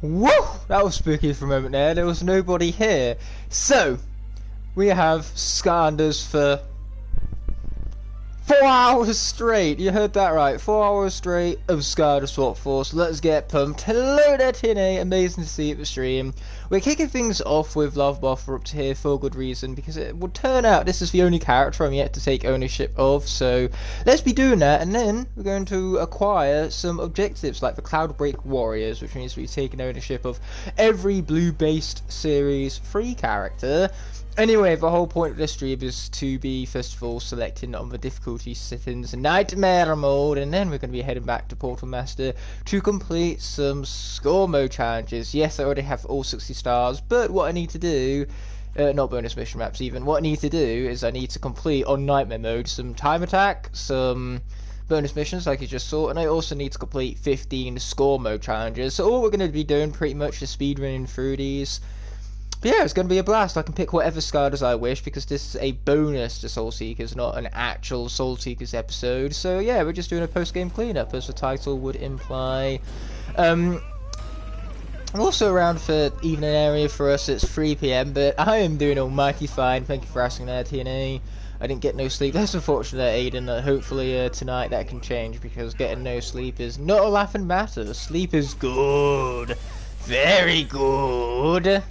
Woo! That was spooky for a moment there. There was nobody here. So, we have Skylanders for 4 hours straight. You heard that right. 4 hours straight of Skylanders Swap Force. Let's get pumped. Hello there, TNA. Amazing to see you at the stream. We're kicking things off with Love Buff up to here for good reason, because it would turn out this is the only character I'm yet to take ownership of. So let's be doing that, and then we're going to acquire some objectives like the Cloudbreak Warriors, which means we're taking ownership of every blue-based series 3 character. Anyway, the whole point of this stream is to be, first of all, selecting on the difficulty settings Nightmare mode, and then we're going to be heading back to Portal Master to complete some score mode challenges. Yes, I already have all 60 stars, but what I need to do, not bonus mission maps even, what I need to do is I need to complete on Nightmare mode some time attack, some bonus missions like you just saw, and I also need to complete 15 score mode challenges. So all we're going to be doing pretty much is speedrunning through these. But yeah, it's going to be a blast. I can pick whatever Skylanders I wish, because this is a bonus to Soul Seekers, not an actual Soul Seekers episode. So yeah, we're just doing a post-game cleanup, as the title would imply. I'm also around for evening area for us. It's 3 PM, but I am doing almighty fine. Thank you for asking there, TNA. I didn't get no sleep. That's unfortunate, Aiden. Hopefully tonight that can change, because getting no sleep is not a laughing matter. Sleep is good. Very good.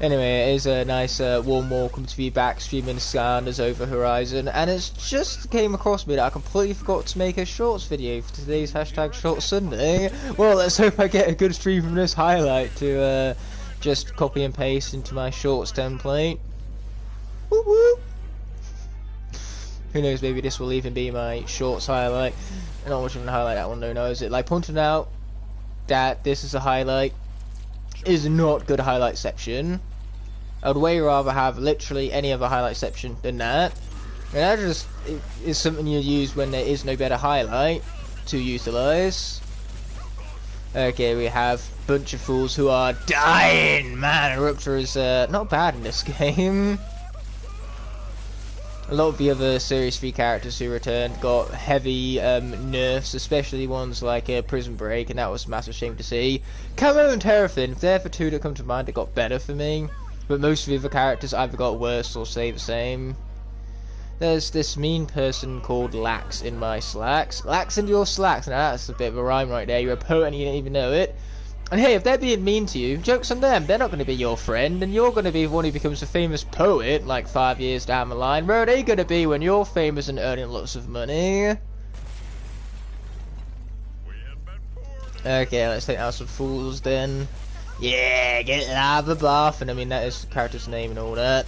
Anyway, it is a nice warm welcome to be back streaming Skylanders over Horizon, and it's just came across me that I completely forgot to make a shorts video for today's hashtag Short Sunday. Well, let's hope I get a good stream from this highlight to just copy and paste into my shorts template. Woo woo! Who knows, maybe this will even be my shorts highlight. Not much of a highlight that one though, no, is it? Like, pointing out that this is a highlight is not good highlight section. I would way rather have literally any other highlight section than that. And that just is something you use when there is no better highlight to utilize. Okay, we have a bunch of fools who are dying. Man, Eruptor is not bad in this game. A lot of the other Series 3 characters who returned got heavy nerfs, especially ones like Prison Break, and that was a massive shame to see. Camo and Terrafin, they're the two that come to mind that got better for me, but most of the other characters either got worse or stay the same. There's this mean person called Lax in my slacks. Lax into your slacks, now that's a bit of a rhyme right there. You're a poet and you didn't even know it. And hey, if they're being mean to you, joke's on them. They're not going to be your friend, and you're going to be the one who becomes a famous poet like 5 years down the line. Where are they going to be when you're famous and earning lots of money? Okay, let's take out some fools then. Yeah, get lava buff, and I mean that is the character's name and all that.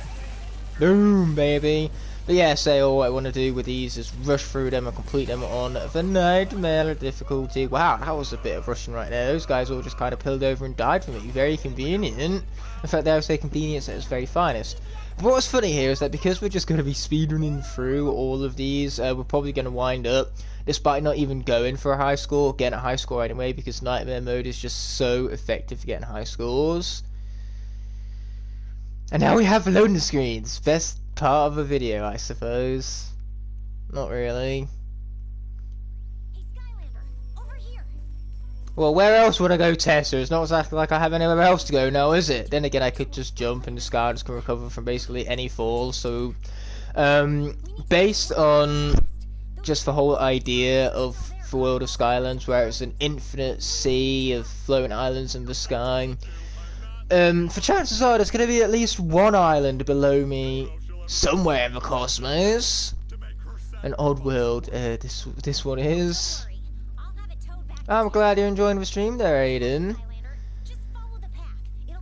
Boom, baby. But yeah, say all I want to do with these is rush through them and complete them on the Nightmare difficulty. Wow, that was a bit of rushing right there. Those guys all just kind of peeled over and died for me. Very convenient. In fact, I would say convenience at its very finest. But what's funny here is that because we're just going to be speedrunning through all of these, we're probably going to wind up, despite not even going for a high score, getting a high score anyway, because Nightmare mode is just so effective for getting high scores. And now we have loading screens. Best part of a video, I suppose. Not really. Hey, Skylander, over here. Well, where else would I go, Tessa? It's not exactly like I have anywhere else to go now, is it? Then again, I could just jump and the Skylanders can recover from basically any fall. So, based on just the whole idea of the world of Skylands, where it's an infinite sea of floating islands in the sky, for chances are there's going to be at least one island below me somewhere in the cosmos. An odd world, this one is. I'm glad you're enjoying the stream there, Aiden.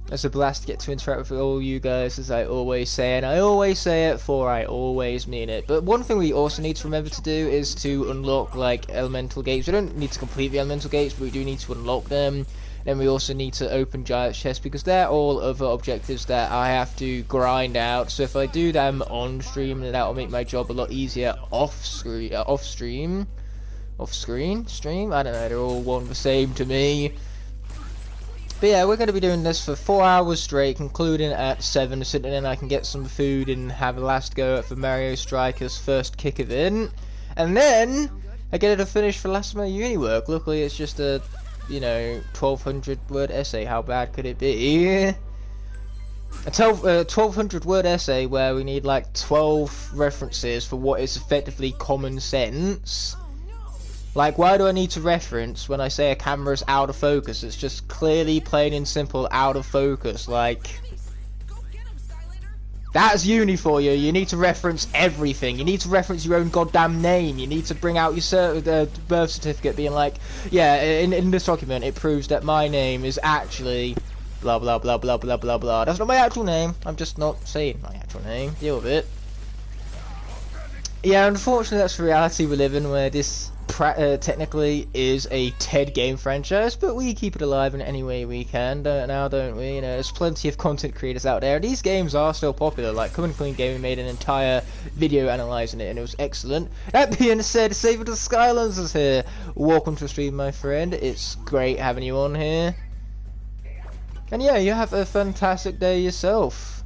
It's a blast to get to interact with all you guys, as I always say, and I always say it for I always mean it. But one thing we also need to remember to do is to unlock, like, elemental gates. We don't need to complete the elemental gates, but we do need to unlock them. Then we also need to open giant chests, because they're all other objectives that I have to grind out. So if I do them on stream, then that will make my job a lot easier off screen. I don't know. They're all one the same to me. But yeah, we're going to be doing this for 4 hours straight, concluding at 7, so then I can get some food and have a last go at the Mario Striker's first kick of it. And then I get it to finish for the last of my uni work. Luckily, it's just a you know, 1200 word essay. How bad could it be? A 1200 word essay where we need like 12 references for what is effectively common sense. Like, why do I need to reference when I say a camera's out of focus? It's just clearly, plain and simple, out of focus. Like, that's uni for you. You need to reference everything. You need to reference your own goddamn name. You need to bring out your birth certificate being like, yeah, in this document it proves that my name is actually blah blah blah blah blah blah blah. That's not my actual name. I'm just not saying my actual name. Deal with it. Yeah, unfortunately that's the reality we live in, where this technically is a TED game franchise, but we keep it alive in any way we can, don't we? You know, there's plenty of content creators out there. These games are still popular. Like, Come and Clean Gaming made an entire video analysing it, and it was excellent. That being said, Saver the Skylanders is here. Welcome to the stream, my friend. It's great having you on here. And yeah, you have a fantastic day yourself.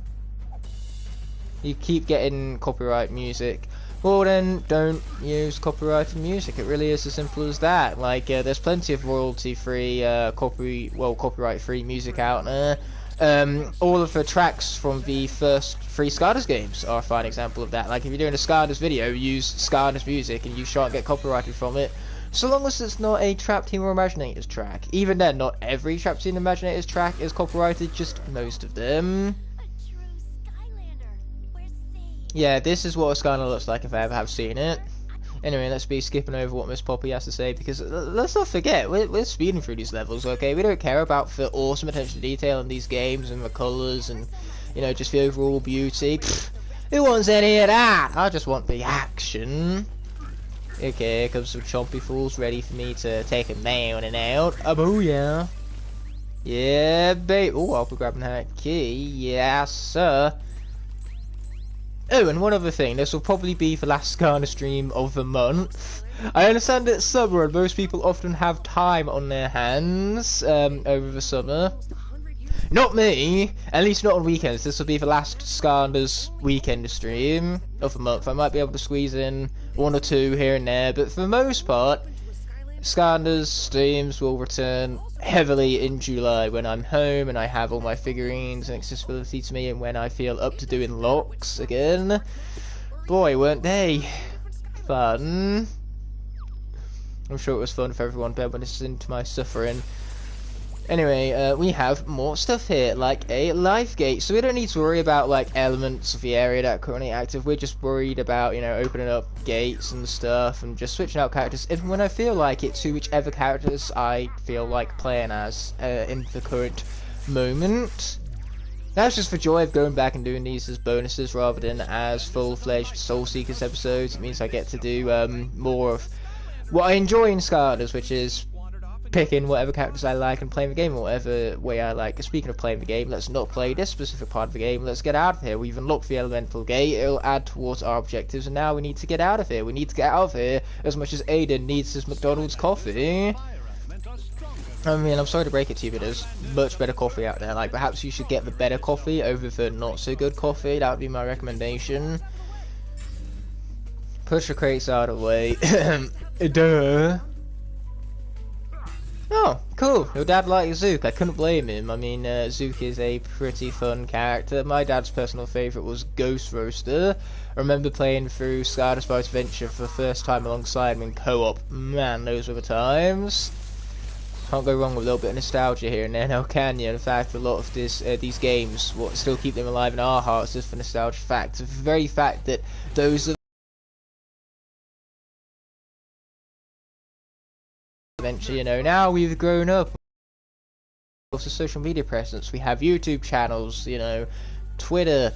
You keep getting copyright music. Well then, don't use copyrighted music. It really is as simple as that. Like, there's plenty of royalty-free, copyright-free music out there. All of the tracks from the first 3 Skylanders games are a fine example of that. Like, if you're doing a Skylanders video, use Skylanders music and you shan't get copyrighted from it. So long as it's not a Trap Team or Imaginators track. Even then, not every Trap Team Imaginators track is copyrighted, just most of them. Yeah, this is what a Skylander looks like if I ever have seen it. Anyway, let's be skipping over what Miss Poppy has to say, because let's not forget, we're speeding through these levels, okay? We don't care about the awesome attention to detail in these games and the colours and, you know, just the overall beauty. Pfft, who wants any of that? I just want the action. Okay, here comes some chompy fools ready for me to take them down and out. Oh yeah. Yeah, babe. Oh, I'll be grabbing that key. Yes, sir. Oh, and one other thing, this will probably be the last Skylanders stream of the month. I understand it's summer and most people often have time on their hands over the summer. Not me, at least not on weekends. This will be the last Skylanders weekend stream of the month. I might be able to squeeze in 1 or 2 here and there, but for the most part, Skylanders streams will return heavily in July when I'm home and I have all my figurines and accessibility to me, and when I feel up to doing locks again. Boy, weren't they fun. I'm sure it was fun for everyone, but when it's into my suffering. Anyway, we have more stuff here, like a life gate, so we don't need to worry about like elements of the area that are currently active. We're just worried about, you know, opening up gates and stuff and just switching out characters even when I feel like it to whichever characters I feel like playing as in the current moment. That's just the joy of going back and doing these as bonuses rather than as full-fledged Soul Seekers episodes. It means I get to do more of what I enjoy in Skylanders, which is picking whatever characters I like and playing the game whatever way I like. Speaking of playing the game, let's not play this specific part of the game. Let's get out of here. We've unlocked the elemental gate. It'll add towards our objectives, and now we need to get out of here. We need to get out of here as much as Aiden needs his McDonald's coffee. I mean, I'm sorry to break it to you, but there's much better coffee out there. Like, perhaps you should get the better coffee over the not so good coffee. That would be my recommendation. Push the crates out of the way. Duh. Oh, cool. Your dad likes Zook. I couldn't blame him. I mean, Zook is a pretty fun character. My dad's personal favourite was Ghost Roaster. I remember playing through Skylanders By Adventure for the first time alongside him in co-op. Man, those were the times. Can't go wrong with a little bit of nostalgia here and there, now can you? In fact, a lot of these games, what still keep them alive in our hearts is the nostalgia fact. The very fact that those eventually, you know, now we've grown up. Also, social media presence. We have YouTube channels, you know, Twitter,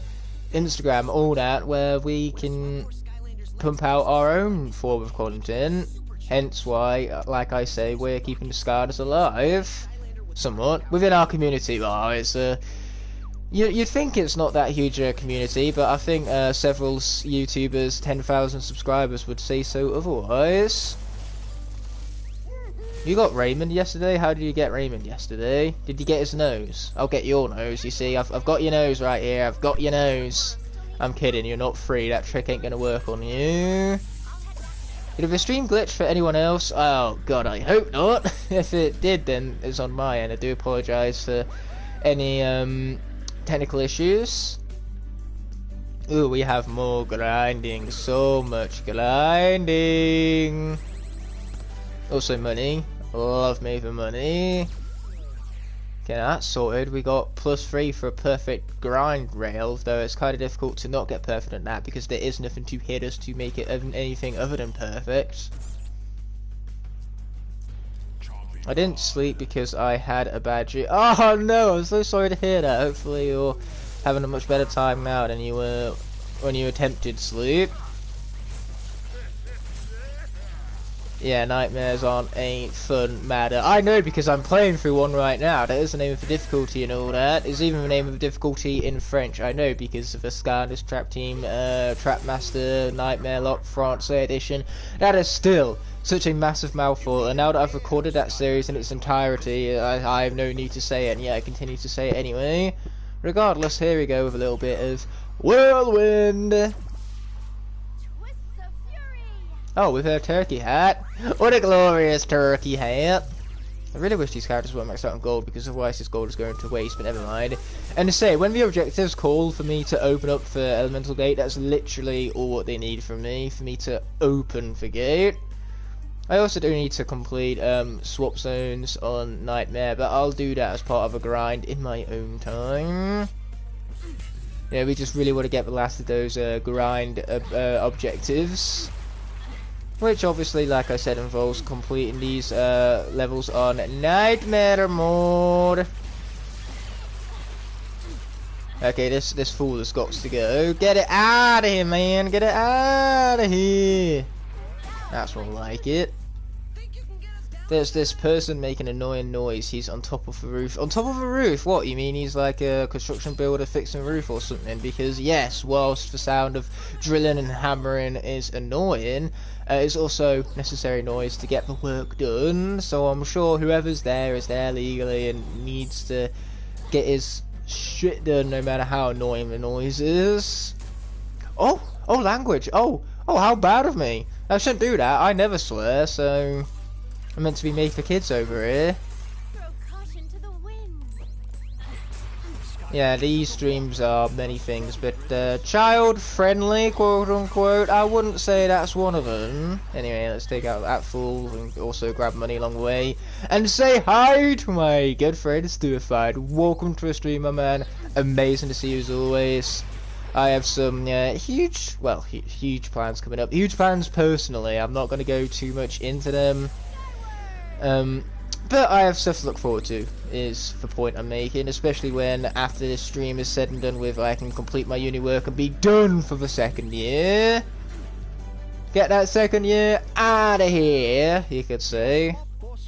Instagram, all that, where we can pump out our own form of content. Hence why, like I say, we're keeping the Skylanders alive, somewhat, within our community. Oh, it's you'd think it's not that huge a community, but I think several YouTubers, 10,000 subscribers, would say so otherwise. You got Raymond yesterday? How did you get Raymond yesterday? Did you get his nose? I'll get your nose, you see. I've got your nose right here. I've got your nose. I'm kidding, you're not free. That trick ain't gonna work on you. Did the stream glitch for anyone else? Oh god, I hope not. If it did, then it's on my end. I do apologise for any technical issues. Ooh, we have more grinding. So much grinding. Also money. Love me for money. Okay, that's sorted. We got +3 for a perfect grind rail, though it's kind of difficult to not get perfect at that because there is nothing to hit us to make it anything other than perfect. I didn't sleep because I had a bad dream. Oh no, I'm so sorry to hear that. Hopefully you're having a much better time now than you were when you attempted sleep. Yeah, nightmares aren't a fun matter. I know because I'm playing through one right now. That is the name of the difficulty and all that. It's even the name of the difficulty in French. I know because of the Skylanders Trap Team, Trap Master, Nightmare Lock, Francais Edition. That is still such a massive mouthful. And now that I've recorded that series in its entirety, I have no need to say it. And yet I continue to say it anyway. Regardless, here we go with a little bit of Whirlwind. Oh, with her turkey hat. What a glorious turkey hat. I really wish these characters weren't maxed out on gold, because otherwise this gold is going to waste, but never mind. And to say, when the objectives call for me to open up for Elemental Gate, that's literally all what they need from me, for me to open the gate. I also do need to complete swap zones on Nightmare, but I'll do that as part of a grind in my own time. Yeah, we just really want to get the last of those grind objectives. Which obviously, like I said, involves completing these levels on Nightmare mode. Okay, this fool has got to go. Get it out of here, man! Get it out of here! That's more like it. There's this person making annoying noise. He's on top of the roof. On top of the roof? What, you mean he's like a construction builder fixing a roof or something? Because yes, whilst the sound of drilling and hammering is annoying, it's also necessary noise to get the work done. So I'm sure whoever's there is there legally and needs to get his shit done no matter how annoying the noise is. Oh, language. Oh, how bad of me. I shouldn't do that. I never swear, so I'm meant to be made for kids over here. Throw caution to the wind. Yeah, these streams are many things, but child-friendly, quote-unquote, I wouldn't say that's one of them. Anyway, let's take out that fool and also grab money along the way. And say hi to my good friend, Stuified. Welcome to a stream, my man. Amazing to see you as always. I have some huge plans coming up. Huge plans personally. I'm not going to go too much into them. But I have stuff to look forward to, is the point I'm making, especially when after this stream is said and done with, I can complete my uni work and be done for the second year. Get that second year out of here, you could say.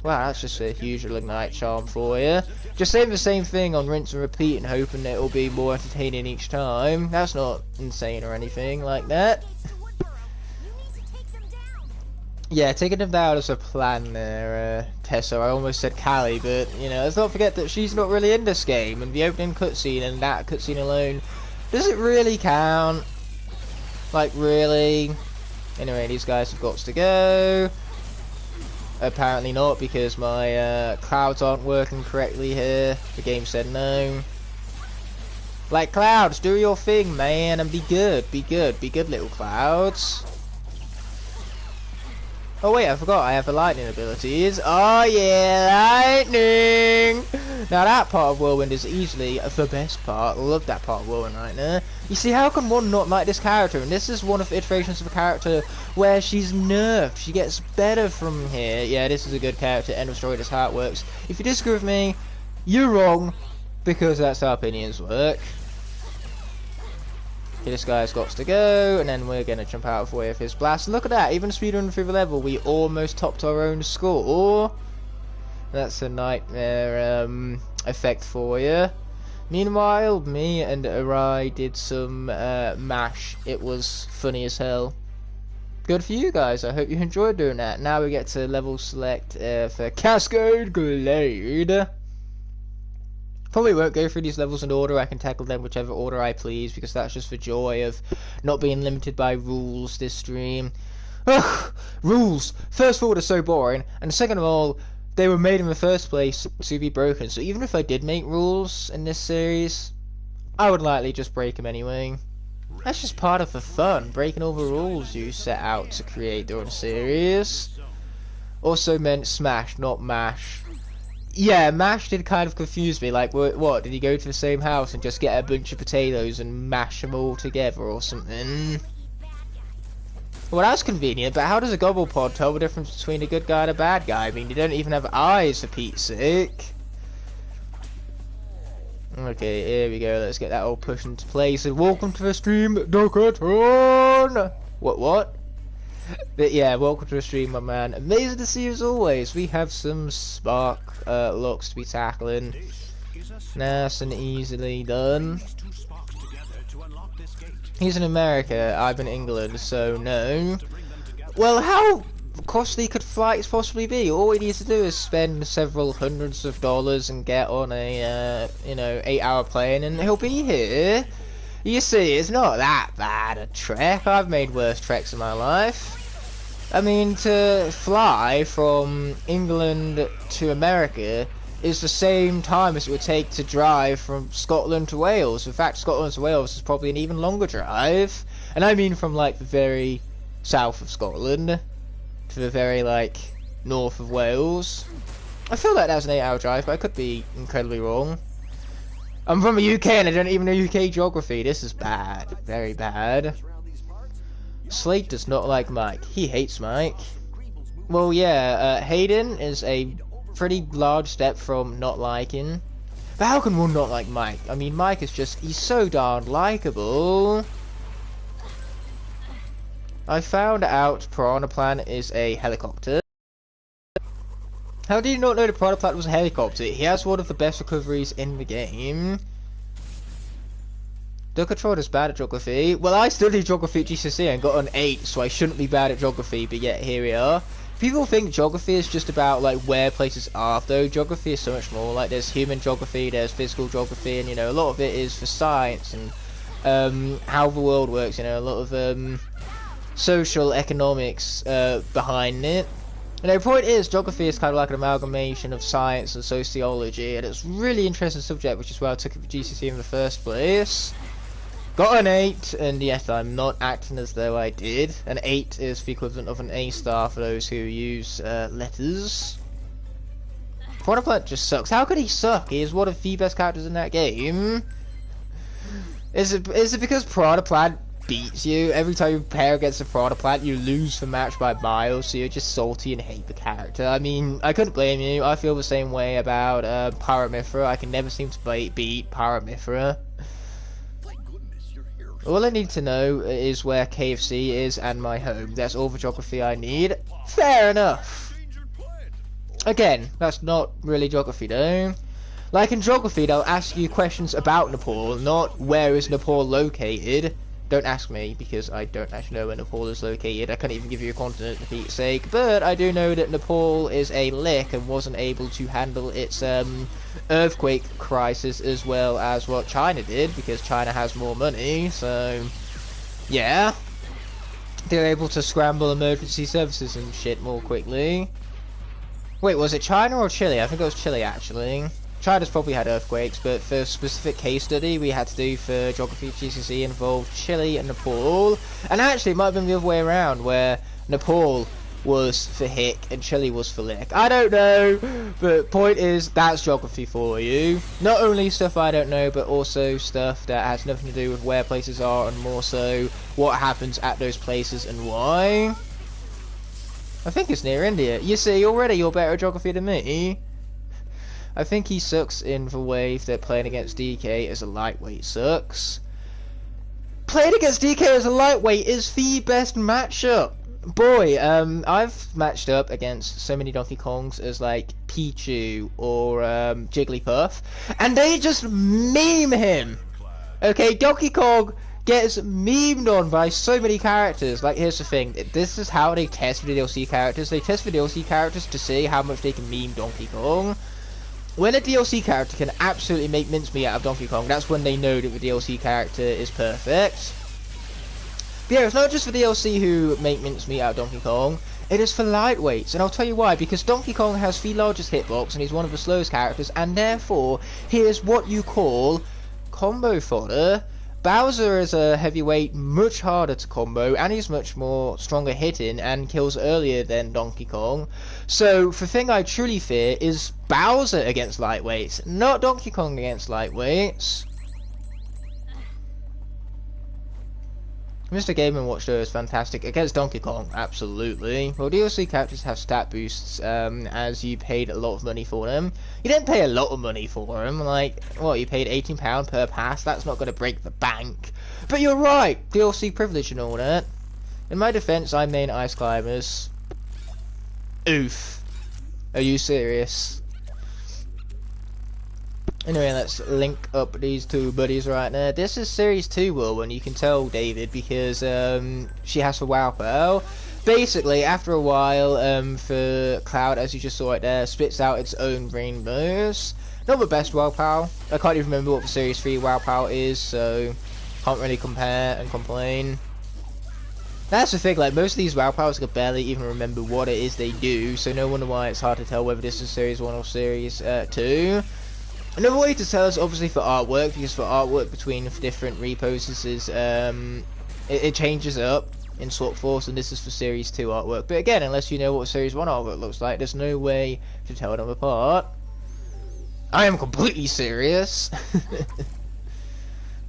Wow, that's just a huge Igknight charm for you. Just saying the same thing on rinse and repeat and hoping that it'll be more entertaining each time. That's not insane or anything like that. Yeah, taking them down is a plan there, Tessa. I almost said Callie, but, you know, let's not forget that she's not really in this game, and the opening cutscene and that cutscene alone, does it really count? Like, really? Anyway, these guys have got to go. Apparently not, because my clouds aren't working correctly here. The game said no. Like, clouds, do your thing, man, and be good, little clouds. Oh wait, I forgot, I have the lightning abilities. Oh yeah, lightning! Now that part of Whirlwind is easily the best part. I love that part of Whirlwind right now. You see, how can one not like this character? And this is one of the iterations of a character where she's nerfed. She gets better from here. Yeah, this is a good character, end of story, that's how it works. If you disagree with me, you're wrong, because that's how opinions work. Okay, this guy's got to go, and then we're going to jump out of the way of his blast. Look at that, even speedrunning through the level, we almost topped our own score. That's a nightmare effect for you. Meanwhile, me and Arai did some MASH. It was funny as hell. Good for you guys, I hope you enjoyed doing that. Now we get to level select for Cascade Glade. Probably won't go through these levels in order. I can tackle them whichever order I please, because that's just the joy of not being limited by rules this stream. Ugh, rules. First of all, they're so boring, and second of all, they were made in the first place to be broken. So even if I did make rules in this series, I would likely just break them anyway. That's just part of the fun, breaking all the rules you set out to create during the series. Also meant smash, not mash. Yeah, mash did kind of confuse me. Like, what? Did you go to the same house and just get a bunch of potatoes and mash them all together or something? Well, that's convenient, but how does a gobble pod tell the difference between a good guy and a bad guy? I mean, they don't even have eyes, for Pete's sake. Okay, here we go. Let's get that all pushed into place. And welcome to the stream, Duckaton! What? But yeah, welcome to the stream, my man. Amazing to see you as always. We have some spark locks to be tackling. Nice and easily done. He's in America, I'm in England, so no. Well, how costly could flights possibly be? All he needs to do is spend several hundreds of dollars and get on a, 8-hour plane and he'll be here. You see, it's not that bad a trek. I've made worse treks in my life. I mean, to fly from England to America is the same time as it would take to drive from Scotland to Wales. In fact, Scotland to Wales is probably an even longer drive. And I mean from, like, the very south of Scotland to the very, like, north of Wales. I feel like that was an 8-hour drive, but I could be incredibly wrong. I'm from the UK and I don't even know UK geography. This is bad. Very bad. Slate does not like Mike. He hates Mike. Well, yeah, Hayden is a pretty large step from not liking. But how can one not like Mike? I mean, Mike is just, he's so darn likable. I found out Piranha Plant is a helicopter. How did you not know the Piranha Plant was a helicopter? He has one of the best recoveries in the game. Duckatron is bad at geography. Well, I studied geography at GCSE and got an 8, so I shouldn't be bad at geography, but yet here we are. People think geography is just about, like, where places are, though. Geography is so much more. Like, there's human geography, there's physical geography, and, a lot of it is for science and how the world works, a lot of social economics behind it. And the point is, geography is kind of like an amalgamation of science and sociology, and it's a really interesting subject, which is why I took it for GCSE in the first place. Got an 8, and yes, I'm not acting as though I did. An 8 is the equivalent of an A star for those who use letters. Piranha Plant just sucks. How could he suck? He is one of the best characters in that game. Is it because Piranha Plant beats you? Every time you pair against a Piranha Plant, you lose the match by miles, so you're just salty and hate the character. I mean, I couldn't blame you. I feel the same way about Pyramithra. I can never seem to beat Pyramithra. All I need to know is where KFC is and my home. That's all the geography I need. Fair enough. Again, that's not really geography though. Like in geography, they'll ask you questions about Nepal, not where is Nepal located. Don't ask me, because I don't actually know where Nepal is located. I can't even give you a continent for Pete's sake. But I do know that Nepal is a lick and wasn't able to handle its earthquake crisis as well as what China did, because China has more money. So, yeah. They're able to scramble emergency services and shit more quickly. Wait, was it China or Chile? I think it was Chile, actually. China's probably had earthquakes, but for a specific case study we had to do for geography GCSE involved Chile and Nepal. And actually it might have been the other way around, where Nepal was for hick and Chile was for lick. I don't know, but point is, that's geography for you. Not only stuff I don't know, but also stuff that has nothing to do with where places are, and more so what happens at those places and why. I think it's near India. You see, already you're better at geography than me. I think he sucks in the way that playing against DK as a lightweight sucks. Playing against DK as a lightweight is the best matchup. Boy, I've matched up against so many Donkey Kongs as like Pichu or Jigglypuff, and they just meme him. Okay, Donkey Kong gets memed on by so many characters. Like, here's the thing, this is how they test the DLC characters. They test the DLC characters to see how much they can meme Donkey Kong. When a DLC character can absolutely make mincemeat out of Donkey Kong, that's when they know that the DLC character is perfect. But yeah, it's not just for DLC who make mincemeat out of Donkey Kong. It is for lightweights, and I'll tell you why. Because Donkey Kong has the largest hitbox, and he's one of the slowest characters, and therefore he is what you call combo fodder. Bowser is a heavyweight, much harder to combo, and he's much more stronger hitting and kills earlier than Donkey Kong. So the thing I truly fear is Bowser against lightweights, not Donkey Kong against lightweights. Mr. Game & Watch though is fantastic against Donkey Kong, absolutely. Well, DLC characters have stat boosts as you paid a lot of money for them. You didn't pay a lot of money for them, like, what, you paid £18 per pass? That's not going to break the bank. But you're right, DLC privilege and all that. In my defense, I main Ice Climbers. Oof. Are you serious? Anyway, let's link up these two buddies right there. This is Series 2 Whirlwind, you can tell David, because she has the Wow Pow. Basically, after a while, the Cloud, as you just saw it there, spits out its own rainbows. Not the best Wow Pow. I can't even remember what the Series 3 Wow Pow is, so can't really compare and complain. That's the thing, like, most of these Wow Powers I could barely even remember what it is they do, so no wonder why it's hard to tell whether this is Series 1 or Series 2. Another way to tell is obviously for artwork, because for artwork between different repos is it changes up in Swap Force, and this is for Series 2 artwork. But again, unless you know what Series 1 artwork looks like, there's no way to tell them apart. I am completely serious.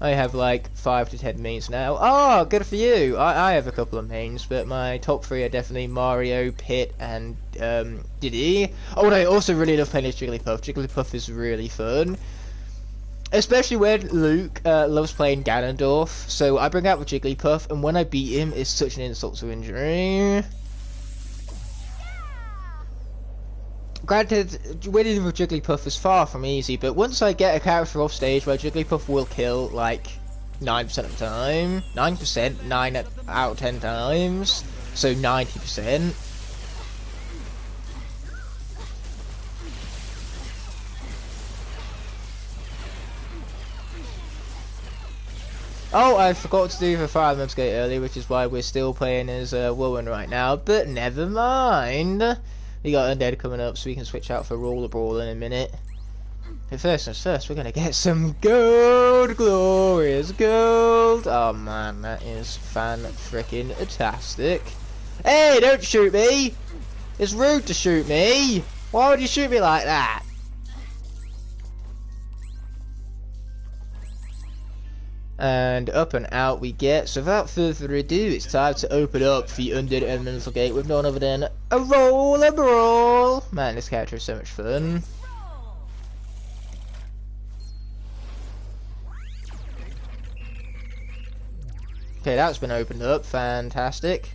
I have like 5 to 10 mains now. Oh, good for you. I have a couple of mains, but my top 3 are definitely Mario, Pit, and Diddy. Oh, and I also really love playing as Jigglypuff. Jigglypuff is really fun. Especially when Luke loves playing Ganondorf. So I bring out the Jigglypuff, and when I beat him, it's such an insult to injury. Granted, winning with Jigglypuff is far from easy, but once I get a character off stage where Jigglypuff will kill, like, 9% of the time, 9%, 9 out of 10 times, so 90%. Oh, I forgot to do the Fire Emblem Skate earlier, which is why we're still playing as Whirlwind right now, but never mind. We got Undead coming up, so we can switch out for Roller Brawl in a minute. But first things first, we're gonna get some gold, glorious gold. Oh man, that is fan-frickin-tastic. Hey, don't shoot me! It's rude to shoot me! Why would you shoot me like that? And up and out we get. So without further ado, it's time to open up the Undead Elemental Gate with none other than a Roller Brawl. Man, this character is so much fun. Okay, that's been opened up. Fantastic.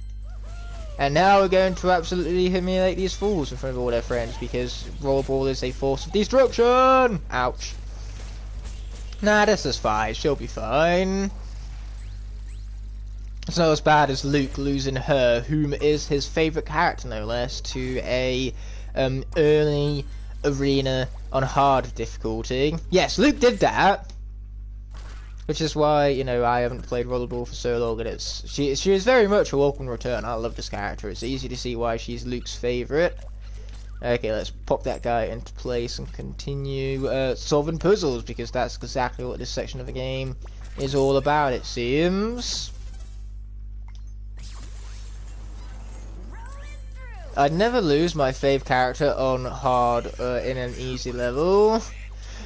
And now we're going to absolutely humiliate these fools in front of all their friends, because Roller Brawl is a force of destruction. Ouch. Nah, this is fine. She'll be fine. It's not as bad as Luke losing her, whom is his favourite character, no less, to a early arena on hard difficulty. Yes, Luke did that, which is why, you know, I haven't played Rollerball for so long, and she is very much a welcome return. I love this character. It's easy to see why she's Luke's favourite. Okay, let's pop that guy into place and continue solving puzzles, because that's exactly what this section of the game is all about, it seems. I'd never lose my fave character on hard in an easy level.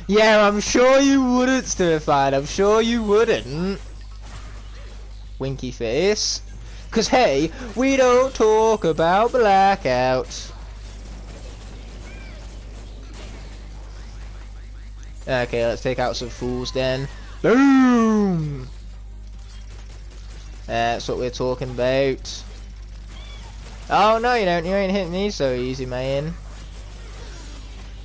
Yeah, I'm sure you wouldn't, Stirfine. I'm sure you wouldn't. Winky face. Because, hey, we don't talk about Blackout. Okay, let's take out some fools then. Boom! That's what we're talking about. Oh no, you don't. You ain't hitting me so easy, man.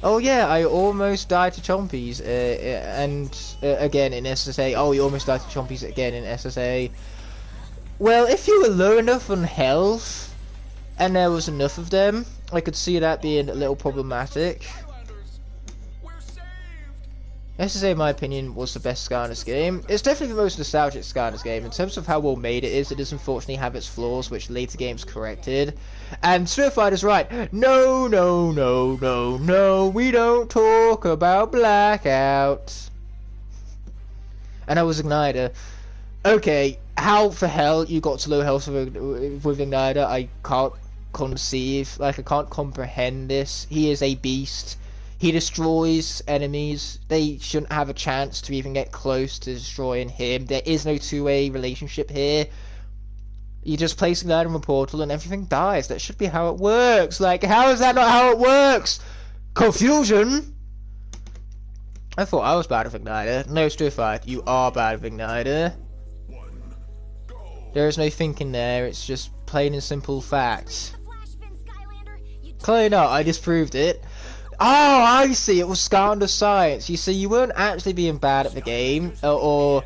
Oh yeah, I almost died to Chompies, and again in SSA. Oh, you almost died to Chompies again in SSA. Well, if you were low enough on health, and there was enough of them, I could see that being a little problematic. SSA, in my opinion, was the best Skylanders game. It's definitely the most nostalgic Skylanders game. In terms of how well made it does unfortunately have its flaws, which later games corrected. And Speedrunning is right. No, no, no, no, no, we don't talk about Blackout. And I was Igniter. Okay, how for hell you got to low health with Igniter, I can't conceive. Like, I can't comprehend this. He is a beast. He destroys enemies. They shouldn't have a chance to even get close to destroying him. There is no two-way relationship here. You just place Igniter in a portal and everything dies. That should be how it works. Like, how is that not how it works? Confusion? I thought I was bad with Igniter. No, Speedrunning, you are bad with Igniter. There is no thinking there. It's just plain and simple facts. Clearly not. I disproved it. Oh, I see. It was Skylanders science. You see, you weren't actually being bad at the game, or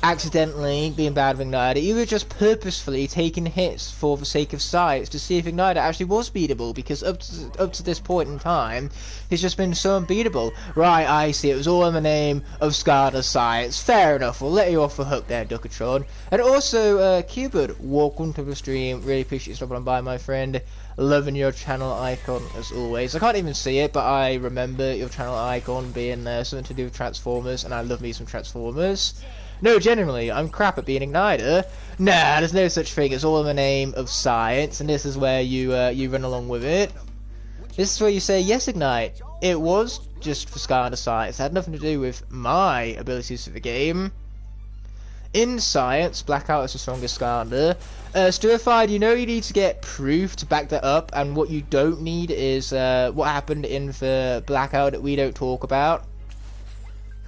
accidentally being bad with Igniter. You were just purposefully taking hits for the sake of science to see if Igniter actually was beatable, because up to this point in time, he's just been so unbeatable. Right, I see. It was all in the name of Skylanders science. Fair enough. We'll let you off the hook there, Duckatron. And also, Cupid, welcome to the stream. Really appreciate you stopping on by, my friend. Loving your channel icon as always. I can't even see it, but I remember your channel icon being something to do with Transformers, and I love me some Transformers. No, genuinely, I'm crap at being Igniter. Nah, there's no such thing. It's all in the name of science, and this is where you run along with it. This is where you say, yes, Ignite. It was just for Skylanders science. It had nothing to do with my abilities for the game. In science, Blackout is the strongest Skylander. Speedrunning, you know you need to get proof to back that up, and what you don't need is what happened in the Blackout that we don't talk about.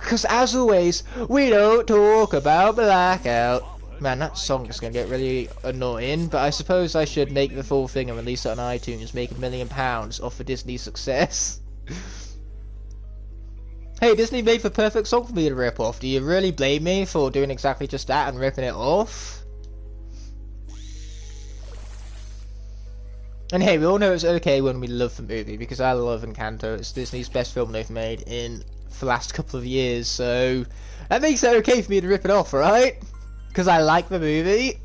Because as always, we don't talk about Blackout. Man, that song is going to get really annoying, but I suppose I should make the full thing and release it on iTunes, make £1 million off of Disney's success. Hey, Disney made the perfect song for me to rip off. Do you really blame me for doing exactly just that and ripping it off? And hey, we all know it's okay when we love the movie, because I love Encanto. It's Disney's best film they've made in the last couple of years, so that makes it okay for me to rip it off, right? Because I like the movie.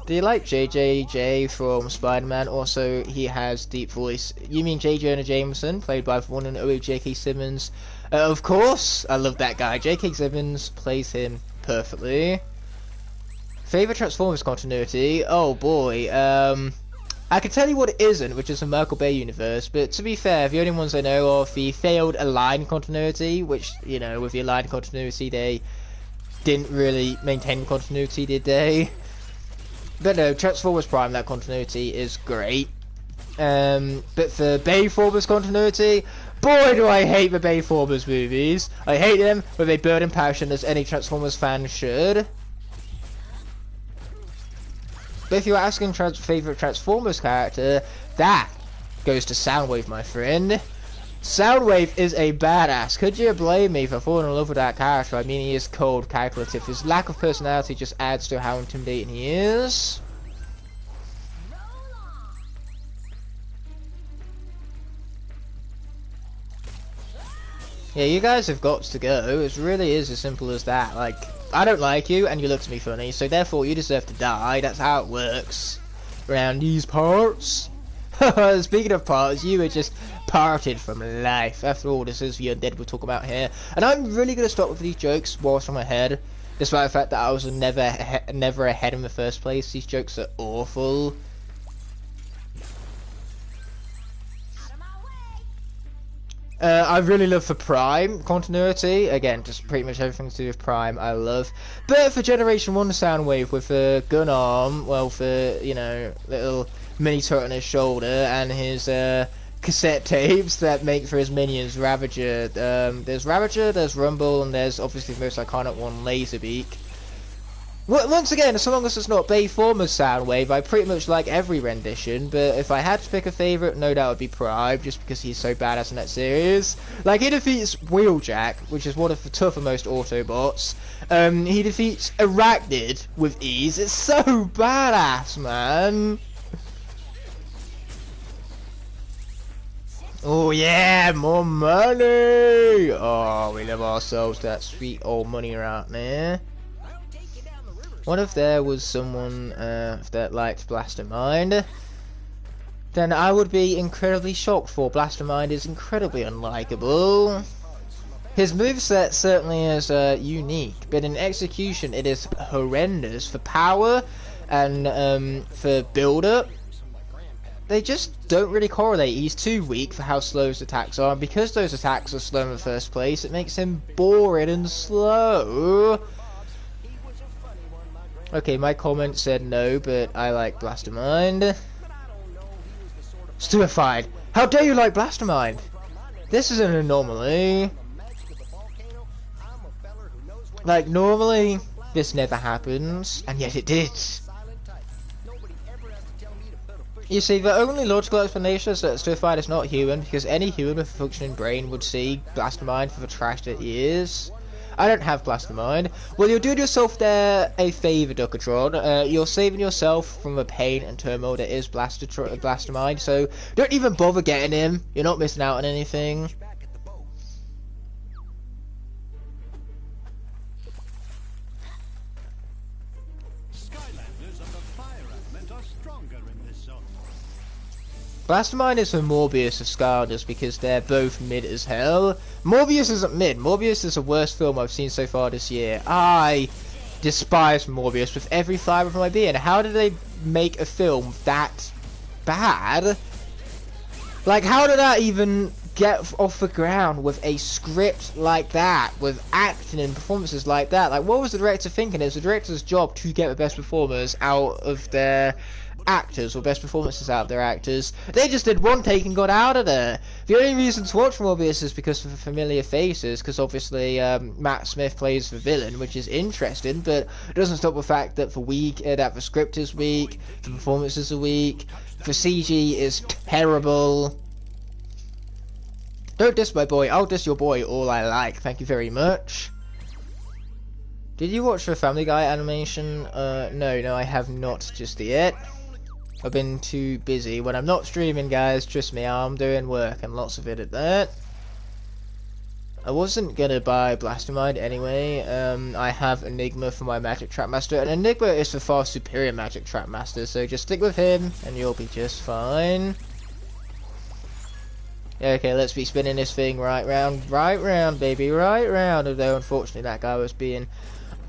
Do you like JJJ from Spider-Man? Also, he has deep voice. You mean J. Jonah Jameson, played by the one and only J.K. Simmons? Of course, I love that guy. J.K. Simmons plays him perfectly. Favorite Transformers continuity? Oh boy, I can tell you what it isn't, which is the Michael Bay universe, but to be fair, the only ones I know of, the failed Aligned continuity, which, you know, with the Aligned continuity, they didn't really maintain continuity, did they? But no, Transformers Prime, that continuity is great. But for Bayformers continuity, boy do I hate the Bayformers movies. I hate them with a burning passion, as any Transformers fan should. But if you're asking favourite Transformers character, that goes to Soundwave, my friend. Soundwave is a badass. Could you blame me for falling in love with that character? I mean, he is cold, calculative. His lack of personality just adds to how intimidating he is. Yeah, you guys have got to go. It really is as simple as that. Like, I don't like you, and you look at me funny, so therefore you deserve to die. That's how it works around these parts. Speaking of parts, you were just parted from life. After all, this is the undead we're talking about here. And I'm really going to stop with these jokes whilst I'm ahead, despite the fact that I was never ahead in the first place. These jokes are awful. I really love for Prime continuity. Again, just pretty much everything to do with Prime I love. But for Generation 1 Soundwave with a gun arm, well, for, you know, little mini turret on his shoulder, and his cassette tapes that make for his minions, Ravager. There's Ravager, there's Rumble, and there's obviously the most iconic one, Laserbeak. Once again, so long as it's not Bayformers Soundwave, I pretty much like every rendition, but if I had to pick a favourite, no doubt it would be Prime, just because he's so badass in that series. Like, he defeats Wheeljack, which is one of the toughermost Autobots. He defeats Arachnid with ease. It's so badass, man. Oh yeah, more money! Oh, we love ourselves that sweet old money right there. What if there was someone that liked Blastermind? Then I would be incredibly shocked, for Blastermind is incredibly unlikable. His moveset certainly is unique, but in execution it is horrendous. For power and for build-up, they just don't really correlate. He's too weak for how slow his attacks are, and because those attacks are slow in the first place, it makes him boring and slow. Okay, my comment said no, but I like Blastermind. Stupefied. How dare you like Blastermind? This is an anomaly. Like, normally, this never happens, and yet it did. You see, the only logical explanation is that Stupefied is not human, because any human with a functioning brain would see Blastermind for the trash that he is. I don't have Blastermind. Well, you're doing yourself there a favour, Duckatron. You're saving yourself from the pain and turmoil that is Blastermind, so don't even bother getting him. You're not missing out on anything. Skylanders of the fire element are stronger in this zone. Blastermind is the Morbius of Skylanders because they're both mid as hell. Morbius isn't mid. Morbius is the worst film I've seen so far this year. I despise Morbius with every fibre of my being. How did they make a film that bad? Like, how did that even get off the ground with a script like that, with acting and performances like that? Like, what was the director thinking? It's the director's job to get the best performers out of their actors, or best performances out of their actors. They just did one take and got out of there. The only reason to watch Morbius is because of the familiar faces, because obviously Matt Smith plays the villain, which is interesting, but it doesn't stop the fact that that the script is weak, the performances are weak, the CG is terrible. Don't diss my boy, I'll diss your boy all I like, thank you very much. Did you watch the Family Guy animation? No, I have not just yet. I've been too busy. When I'm not streaming, guys, trust me, I'm doing work, and lots of it at that. I wasn't gonna buy Blastermind anyway. I have Enigma for my Magic Trap Master, and Enigma is the far superior Magic Trap Master, so just stick with him, and you'll be just fine. Okay, let's be spinning this thing right round, baby, right round. Although, unfortunately, that guy was being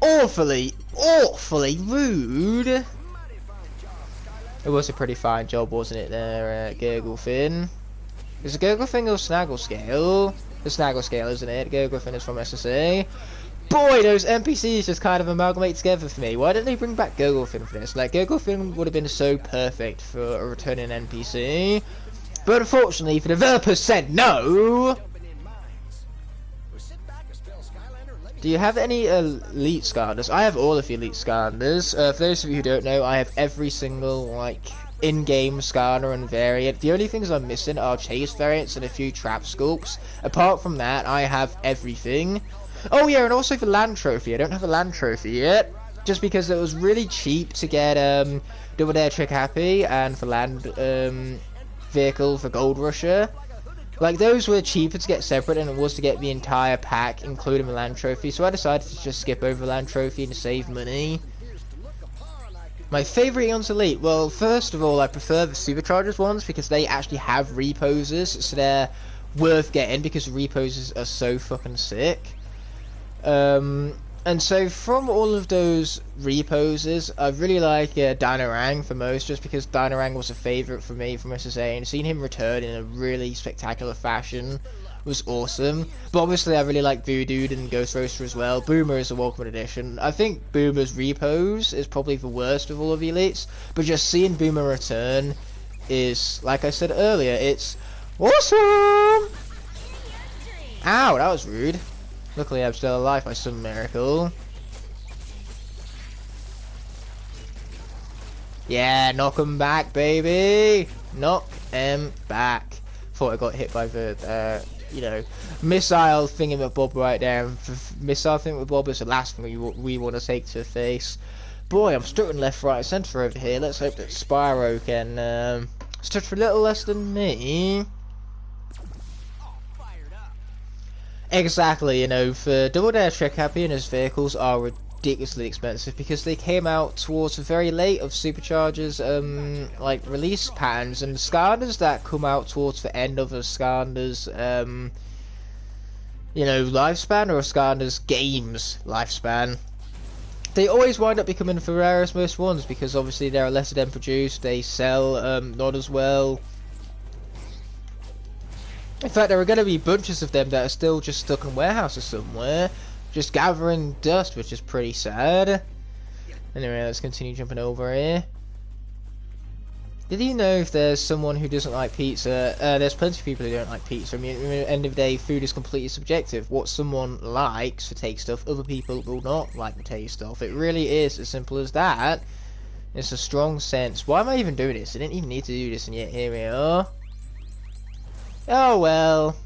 awfully rude. It was a pretty fine job, wasn't it, there, Gurglefin? Is it Gurglefin or Snagglescale? The Snagglescale, isn't it? Gurglefin is from SSA. Boy, those NPCs just kind of amalgamate together for me. Why didn't they bring back Gurglefin for this? Like, Gurglefin would have been so perfect for a returning NPC. But unfortunately, the developers said no! Do you have any elite Skylanders? I have all of the elite Skylanders. For those of you who don't know, I have every single, like, in-game Skylander and variant. The only things I'm missing are chase variants and a few trap sculpts. Apart from that, I have everything. Oh yeah, and also the land trophy. I don't have a land trophy yet, just because it was really cheap to get Double Dare Trick Happy and the land vehicle for Gold Rusher. Like, those were cheaper to get separate than it was to get the entire pack, including the land trophy, so I decided to just skip over the land trophy and save money. My favourite Eons Elite, well, first of all, I prefer the Superchargers ones, because they actually have reposes, so they're worth getting, because the reposes are so fucking sick. And so from all of those reposes, I really like Dynarang the most, just because Dynarang was a favourite for me from SSA, and seeing him return in a really spectacular fashion was awesome. But obviously I really like Voodoo and Ghost Roaster as well. Boomer is a welcome addition. I think Boomer's repose is probably the worst of all of the elites, but just seeing Boomer return is, like I said earlier, it's awesome! Ow, that was rude. Luckily I'm still alive by some miracle. Yeah, knock him back, baby! Knock him back. Thought I got hit by the, you know, missile thingamabob right there. Missile thingamabob is the last thing we want to take to the face. Boy, I'm stuttering left, right, centre over here. Let's hope that Spyro can stutter a little less than me. Exactly, you know, for Double Dash Trek Happiness vehicles are ridiculously expensive because they came out towards the very late of Supercharger's like release patterns, and the Skylanders that come out towards the end of a Skylanders you know, lifespan, or a Skylanders game's lifespan, they always wind up becoming the rarest most ones because obviously there are less of them produced, they sell not as well. In fact, there are going to be bunches of them that are still just stuck in warehouses somewhere, just gathering dust, which is pretty sad. Anyway, let's continue jumping over here. Did you know if there's someone who doesn't like pizza? There's plenty of people who don't like pizza. I mean, at the end of the day, food is completely subjective. What someone likes for taste stuff, other people will not like the taste of. It really is as simple as that. It's a strong sense. Why am I even doing this? I didn't even need to do this, and yet here we are. Oh well.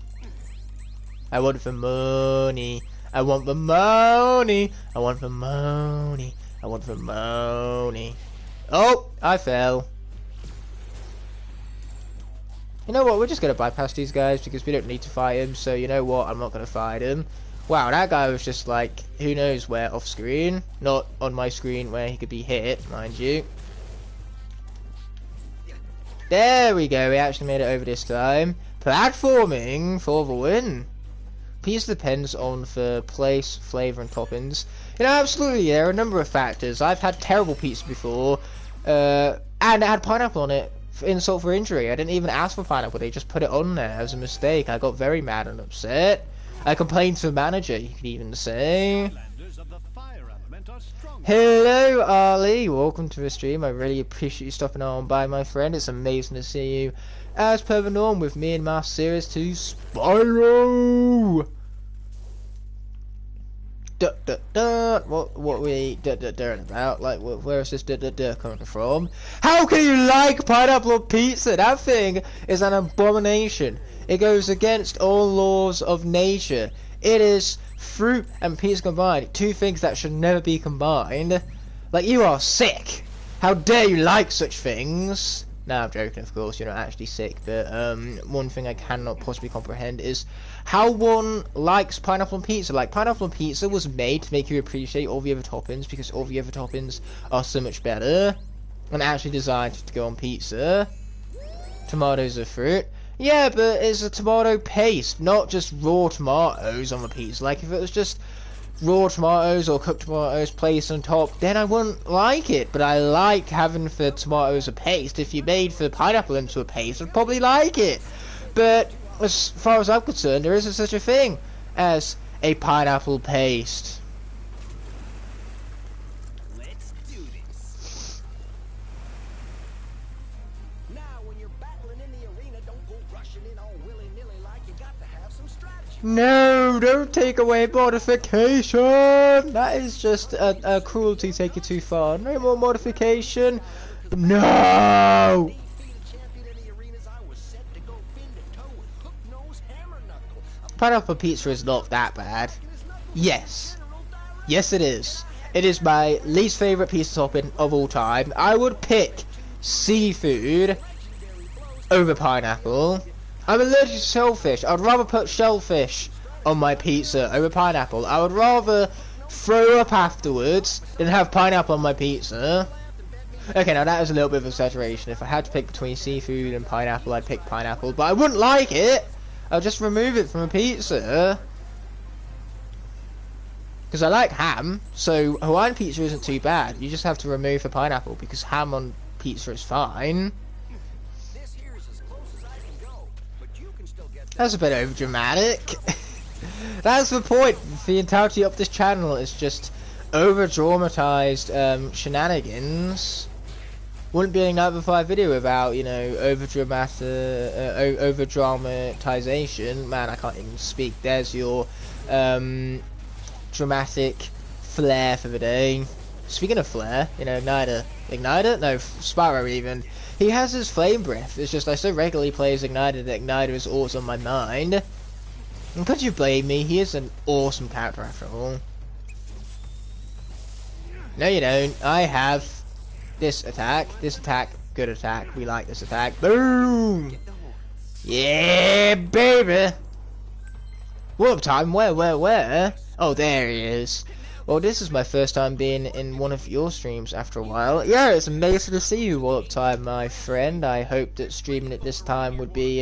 I want the money. I want the money. I want the money. I want the money. Oh, I fell. You know what, we're just going to bypass these guys because we don't need to fight him, so you know what, I'm not going to fight him. Wow, that guy was just like, who knows where off screen. Not on my screen where he could be hit, mind you. There we go, we actually made it over this time. Platforming for the win. Pizza depends on the place, flavour and toppings. You know, absolutely, there are a number of factors. I've had terrible pizza before, and it had pineapple on it. Insult for injury. I didn't even ask for pineapple, they just put it on there as a mistake. I got very mad and upset. I complained to the manager, you could even say. Skylanders of the fire element are stronger. Hello Ali, welcome to the stream. I really appreciate you stopping on by, my friend. It's amazing to see you. As per the norm, with me and my series 2 Spyro. What we about? Like, where is this coming from? How can you like pineapple on pizza? That thing is an abomination. It goes against all laws of nature. It is fruit and pizza combined. Two things that should never be combined. Like, you are sick. How dare you like such things? Nah, I'm joking, of course, you're not actually sick, but one thing I cannot possibly comprehend is how one likes pineapple on pizza. Like, pineapple on pizza was made to make you appreciate all the other toppings, because all the other toppings are so much better, and actually designed to go on pizza. Tomatoes are fruit. Yeah, but it's a tomato paste, not just raw tomatoes on the pizza. Like, if it was just raw tomatoes or cooked tomatoes placed on top, then I wouldn't like it. But I like having the tomatoes a paste. If you made the pineapple into a paste, I'd probably like it. But as far as I'm concerned, there isn't such a thing as a pineapple paste. Let's do this. Now, when you're battling in the arena, don't go rushing in all willy-nilly like you got to have some strategy. No, don't take away modification. That is just a cruelty taken too far. No more modification. No. Pineapple pizza is not that bad. Yes. Yes, it is. It is my least favourite pizza topping of all time. I would pick seafood over pineapple. I'm allergic to shellfish. I'd rather put shellfish on my pizza over pineapple. I would rather throw up afterwards than have pineapple on my pizza. Okay, now that is a little bit of exaggeration. If I had to pick between seafood and pineapple, I'd pick pineapple. But I wouldn't like it. I'll just remove it from a pizza. Because I like ham, so Hawaiian pizza isn't too bad. You just have to remove the pineapple, because ham on pizza is fine. That's a bit over dramatic. That's the point. The entirety of this channel is just over dramatized shenanigans. Wouldn't be another 5 video without, you know, over dramatization. Man, I can't even speak. There's your dramatic flair for the day. Speaking of flair, you know, Igknighther? No, Spyro even. He has his flame breath. It's just I so regularly play as Igknighther that Igknighther is always on my mind. And could you blame me? He is an awesome character after all. No, you don't. I have this attack, good attack. We like this attack. Boom! Yeah, baby! Warp time? Where? Oh, there he is. Well, this is my first time being in one of your streams after a while. Yeah, it's amazing to see you, Warp time, my friend. I hope that streaming at this time would be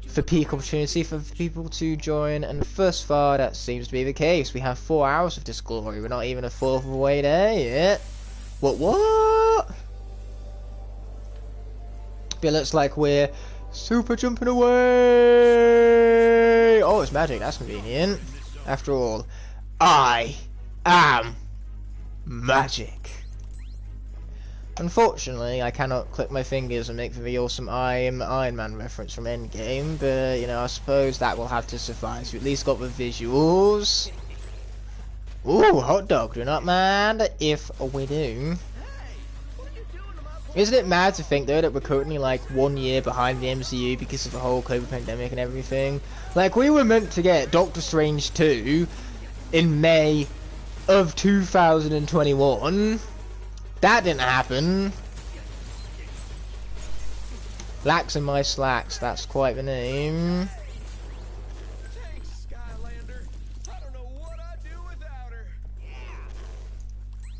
for peak opportunity for people to join, and thus far that seems to be the case. We have 4 hours of this glory. We're not even a fourth of the way there yet. What? It looks like we're super jumping away. Oh, it's magic. That's convenient. After all, I am magic. Unfortunately, I cannot click my fingers and make the awesome Iron Man reference from Endgame, but, you know, I suppose that will have to suffice. We at least got the visuals. Ooh, hot dog, do not mind if we do. Isn't it mad to think, though, that we're currently, like, 1 year behind the MCU because of the whole COVID pandemic and everything? Like, we were meant to get Doctor Strange 2 in May of 2021. That didn't happen. Lax in my slacks, that's quite the name. Thanks, Skylander. I don't know what I'd do without her.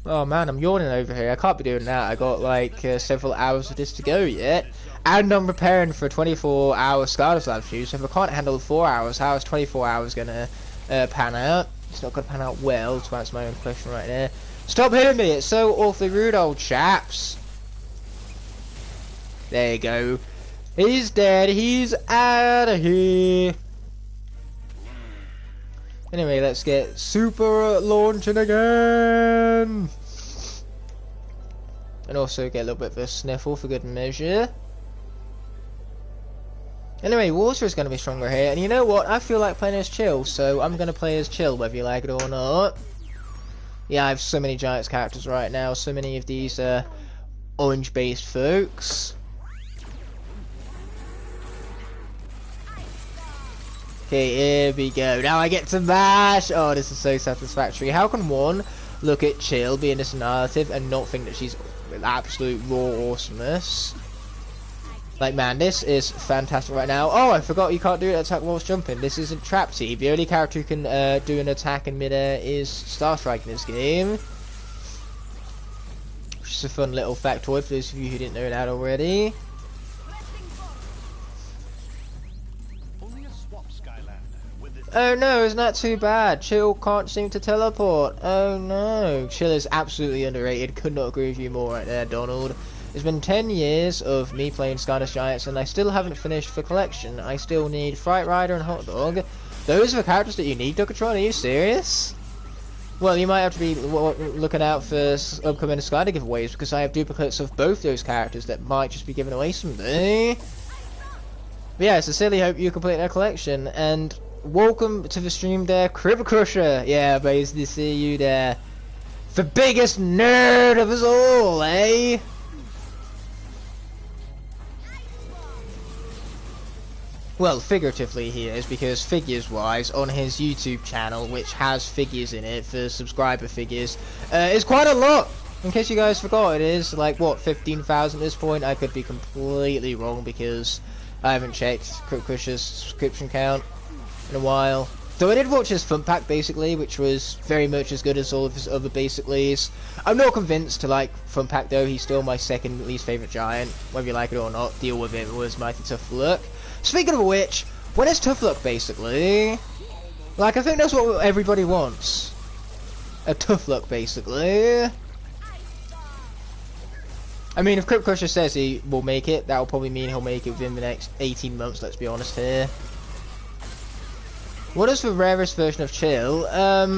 Oh man, I'm yawning over here. I can't be doing that. I got like several hours of this to go yet. And I'm preparing for a 24-hour Skylanders live stream, so if I can't handle 4 hours, how is 24 hours gonna pan out? It's not gonna pan out well, to answer my own question right there. Stop hitting me, it's so awfully rude, old chaps. There you go. He's dead, he's out of here. Anyway, let's get super launching again. And also get a little bit of a sniffle for good measure. Anyway, water is going to be stronger here. And you know what? I feel like playing as Chill, so I'm going to play as Chill, whether you like it or not. Yeah, I have so many Giants characters right now. So many of these orange-based folks. Okay, here we go. Now I get to mash. Oh, this is so satisfactory. How can one look at Chill being this narrative and not think that she's absolute raw awesomeness? Like, man, this is fantastic right now. Oh, I forgot you can't do an attack whilst jumping. This isn't Trap Team. The only character who can do an attack in midair is Star Strike in this game. Which is a fun little factoid for those of you who didn't know that already. Only a swap Skylander with this. Oh no, isn't that too bad? Chill can't seem to teleport. Oh no. Chill is absolutely underrated. Could not agree with you more right there, Donald. It's been 10 years of me playing Skylanders Giants and I still haven't finished the collection. I still need Fright Rider and Hot Dog. Those are the characters that you need, Duckatron? Are you serious? Well, you might have to be looking out for upcoming Skylander giveaways because I have duplicates of both those characters that might just be given away someday. But yeah, I sincerely hope you complete that collection. And welcome to the stream there, Crib Crusher. Yeah, amazing to see you there. The biggest nerd of us all, eh? Well, figuratively he is, because figures-wise, on his YouTube channel, which has figures in it for subscriber figures, is quite a lot. In case you guys forgot, it is like, what, 15,000 at this point? I could be completely wrong, because I haven't checked Crib Crusher's subscription count in a while. Though I did watch his fun pack, basically, which was very much as good as all of his other basicallys. I'm not convinced to like fun pack, though. He's still my second least favourite giant. Whether you like it or not, deal with it. It was mighty tough luck. Speaking of which, when it's tough luck, basically, like, I think that's what everybody wants. A tough luck, basically. I mean, if Crib Crusher says he will make it, that'll probably mean he'll make it within the next 18 months, let's be honest here. What is the rarest version of Chill?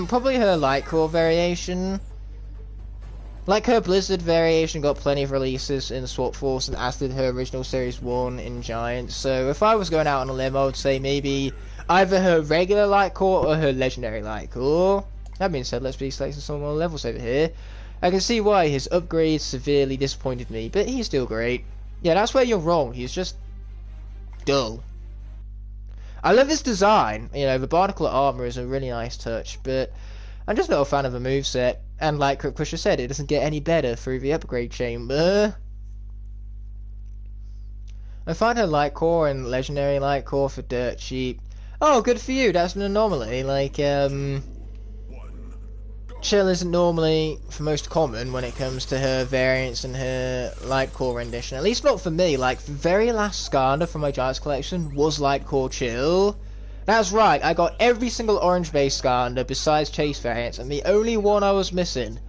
Probably her Light Core variation. Like her Blizzard variation got plenty of releases in Swap Force, and as did her original Series 1 in Giants. So if I was going out on a limb, I would say maybe either her regular Light Core or her Legendary Light Core. That being said, let's be selecting some more levels over here. I can see why his upgrades severely disappointed me, but he's still great. Yeah, that's where you're wrong, he's just dull. I love his design, you know, the barnacle armor is a really nice touch, but I'm just not a fan of the moveset. And like Crib Crusher said, it doesn't get any better through the upgrade chamber. I find her Light Core and Legendary Light Core for dirt cheap. Oh, good for you. That's an anomaly. Like, Chill isn't normally for most common when it comes to her variants and her light core rendition. At least not for me. Like, the very last Skylander from my Giants collection was light core Chill. That's right. I got every single orange-based Skylander besides Chase variants, and the only one I was missing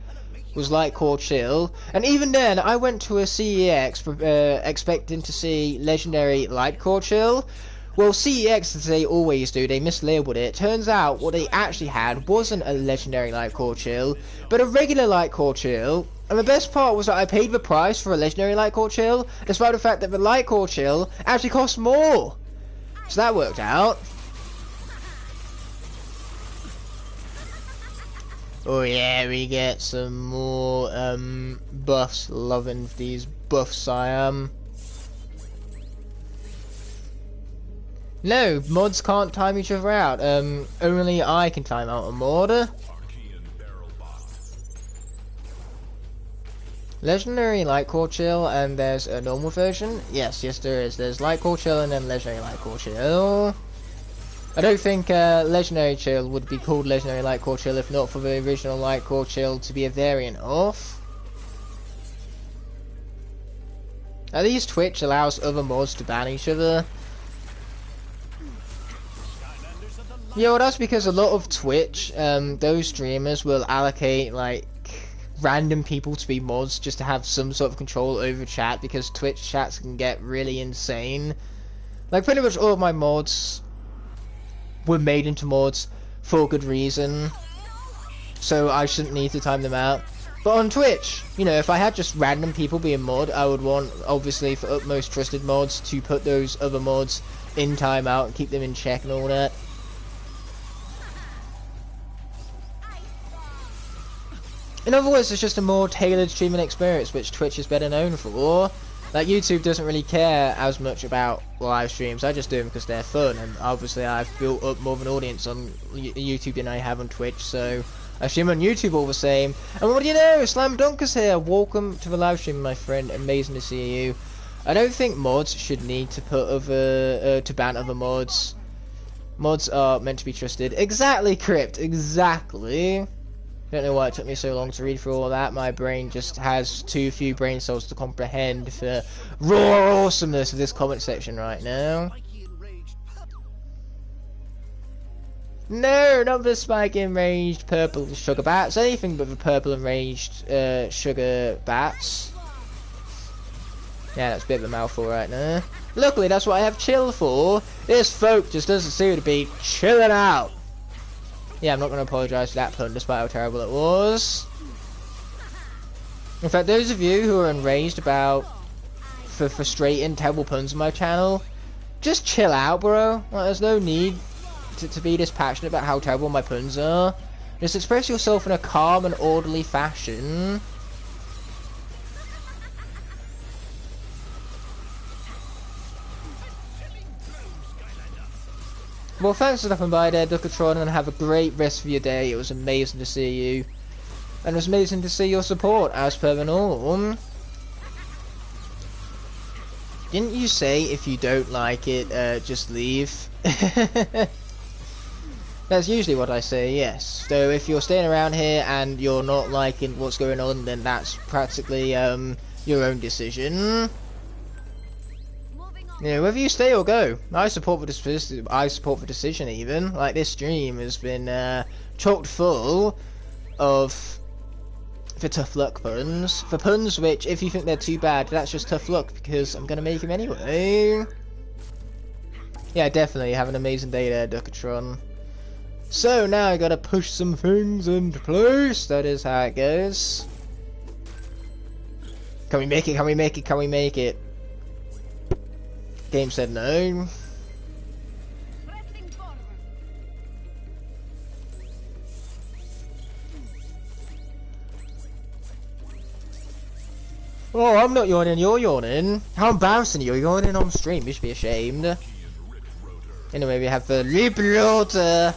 was light core Chill. And even then, I went to a CEX expecting to see legendary light core Chill. Well, CEX, as they always do, they mislabeled it. Turns out what they actually had wasn't a legendary light core Chill, but a regular light core Chill. And the best part was that I paid the price for a legendary light core Chill, despite the fact that the light core Chill actually cost more. So that worked out. Oh yeah, we get some more buffs. Loving these buffs I am. No, mods can't time each other out. Only I can time out a mod. Legendary Light Core Chill, and there's a normal version. Yes, there is. There's Light Core Chill and then Legendary Light Core Chill. I don't think Legendary Chill would be called Legendary Light Core Chill if not for the original Light Core Chill to be a variant of. At least Twitch allows other mods to ban each other. Yeah, well that's because a lot of Twitch, those streamers will allocate like random people to be mods just to have some sort of control over chat, because Twitch chats can get really insane. Like pretty much all of my mods were made into mods for good reason, so I shouldn't need to time them out. But on Twitch, you know, if I had just random people being mod, I would want, obviously, for utmost trusted mods to put those other mods in timeout and keep them in check and all that. In other words, it's just a more tailored streaming experience, which Twitch is better known for. Like, YouTube doesn't really care as much about live streams. I just do them because they're fun, and obviously I've built up more of an audience on YouTube than I have on Twitch, so I stream on YouTube all the same. And what do you know? Slam Dunker's here. Welcome to the live stream, my friend. Amazing to see you. I don't think mods should need to put other to ban other mods. Mods are meant to be trusted. Exactly, Crypt. Exactly. Don't know why it took me so long to read through all that. My brain just has too few brain cells to comprehend the raw awesomeness of this comment section right now. No, not the spike enraged purple sugar bats. Anything but the purple enraged sugar bats. Yeah, that's a bit of a mouthful right now. Luckily, that's what I have chill for. This folk just doesn't seem to be chilling out. Yeah, I'm not going to apologise for that pun, despite how terrible it was. In fact, those of you who are enraged about for frustrating terrible puns on my channel, just chill out, bro. Like, there's no need to be this passionate about how terrible my puns are. Just express yourself in a calm and orderly fashion. Well, thanks for stopping by there, Duckatron, and have a great rest of your day. It was amazing to see you. And it was amazing to see your support, as per the norm. Didn't you say if you don't like it, just leave? That's usually what I say, yes. So if you're staying around here and you're not liking what's going on, then that's practically your own decision. Yeah, whether you stay or go, I support the decision. I support the decision. Even like this stream has been chocked full of the tough luck puns. The puns which, if you think they're too bad, that's just tough luck because I'm gonna make them anyway. Yeah, definitely have an amazing day there, Duckatron. So now I gotta push some things into place. That is how it goes. Can we make it? Can we make it? Can we make it? Game said no. Oh, I'm not yawning, you're yawning. How embarrassing, you're yawning on stream, you should be ashamed. Anyway, we have the Rip Rotor.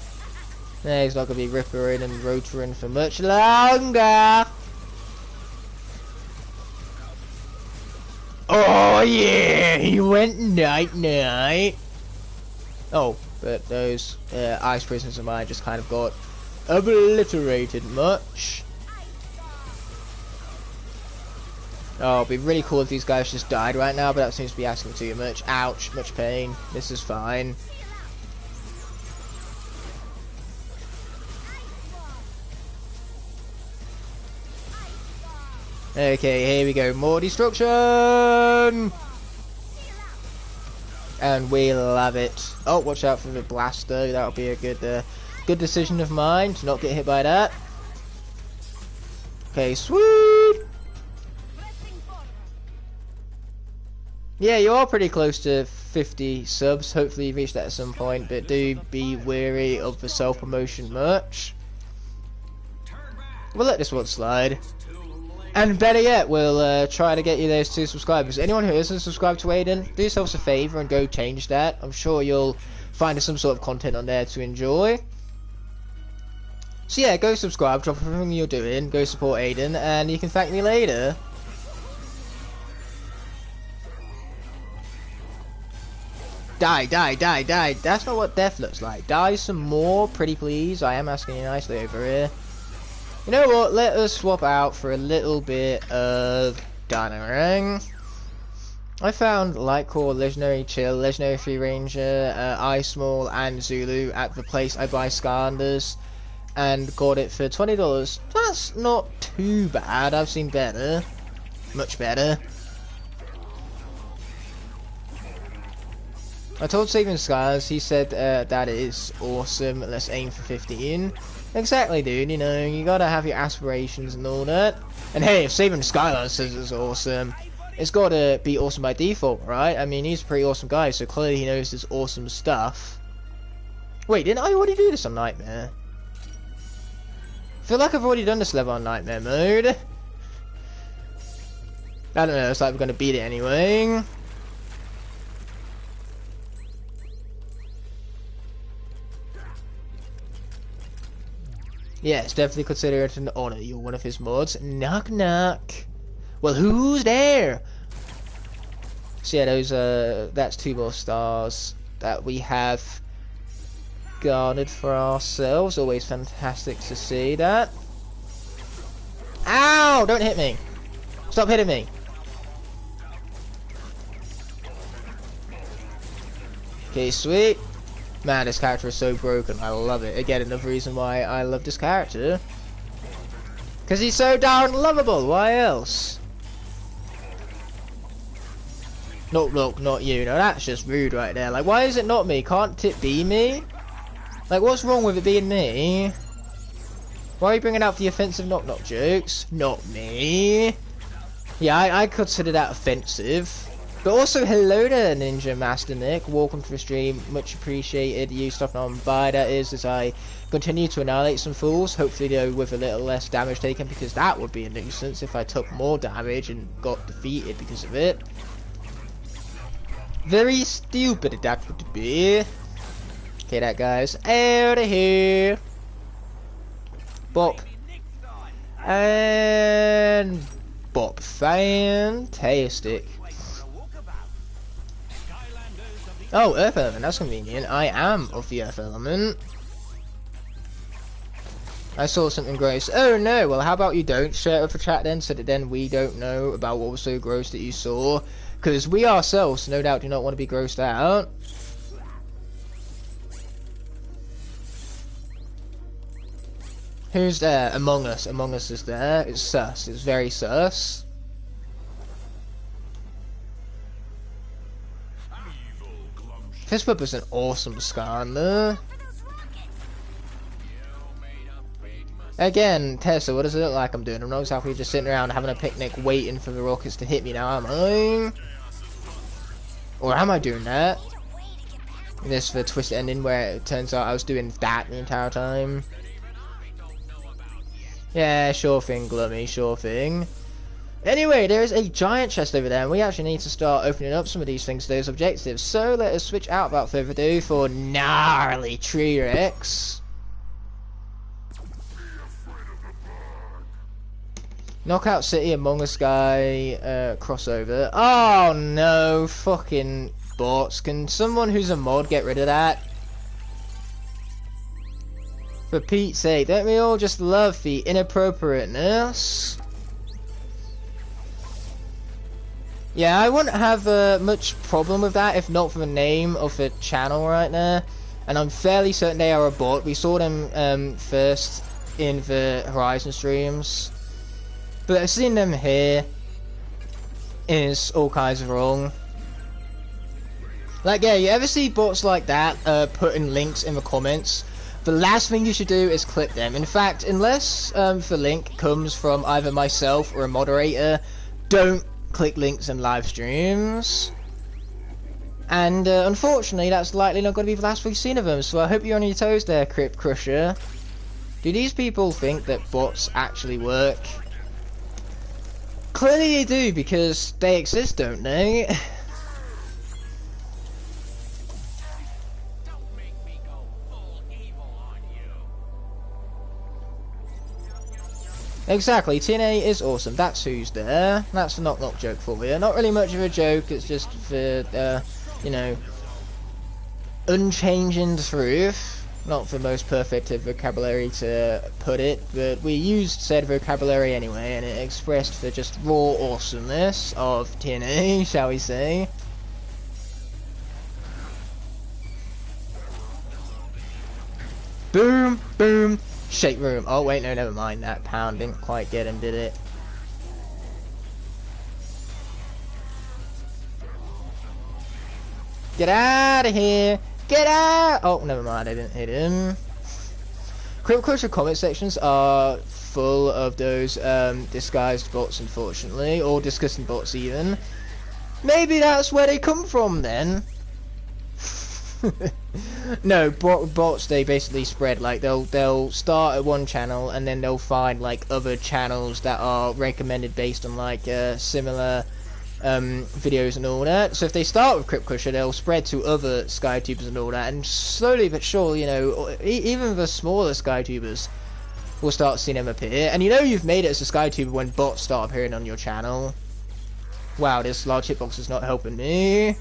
Yeah, he's not going to be rippering and rotoring for much longer. Oh yeah, he went night night. Oh, but those ice prisoners of mine just kind of got obliterated much. Oh, it'd be really cool if these guys just died right now, but that seems to be asking too much. Ouch, much pain. This is fine. Okay, here we go. More destruction! And we love it. Oh, watch out for the blaster. That'll be a good decision of mine to not get hit by that. Okay, sweet! Yeah, you are pretty close to 50 subs. Hopefully you reach that at some point, but do be wary of the self-promotion much. We'll let this one slide. And better yet, we'll try to get you those 2 subscribers. Anyone who isn't subscribed to Aiden, do yourselves a favour and go change that. I'm sure you'll find some sort of content on there to enjoy. So yeah, go subscribe, drop everything you're doing, go support Aiden, and you can thank me later. Die, die, die, die. That's not what death looks like. Die some more, pretty please. I am asking you nicely over here. You know what, let us swap out for a little bit of Banter. I found Lightcore, Legendary Chill, Legendary Free Ranger, Ice Small and Zulu at the place I buy Skylanders and got it for $20. That's not too bad, I've seen better. Much better. I told Saving Skies, he said that is awesome, let's aim for 15. Exactly, dude, you know, you gotta have your aspirations and all that. And hey, if Saving Skylanders says it's awesome, it's gotta be awesome by default, right? I mean, he's a pretty awesome guy, so clearly he knows this awesome stuff. Wait, didn't I already do this on Nightmare? I feel like I've already done this level on Nightmare mode. I don't know, it's like we're gonna beat it anyway. Yes, definitely consider it an honor. You're one of his mods. Knock knock. Well, who's there? So yeah, those that's 2 more stars that we have garnered for ourselves. Always fantastic to see that. Ow! Don't hit me. Stop hitting me. Okay, sweet. Man, this character is so broken. I love it. Again, another reason why I love this character. Because he's so darn lovable. Why else? No, look, not you. No, that's just rude right there. Like, why is it not me? Can't it be me? Like, what's wrong with it being me? Why are you bringing out the offensive knock-knock jokes? Not me. Yeah, I consider that offensive. But also, hello there, Ninja Master Nick. Welcome to the stream. Much appreciated you stopping on by, that is, as I continue to annihilate some fools. Hopefully, though, with a little less damage taken, because that would be a nuisance if I took more damage and got defeated because of it. Very stupid that would be. Okay, that guy's out of here. Bop. And bop. Fantastic. Oh, Earth Element, that's convenient. I am of the Earth Element. I saw something gross. Oh no, well how about you don't share it with the chat then, so that then we don't know about what was so gross that you saw. Because we ourselves, no doubt, do not want to be grossed out. Who's there? Among Us. Among Us is there. It's sus. It's very sus. Fistbump is an awesome Skylander. Again, Tesla, what does it look like I'm doing? I'm not exactly just sitting around having a picnic waiting for the rockets to hit me now, am I? Or am I doing that? This for the twist ending where it turns out I was doing that the entire time. Yeah, sure thing, Glummy, sure thing. Anyway, there is a giant chest over there, and we actually need to start opening up some of these things, those objectives. So let us switch out without further ado for gnarly Tree Rex. Knockout City, Among Us guy, crossover. Oh no, fucking bots. Can someone who's a mod get rid of that? For Pete's sake, don't we all just love the inappropriateness? Yeah, I wouldn't have much problem with that if not for the name of the channel right there. And I'm fairly certain they are a bot. We saw them first in the Horizon streams. But seeing them here is all kinds of wrong. Like, yeah, you ever see bots like that putting links in the comments? The last thing you should do is click them. In fact, unless the link comes from either myself or a moderator, don't click links in live streams. And unfortunately, that's likely not going to be the last we've seen of them. So I hope you're on your toes there, Crypt Crusher. Do these people think that bots actually work? Clearly they do, because they exist, don't they? Exactly, TNA is awesome. That's who's there. That's the knock knock joke for you. Not really much of a joke, it's just the, you know, unchanging truth. Not the most perfect of vocabulary to put it, but we used said vocabulary anyway, and it expressed the just raw awesomeness of TNA, shall we say. Boom, boom. Shake room. Oh wait, no, never mind. That pound didn't quite get him, did it? Get out of here! Get out! Oh, never mind. I didn't hit him. Crypt Crusher comment sections are full of those disguised bots, unfortunately, or disgusting bots even. Maybe that's where they come from then. No, bots, they basically spread. Like they'll start at one channel and then they'll find like other channels that are recommended based on like similar videos and all that. So if they start with Crypt Crusher, they'll spread to other SkyTubers and all that, and slowly but surely, you know, even the smaller SkyTubers will start seeing them appear. And you know you've made it as a SkyTuber when bots start appearing on your channel. Wow, this large hitbox is not helping me.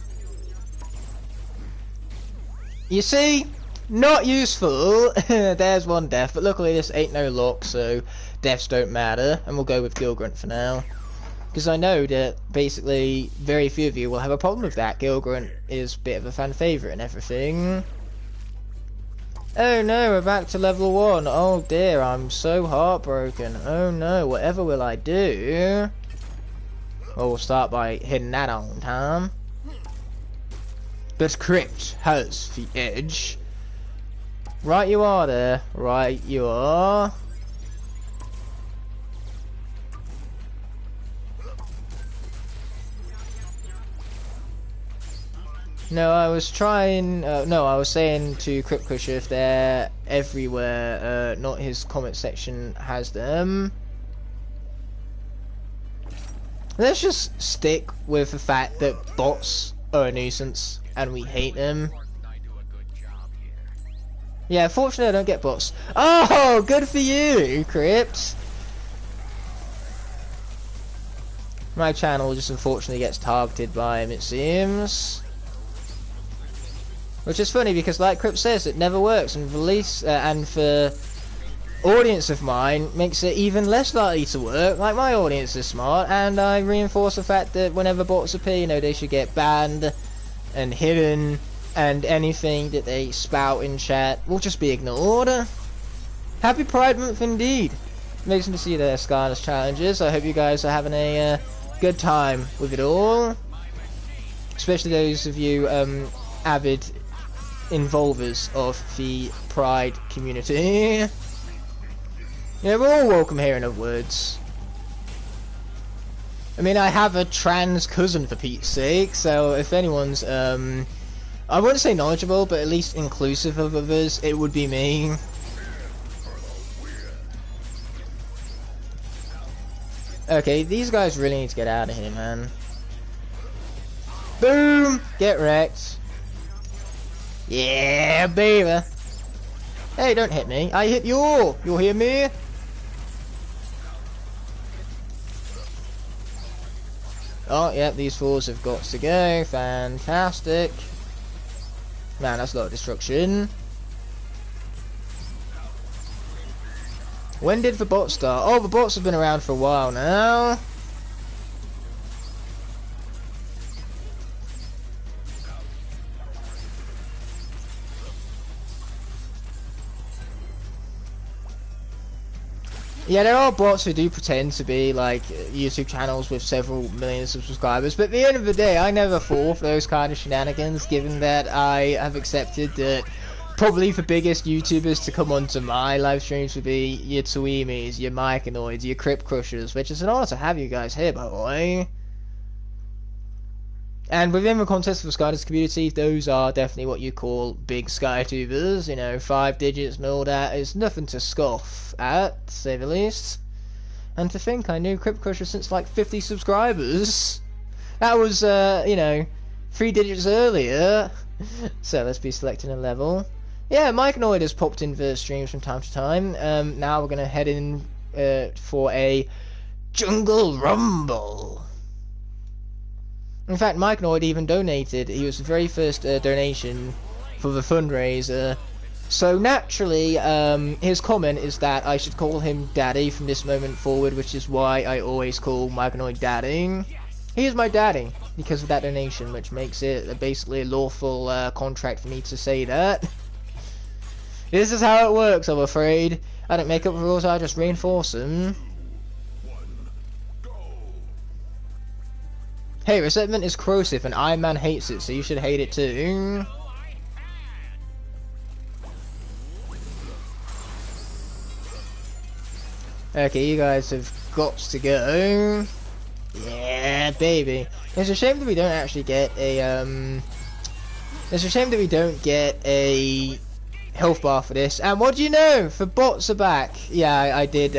You see? Not useful. There's one death, but luckily this ain't no lock, so deaths don't matter, and we'll go with Gilgrunt for now. Because I know that basically very few of you will have a problem with that. Gilgrunt is a bit of a fan favourite and everything. Oh no, we're back to level 1. Oh dear, I'm so heartbroken. Oh no, whatever will I do? Well, we'll start by hitting that on time. But Crypt has the edge. Right you are there. Right you are. No, I was trying... no, I was saying to Crypt Crusher if they're everywhere, not his comment section has them. Let's just stick with the fact that bots are a nuisance and we hate them. Yeah, fortunately I don't get bots. Oh, good for you, Crypt. My channel just unfortunately gets targeted by him, it seems. Which is funny because, like Crypt says, it never works, and release and for audience of mine makes it even less likely to work. Like, my audience is smart, and I reinforce the fact that whenever bots appear, you know, they should get banned and hidden, and anything that they spout in chat will just be ignored. Happy Pride Month indeed. Amazing to see the Skylanders challenges. I hope you guys are having a good time with it all, especially those of you avid involvers of the Pride community. Yeah, we're all welcome here, in other words. I mean, I have a trans cousin, for Pete's sake, so if anyone's, I wouldn't say knowledgeable, but at least inclusive of others, it would be me. Okay, these guys really need to get out of here, man. Boom! Get wrecked. Yeah, baby. Hey, don't hit me. I hit you. You'll hear me? Oh, yeah, these fools have got to go. Fantastic. Man, that's a lot of destruction. When did the bots start? Oh, the bots have been around for a while now. Yeah, there are bots who do pretend to be like YouTube channels with several millions of subscribers, but at the end of the day, I never fall for those kind of shenanigans, given that I have accepted that probably the biggest YouTubers to come onto my live streams would be your Twimis, your Igknightthefires, your Crypt Crushers, which is an honor to have you guys here, by the way. And within the context of the Skylanders community, those are definitely what you call big SkyTubers. You know, 5 digits and all that is nothing to scoff at, to say the least. And to think I knew Crypt Crusher since like 50 subscribers. That was, you know, 3 digits earlier. So let's be selecting a level. Yeah, Igknightthefire has popped in the streams from time to time. Now we're going to head in for a Jungle Rumble. In fact, Igknightthefire even donated. He was the very first donation for the fundraiser. So naturally, his comment is that I should call him Daddy from this moment forward, which is why I always call Igknightthefire Daddy. He is my daddy because of that donation, which makes it basically a lawful contract for me to say that. This is how it works, I'm afraid. I don't make up rules, I just reinforce them. Hey, resentment is corrosive and Iron Man hates it, so you should hate it too. Okay, you guys have got to go. Yeah, baby. It's a shame that we don't actually get a, it's a shame that we don't get a health bar for this. And what do you know? The bots are back. Yeah, I did,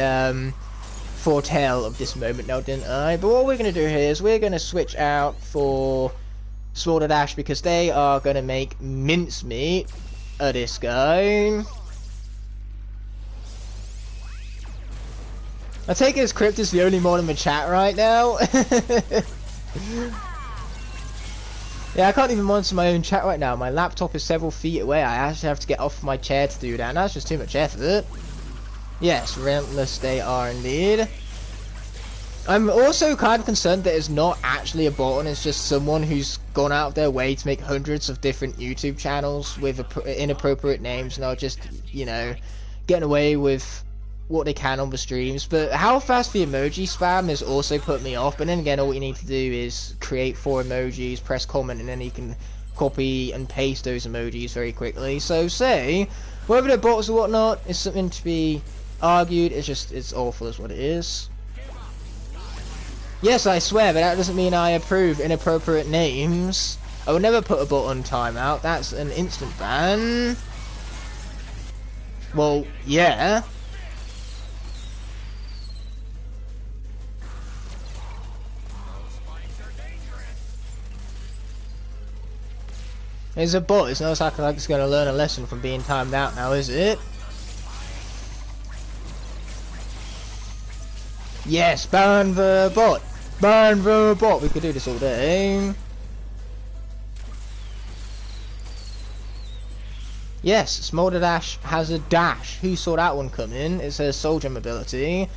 foretell of this moment now, didn't I? But what we're going to do here is we're going to switch out for Slaughtered Ash because they are going to make mincemeat of this guy. I take it as Crypt is the only mod in the chat right now. Yeah, I can't even monitor my own chat right now. My laptop is several feet away. I actually have to get off my chair to do that, and that's just too much effort. Yes, relentless they are indeed. I'm also kind of concerned that it's not actually a bot and it's just someone who's gone out of their way to make hundreds of different YouTube channels with inappropriate names and are just, you know, getting away with what they can on the streams. But how fast the emoji spam has also put me off. But then again, all you need to do is create 4 emojis, press comment, and then you can copy and paste those emojis very quickly. So say, whether they're bots or whatnot is something to be argued. It's just, it's awful is what it is. Yes, I swear, but that doesn't mean I approve inappropriate names. I would never put a bot on timeout. That's an instant ban. Well, yeah. It's a bot. It's not exactly like it's going to learn a lesson from being timed out now, is it? Yes, ban the bot. Ban the bot. We could do this all day. Yes, Smoldered Ash has a dash. Who saw that one coming? It's a soldier mobility.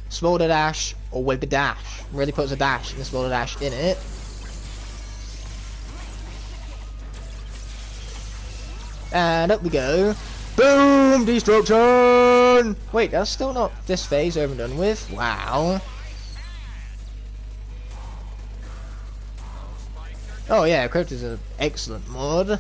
Smoldered Ash or with a dash. Really puts a dash in the Smoldered Ash in it. And up we go. Boom! Destruction! Wait, that's still not this phase over and done with. Wow. Oh yeah, Crypt is an excellent mod.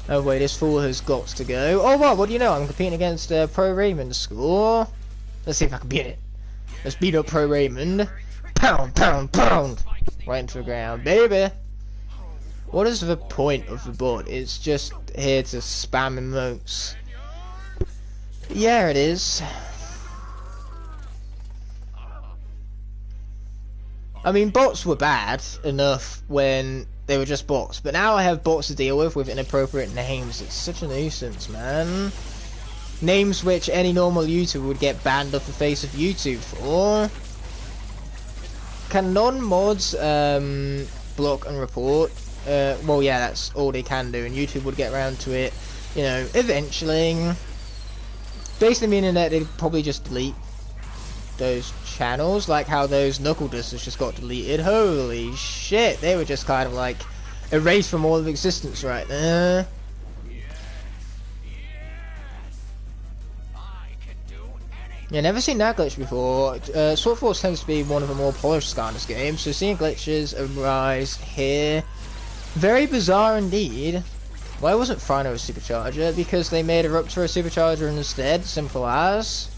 Oh wait, this fool has got to go. Oh well, what do you know? I'm competing against Pro Raymond score. Let's see if I can beat it. Let's beat up Pro Raymond. Pound, pound, pound! Right into the ground, baby! What is the point of the bot? It's just here to spam emotes. Yeah, it is. I mean, bots were bad enough when they were just bots, but now I have bots to deal with inappropriate names. It's such a nuisance, man. Names which any normal YouTuber would get banned off the face of YouTube for. Can non-mods block and report. Well, yeah, that's all they can do, and YouTube would get around to it, you know, eventually. Basically meaning that they'd probably just delete those channels, like how those knuckle dusters just got deleted. Holy shit, they were just kind of like erased from all of existence right there. Yeah, never seen that glitch before. Sword Force tends to be one of the more polished Skylanders games, so seeing glitches arise here, very bizarre indeed. Why wasn't Frino a supercharger? Because they made a Rupture a supercharger instead, simple as.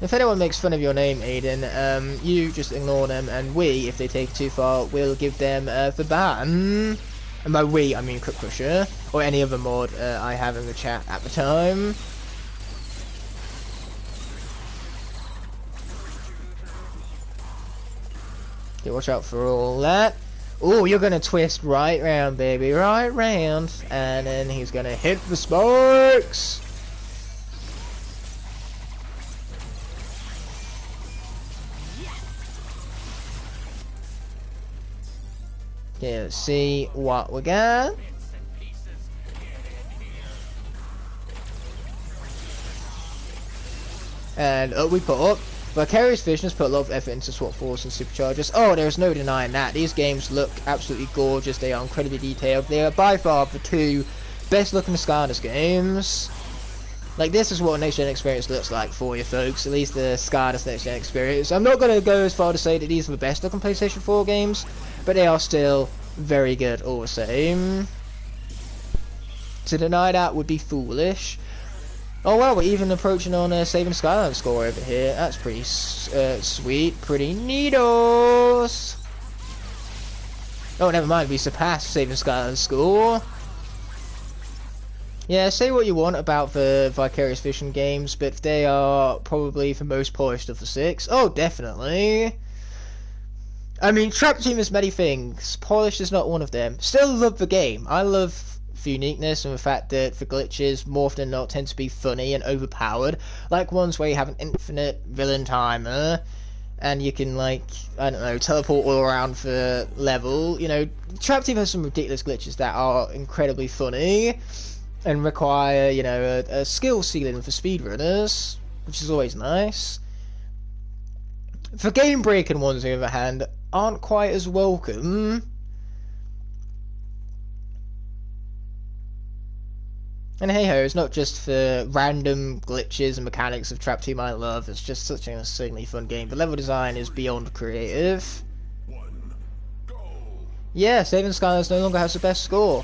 If anyone makes fun of your name, Aiden, you just ignore them, and we, if they take it too far, will give them the ban. And by we, I mean Cook Crusher, or any other mod I have in the chat at the time. Okay, watch out for all that. Oh, you're gonna twist right round, baby, right round, and then he's gonna hit the spikes. Okay, let's see what we got. And we put up. Vicarious Vision has put a lot of effort into Swap Force and Superchargers. Oh, there's no denying that. These games look absolutely gorgeous. They are incredibly detailed. They are by far the two best looking Skylanders games. Like, this is what a next gen experience looks like for you folks. At least the Skylanders next gen experience. I'm not going to go as far to say that these are the best looking PlayStation 4 games, but they are still very good all the same. To deny that would be foolish. Oh wow, we're even approaching on a Saving Skylanders score over here. That's pretty sweet, pretty neatos. Oh, never mind, we surpassed Saving Skylanders score. Yeah, say what you want about the Vicarious Vision games, but they are probably the most polished of the six. Oh, definitely. I mean, Trap Team is many things. Polished is not one of them. Still love the game. I love the uniqueness and the fact that the glitches, more often than not, tend to be funny and overpowered. Like ones where you have an infinite villain timer, and you can, like, I don't know, teleport all around the level. You know, Trap Team has some ridiculous glitches that are incredibly funny and require, you know, a skill ceiling for speedrunners, which is always nice. The game-breaking ones, on the other hand, aren't quite as welcome. And hey ho, it's not just the random glitches and mechanics of Trap Team I love, it's just such an insanely fun game. The level design is beyond creative. Yeah, Saving Skylanders no longer has the best score.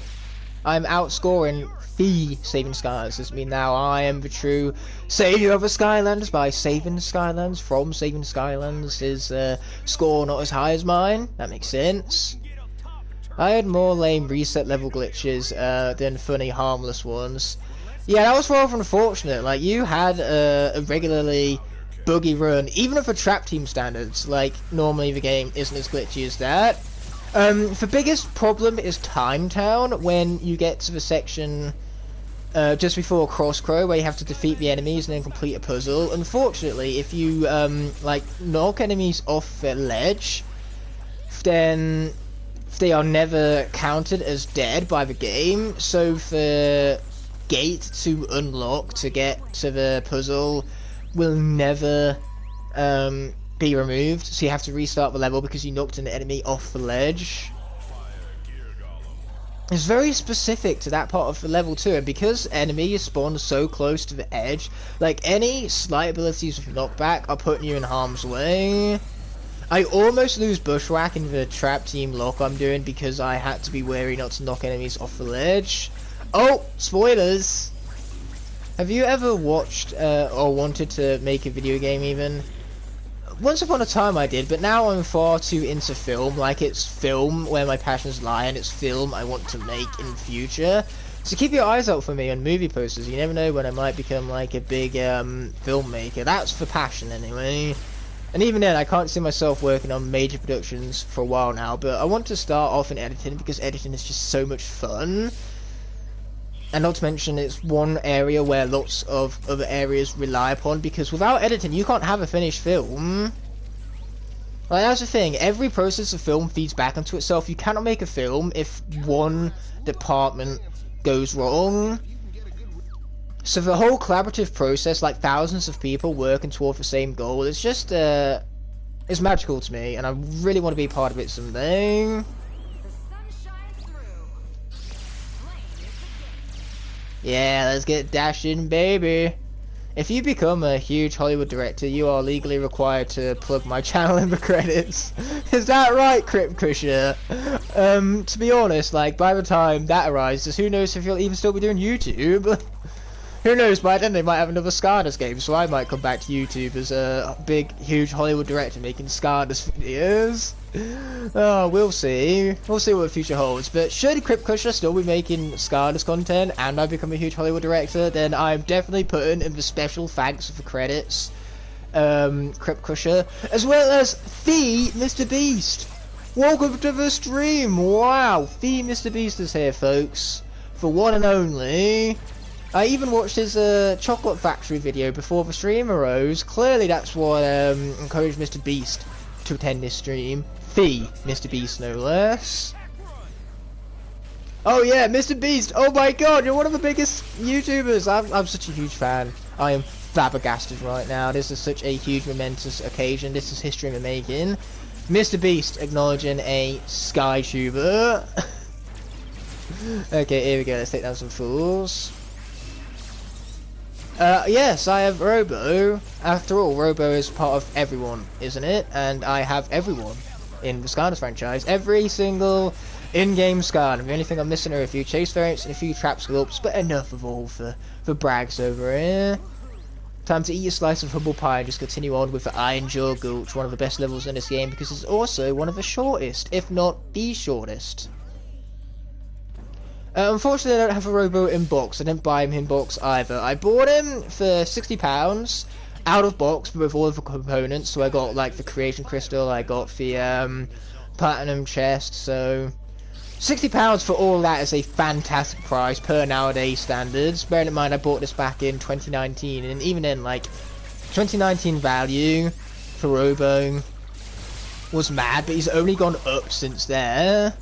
I'm outscoring the Saving Skylanders. This means now I am the true savior of the Skylanders by saving Skylanders from Saving Skylanders. His score not as high as mine. That makes sense. I had more lame reset level glitches than funny, harmless ones. Yeah, that was rather unfortunate. Like, you had a regularly buggy run, even for Trap Team standards. Like, normally the game isn't as glitchy as that. The biggest problem is Time Town, when you get to the section just before Cross Crow, where you have to defeat the enemies and then complete a puzzle. Unfortunately, if you like knock enemies off the ledge, then they are never counted as dead by the game, so the gate to unlock to get to the puzzle will never be removed, so you have to restart the level because you knocked an enemy off the ledge. It's very specific to that part of the level too, and because enemies spawn so close to the edge, like, any slight abilities of knockback are putting you in harm's way. I almost lose Bushwhack in the Trap Team lock I'm doing because I had to be wary not to knock enemies off the ledge. Oh, spoilers! Have you ever watched or wanted to make a video game even? Once upon a time I did, but now I'm far too into film. Like, it's film where my passions lie, and it's film I want to make in the future. So keep your eyes out for me on movie posters. You never know when I might become like a big filmmaker. That's for passion anyway. And even then, I can't see myself working on major productions for a while now, but I want to start off in editing because editing is just so much fun. And not to mention, it's one area where lots of other areas rely upon, because without editing, you can't have a finished film. Like, that's the thing, every process of film feeds back into itself. You cannot make a film if one department goes wrong. So the whole collaborative process, like thousands of people working toward the same goal, it's just, it's magical to me, and I really want to be part of it someday. Yeah, let's get dashing, baby. If you become a huge Hollywood director, you are legally required to plug my channel in the credits. Is that right, Cryptcrusher? To be honest, like, by the time that arises, who knows if you'll even still be doing YouTube? Who knows, by then they might have another Skylanders game, so I might come back to YouTube as a big, huge Hollywood director making Skylanders videos. Oh, we'll see. We'll see what the future holds. But should Cryptcrusher still be making Skylanders content and I become a huge Hollywood director, then I'm definitely putting in the special thanks for credits, Cryptcrusher, as well as the Mr. Beast. Welcome to the stream. Wow, the Mr. Beast is here, folks, for one and only. I even watched his Chocolate Factory video before the stream arose. Clearly that's what encouraged Mr. Beast to attend this stream. The Mr. Beast, no less. Oh yeah, Mr. Beast! Oh my god, you're one of the biggest YouTubers! I'm such a huge fan. I am flabbergasted right now. This is such a huge momentous occasion. This is history in the making. Mr. Beast acknowledging a SkyTuber. Okay, here we go. Let's take down some fools. Yes, I have Robo. After all, Robo is part of everyone, isn't it? And I have everyone in the Skylanders franchise. Every single in-game Skylander. The only thing I'm missing are a few chase variants and a few trap sculpts, but enough of all the brags over here. Time to eat a slice of humble pie and just continue on with the Iron Jaw Gulch, one of the best levels in this game, because it's also one of the shortest, if not the shortest. Unfortunately, I don't have a Robo in box. I didn't buy him in box either. I bought him for £60 out of box with all of the components. So I got like the creation crystal, I got the platinum chest. So £60 for all that is a fantastic price per nowadays standards. Bearing in mind I bought this back in 2019, and even then, like, 2019 value for Robo was mad, but he's only gone up since there.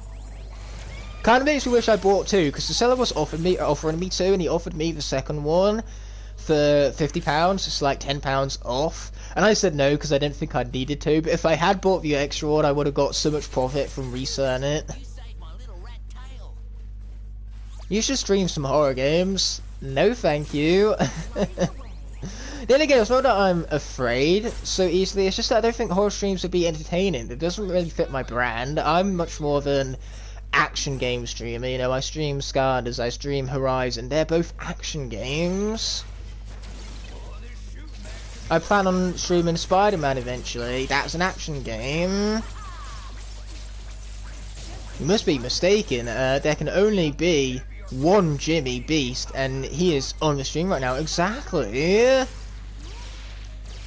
Kind of makes me wish I bought two, because the seller was offering me two, and he offered me the second one for £50. It's like £10 off, and I said no because I didn't think I needed to. But if I had bought the extra one, I would have got so much profit from reselling it. You should stream some horror games. No, thank you. Then again, it's not that I'm afraid so easily. It's just that I don't think horror streams would be entertaining. It doesn't really fit my brand. I'm much more of an action game streamer, you know. I stream Skylanders, I stream Horizon, they're both action games. I plan on streaming Spider-Man eventually, that's an action game. You must be mistaken, there can only be one Jimmy Beast, and he is on the stream right now. Exactly.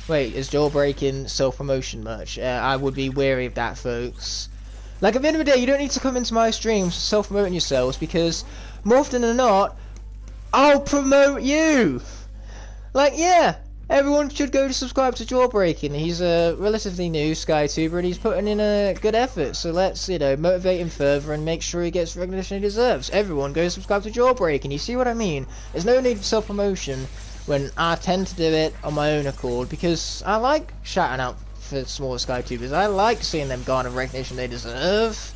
Wait, is Jawbreaking self-promotion much? I would be wary of that, folks. Like, at the end of the day, you don't need to come into my streams self-promoting yourselves, because more often than not, I'll promote you! Like, yeah, everyone should go to subscribe to Jawbreaking. He's a relatively new SkyTuber, and he's putting in a good effort, so let's, you know, motivate him further and make sure he gets the recognition he deserves. Everyone go subscribe to Jawbreaking, you see what I mean? There's no need for self-promotion when I tend to do it on my own accord, because I like shouting out for smaller SkyTubers. I like seeing them garner recognition they deserve.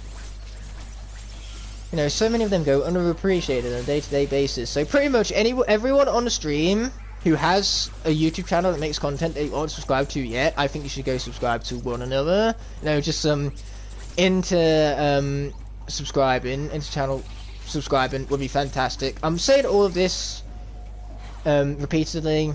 You know, so many of them go underappreciated on a day-to-day basis. So pretty much everyone on the stream who has a YouTube channel that makes content they aren't subscribed to yet, I think you should go subscribe to one another. You know, just into channel subscribing would be fantastic. I'm saying all of this repeatedly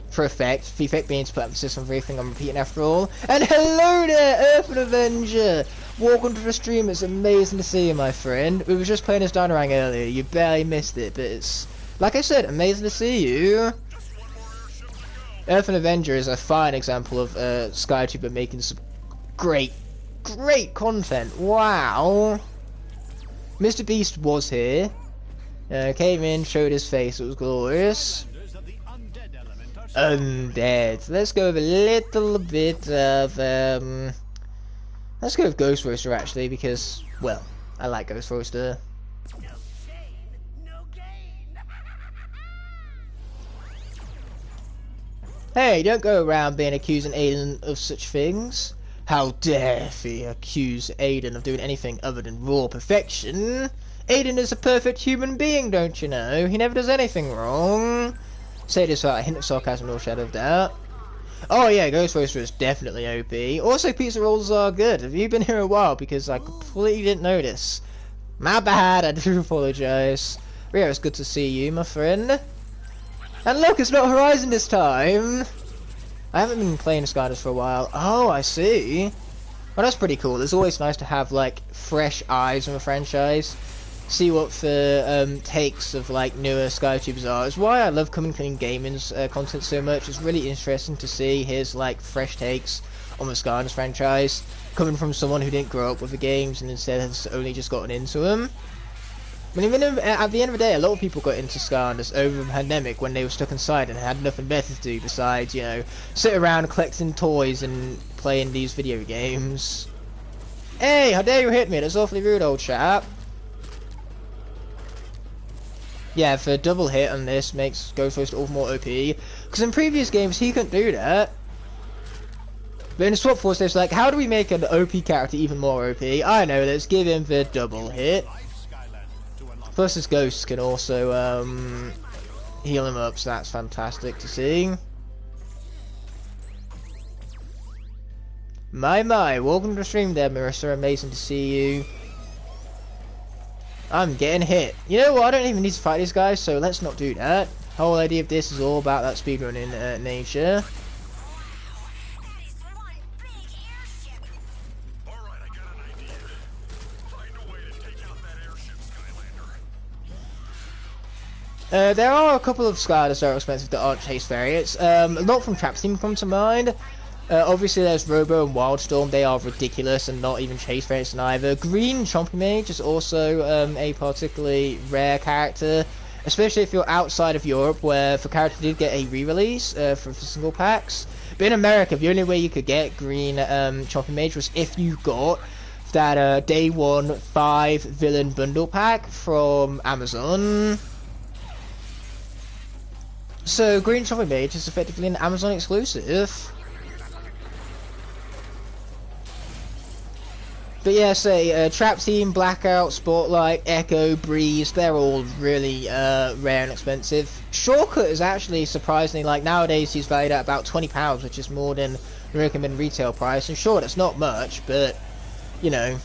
for effect, the effect being to put emphasis on everything I'm repeating after all. And hello there, Earth and Avenger! Welcome to the stream, it's amazing to see you, my friend. We were just playing as Dynarang earlier, you barely missed it, but it's, like I said, amazing to see you. Earth and Avenger is a fine example of SkyTuber making some great content. Wow! Mr. Beast was here. Came in, showed his face, it was glorious. Skylanders of the undead element are Undead. Let's go with a little bit of, let's go with Ghost Roaster actually, because, well, I like Ghost Roaster. No shame, no gain. Hey, don't go around being accusing Aiden of such things. How dare he accuse Aiden of doing anything other than raw perfection? Aiden is a perfect human being, don't you know? He never does anything wrong. Say this without a hint of sarcasm or shadow of doubt. Oh yeah, Ghost Roaster is definitely OP. Also, pizza rolls are good. Have you been here a while? Because I completely didn't notice. My bad, I do apologise. But yeah, it's good to see you, my friend. And look, it's not Horizon this time. I haven't been playing Skylanders for a while. Oh, I see. Well, that's pretty cool. It's always nice to have, like, fresh eyes on a franchise. See what the takes of, like, newer SkyTubers are. It's why I love Coming Clean Gaming's content so much. It's really interesting to see his, like, fresh takes on the Skylanders franchise. Coming from someone who didn't grow up with the games and instead has only just gotten into them. I mean, even at the end of the day, a lot of people got into Skylanders over the pandemic when they were stuck inside and had nothing better to do besides, you know, sit around collecting toys and playing these video games. Hey, how dare you hit me? That's awfully rude, old chap. Yeah, the double hit on this makes Ghost Roaster all more OP. Because in previous games, he couldn't do that. But in the Swap Force, it's like, how do we make an OP character even more OP? I know, let's give him the double hit. Plus his ghosts can also heal him up, so that's fantastic to see. My, welcome to the stream there, Marissa. Amazing to see you. I'm getting hit. You know what, I don't even need to fight these guys, so let's not do that. The whole idea of this is all about that speedrunning nature. Alright, I got an idea. Find a way to take out that airship, Skylander. There are a couple of Skylanders that are expensive that aren't chase variants. A lot from Trap Team come to mind. Obviously there's Robo and Wildstorm, they are ridiculous and not even chase variants neither. Green Chompy Mage is also a particularly rare character, especially if you're outside of Europe where the character did get a re-release for single packs. But in America, the only way you could get Green Chompy Mage was if you got that Day 1 5 Villain Bundle Pack from Amazon. So Green Chompy Mage is effectively an Amazon exclusive. But yeah, say Trap Team, Blackout, Spotlight, Echo, Breeze, they're all really rare and expensive. Shortcut is actually surprisingly, like nowadays he's valued at about £20, which is more than the recommended retail price. And sure, that's not much, but you know,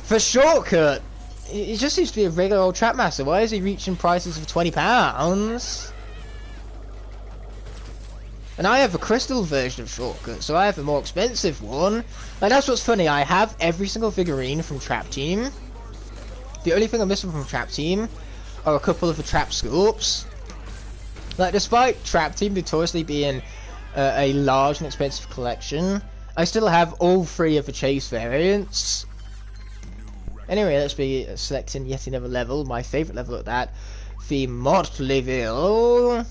for Shortcut, he just seems to be a regular old Trap Master. Why is he reaching prices of £20? And I have a crystal version of Shortcut, so I have a more expensive one. Like, that's what's funny, I have every single figurine from Trap Team. The only thing I'm missing from Trap Team are a couple of the Trap Scoops. Like, despite Trap Team notoriously being a large and expensive collection, I still have all three of the chase variants. Anyway, let's be selecting yet another level, my favourite level at that, the Mod level.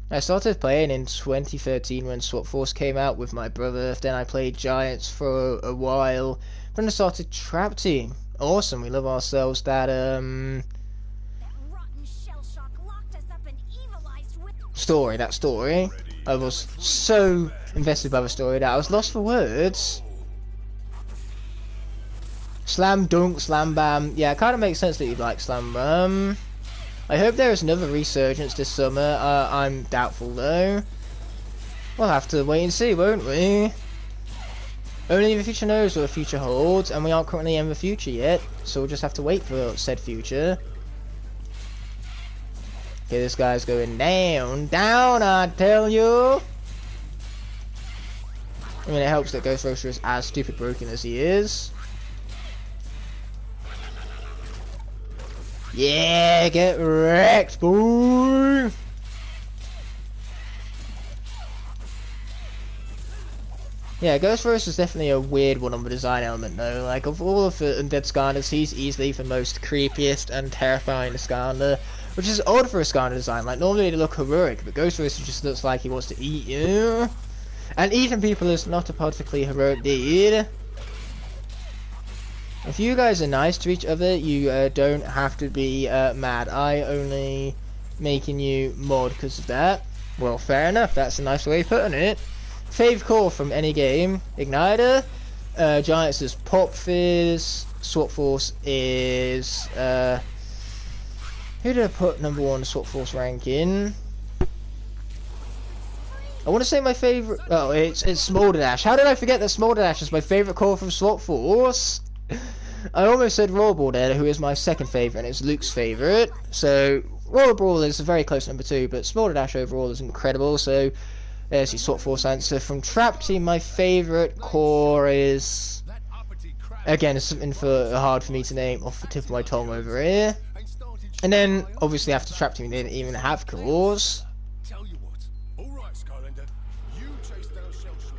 I started playing in 2013 when Swap Force came out with my brother, then I played Giants for a while, then I started Trap Team. Awesome, we love ourselves that, Rotten shell shock locked us up and evilized with story, that story. I was so invested by the story that I was lost for words. Slam Dunk, Slam Bam, yeah, it kind of makes sense that you'd like Slam Bam. I hope there is another resurgence this summer. I'm doubtful though. We'll have to wait and see, won't we? Only the future knows what the future holds, and we aren't currently in the future yet, so we'll just have to wait for said future. Okay, this guy's going down, down, I tell you. I mean, it helps that Ghost Roaster is as stupid broken as he is. Yeah, get wrecked, boy! Yeah, Ghost Force is definitely a weird one on the design element though. Like, of all of the undead Skylanders, he's easily the most creepiest and terrifying Skylander, which is odd for a Skylander design. Like, normally they look heroic, but Ghost Force just looks like he wants to eat you. And eating people is not a particularly heroic deed. If you guys are nice to each other, you don't have to be mad. I only making you mod because of that. Well, fair enough. That's a nice way of putting it. Fave core from any game. Igniter. Giants is Pop Fizz. Swap Force is... who did I put number 1 Swap Force ranking? I want to say my favourite... Oh, it's Smolder Dash. How did I forget that Smolder Dash is my favourite core from Swap Force? I almost said Rollerball there, who is my second favourite, and it's Luke's favourite. So, Rollerball is a very close number 2, but Smolder Dash overall is incredible. So, there's your Swap Force answer. From Trap Team, my favourite core is... Again, it's something hard for me to name off the tip of my tongue over here. And then, obviously, after Trap Team, they didn't even have cores. Tell you what. All right, Skylander. You chase down Shell Shock.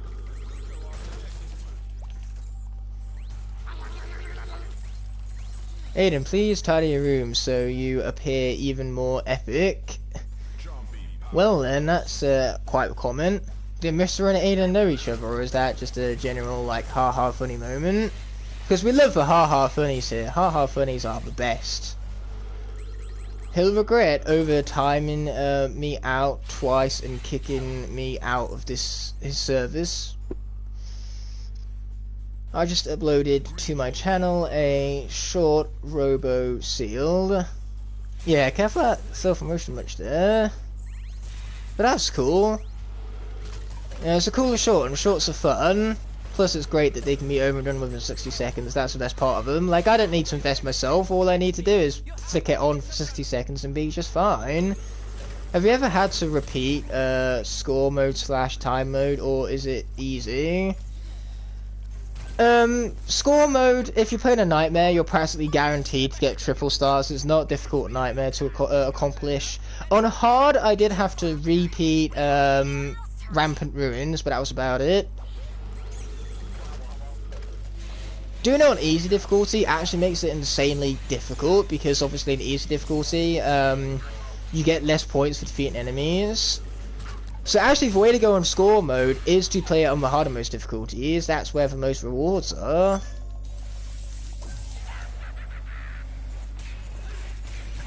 Aiden, please tidy your room so you appear even more epic. Well then, that's quite a comment. Did Mr. and Aiden know each other, or is that just a general, like, ha-ha funny moment? Because we love the ha-ha funnies here. Ha-ha funnies are the best. He'll regret over timing me out twice and kicking me out of his service. I just uploaded to my channel a short robo sealed. Yeah, careful that self-promotion much there. But that's cool. Yeah, it's a cooler short, and shorts are fun. Plus, it's great that they can be over and done within 60 seconds. That's the best part of them. Like, I don't need to invest myself. All I need to do is flick it on for 60 seconds and be just fine. Have you ever had to repeat score mode / time mode, or is it easy? Score mode, if you're playing a Nightmare, you're practically guaranteed to get triple stars. It's not a difficult Nightmare to accomplish. On hard, I did have to repeat Rampant Ruins, but that was about it. Doing it on easy difficulty actually makes it insanely difficult, because obviously in easy difficulty, you get less points for defeating enemies. So actually, the way to go on score mode is to play it on the harder most difficulties. That's where the most rewards are.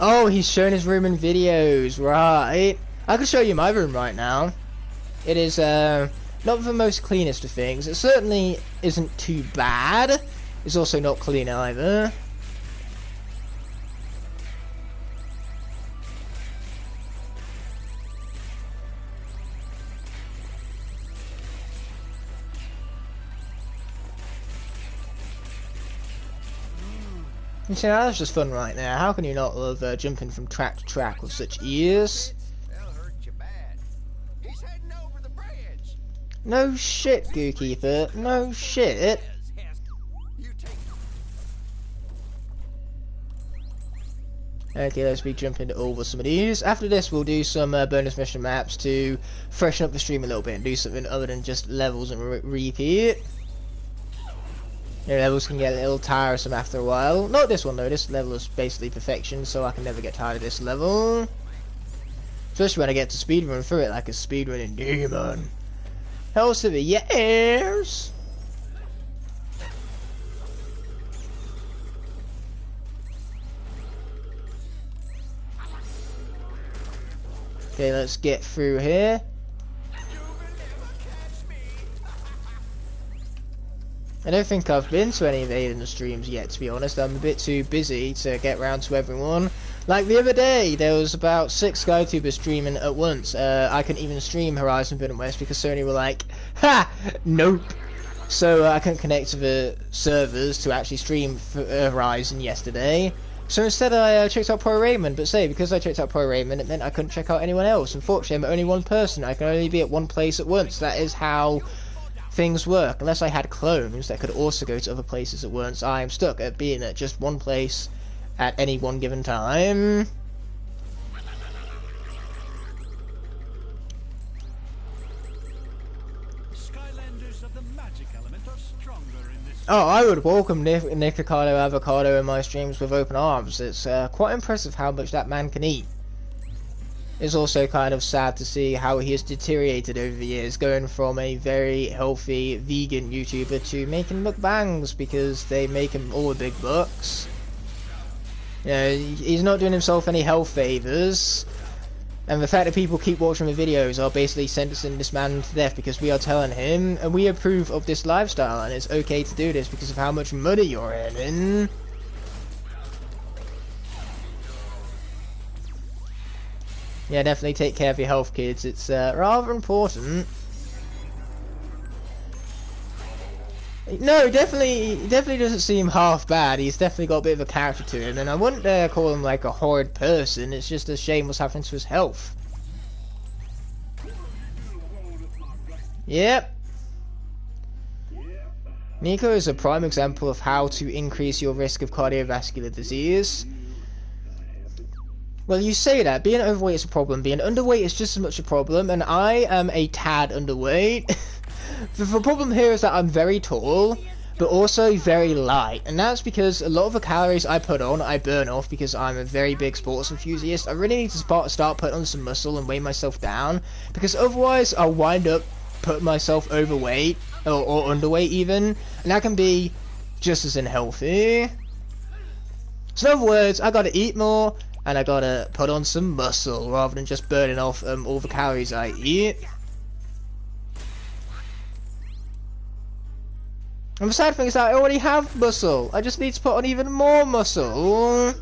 Oh, he's shown his room in videos, right? I can show you my room right now. It is not the most cleanest of things. It certainly isn't too bad. It's also not clean either. You see, that's just fun right there. How can you not love jumping from track to track with such ease? They'll hurt you bad. He's heading over the bridge. No shit, Gookeeper. No shit. You take Okay, let's be jumping over some of these. After this, we'll do some bonus mission maps to freshen up the stream a little bit and do something other than just levels and repeat. Yeah, levels can get a little tiresome after a while. Not this one though, this level is basically perfection, so I can never get tired of this level. Especially when I get to speedrun through it like a speedrunning demon. Hells to the yes! Okay, let's get through here. I don't think I've been to any of Aiden's streams yet, to be honest. I'm a bit too busy to get round to everyone. Like the other day, there was about 6 SkyTubers streaming at once. I couldn't even stream Horizon Forbidden West because Sony were like, ha! Nope! So I couldn't connect to the servers to actually stream Horizon yesterday. So instead I checked out Pro Raymond, but say, because I checked out Pro Raymond, it meant I couldn't check out anyone else. Unfortunately, I'm only one person. I can only be at one place at once. That is how things work. Unless I had clones that could also go to other places at once, I am stuck at being at just one place at any one given time. Skylanders of the Oh, I would welcome Nick Ricardo Avocado in my streams with open arms. It's quite impressive how much that man can eat. It's also kind of sad to see how he has deteriorated over the years, going from a very healthy vegan YouTuber to making mukbangs because they make him all the big bucks. You know, he's not doing himself any health favours, and the fact that people keep watching the videos are basically sentencing this man to death because we are telling him, and we approve of this lifestyle, and it's okay to do this because of how much money you're earning. Yeah, definitely take care of your health, kids. It's rather important. No, definitely doesn't seem half bad. He's definitely got a bit of a character to him, and I wouldn't call him like a horrid person. It's just a shame what's happening to his health. Yep. Nico is a prime example of how to increase your risk of cardiovascular disease. Well, you say that. Being overweight is a problem. Being underweight is just as much a problem, and I am a tad underweight. The problem here is that I'm very tall, but also very light, and that's because a lot of the calories I put on, I burn off because I'm a very big sports enthusiast. I really need to start putting on some muscle and weigh myself down, because otherwise I'll wind up putting myself overweight, or underweight even, and that can be just as unhealthy. So in other words, I gotta eat more, and I gotta put on some muscle rather than just burning off all the calories I eat. And the sad thing is that I already have muscle. I just need to put on even more muscle.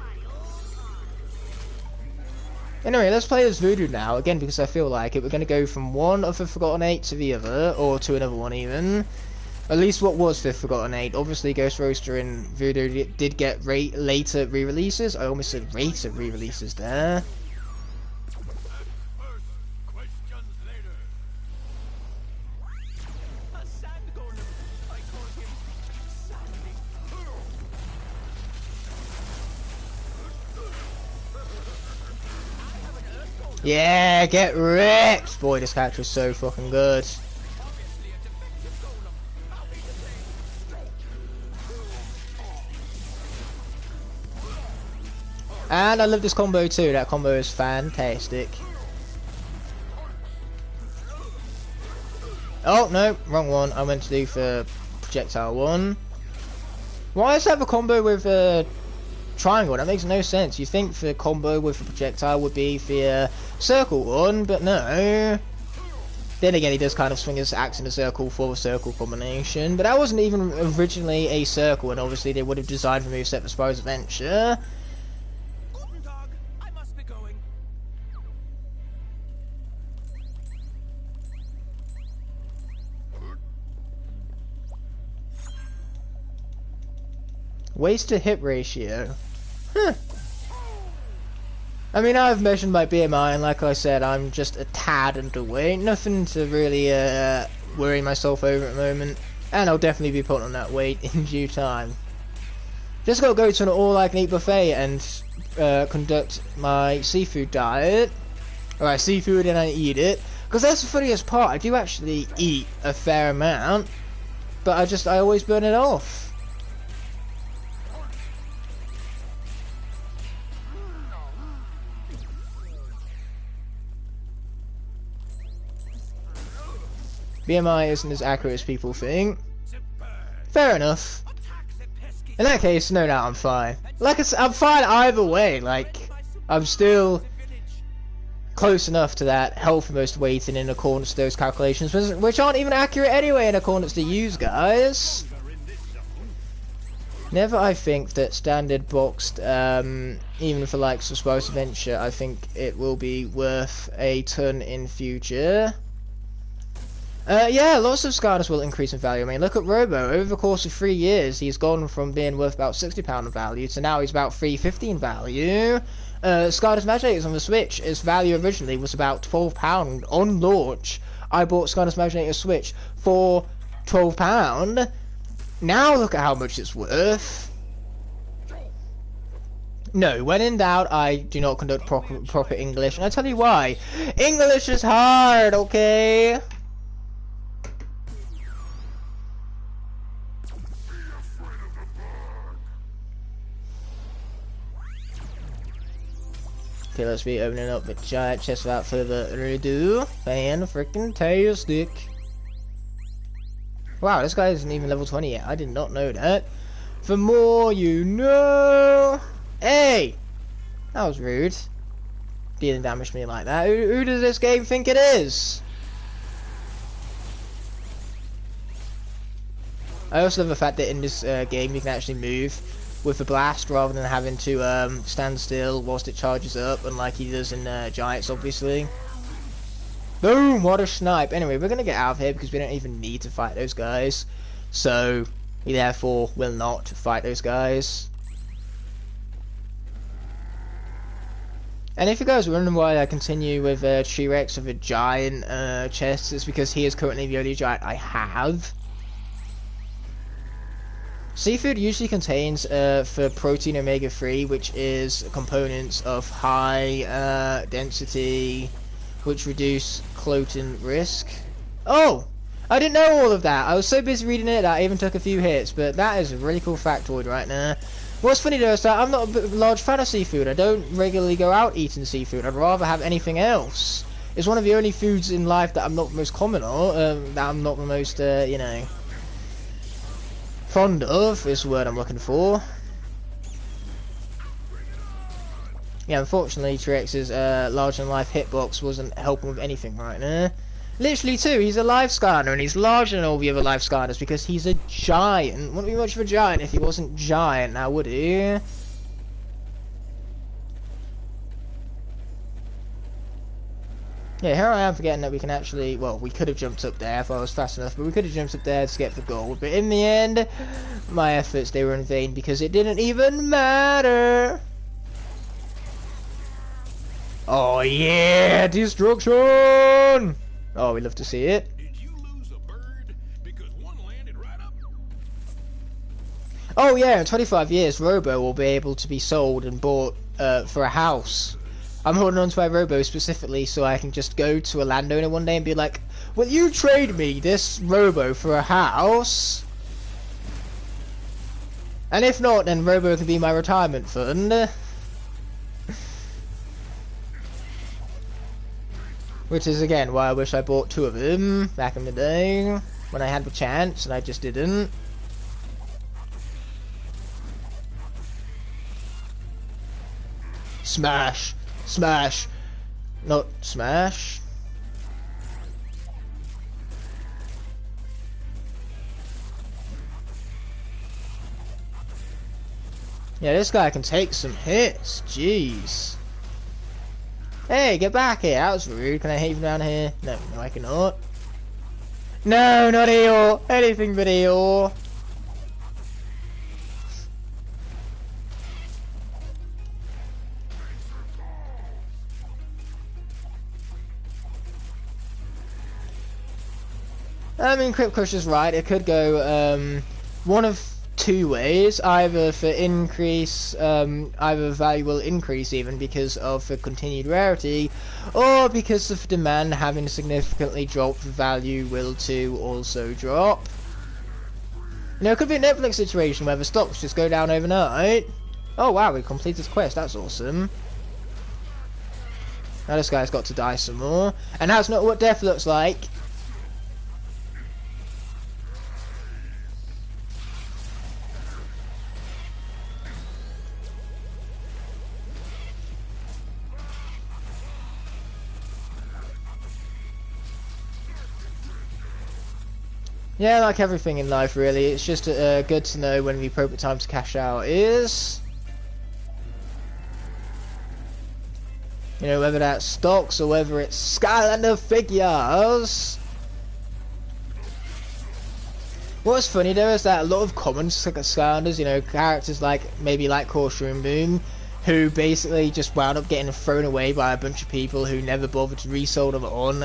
Anyway, let's play as Voodoo now, again because I feel like it. We're going to go from one of the Forgotten 8 to the other, or to another one even. At least what was the Forgotten 8. Obviously Ghost Roaster and Voodoo did get later re-releases. I almost said later re-releases there. Yeah, get wrecked! Boy, this character is so fucking good. And I love this combo too. That combo is fantastic. Oh, no, wrong one. I meant to do for projectile one. Why does it have a combo with triangle? That makes no sense. You think the combo with the projectile would be the circle one, but no. Then again, he does kind of swing his axe in a circle for a circle combination, but that wasn't even originally a circle, and obviously they would have designed the moveset for Spyro's Adventure. Guten Tag, I must be going. Waist to hip ratio. Huh. I mean, I've measured my BMI, and like I said, I'm just a tad underweight. Nothing to really worry myself over at the moment. And I'll definitely be putting on that weight in due time. Just gotta go to an all-I-can-eat buffet and conduct my seafood diet. Alright, seafood and I eat it. Because that's the funniest part. I do actually eat a fair amount. But I always burn it off. BMI isn't as accurate as people think. Fair enough. In that case, no doubt I'm fine. Like I said, I'm fine either way. Like, I'm still close enough to that health most weighting in accordance to those calculations, which aren't even accurate anyway in accordance to you guys. Never I think that standard boxed, even for like Spyro's Adventure, I think it will be worth a ton in future. Yeah, lots of Skylanders will increase in value. I mean, look at Robo. Over the course of 3 years, he's gone from being worth about £60 in value to now he's about £3.50 in value. Skylanders Imaginator on the Switch, its value originally was about £12 on launch. I bought Skylanders Imaginator Switch for £12. Now look at how much it's worth. No, when in doubt, I do not conduct proper English, and I tell you why. English is hard, okay? Okay, let's be opening up the giant chest without further ado. Fan-freaking-tastic. Wow, this guy isn't even level 20 yet. I did not know that. The more you know. Hey! That was rude. Dealing damage to me like that. Who does this game think it is? I also love the fact that in this game you can actually move with the blast rather than having to stand still whilst it charges up, unlike he does in Giants, obviously. Boom! What a snipe. Anyway, we're going to get out of here because we don't even need to fight those guys. So, we therefore will not fight those guys. And if you guys are wondering why I continue with T-Rex with a giant chest, it's because he is currently the only giant I have. Seafood usually contains for protein omega-3, which is components of high density, which reduce clothing risk. Oh! I didn't know all of that. I was so busy reading it that I even took a few hits, but that is a really cool factoid right now. What's funny though is that I'm not a large fan of seafood. I don't regularly go out eating seafood. I'd rather have anything else. It's one of the only foods in life that I'm not the most common on, that I'm not the most, you know, fond of is the word I'm looking for. Yeah, unfortunately T-Rex's larger-than-life hitbox wasn't helping with anything right now. Literally too, he's a life scanner and he's larger than all the other life scanners because he's a giant. Wouldn't be much of a giant if he wasn't giant now, would he? Yeah, here I am forgetting that we can actually, well, we could have jumped up there if I was fast enough, but we could have jumped up there to get the gold. But in the end, my efforts, they were in vain because it didn't even matter. Oh yeah, destruction! Oh, we love to see it. Did you lose a bird? Because one landed right up. Oh yeah, in 25 years, Robo will be able to be sold and bought for a house. I'm holding on to my Robo specifically so I can just go to a landowner one day and be like, will you trade me this Robo for a house? And if not, then Robo can be my retirement fund. Which is again why I wish I bought 2 of them back in the day when I had the chance and I just didn't. Smash! Smash! Not smash. Yeah, this guy can take some hits. Jeez. Hey, get back here. That was rude. Can I hit him down here? No, no, I cannot. No, not Eeyore. Anything but Eeyore. I mean, Crypt Crusher's right. It could go one of 2 ways. Either for increase, either value will increase even because of the continued rarity, or because of demand having significantly dropped, the value will too also drop. You know, it could be a Netflix situation where the stocks just go down overnight. Oh wow, we completed the quest. That's awesome. Now this guy's got to die some more, and that's not what death looks like. Yeah, like everything in life really, it's just good to know when the appropriate time to cash out is. You know, whether that's stocks or whether it's Skylanders figures. What's funny though is that a lot of common Skylanders, you know, characters like, maybe like Courtroom Boom, who basically just wound up getting thrown away by a bunch of people who never bothered to resell them on,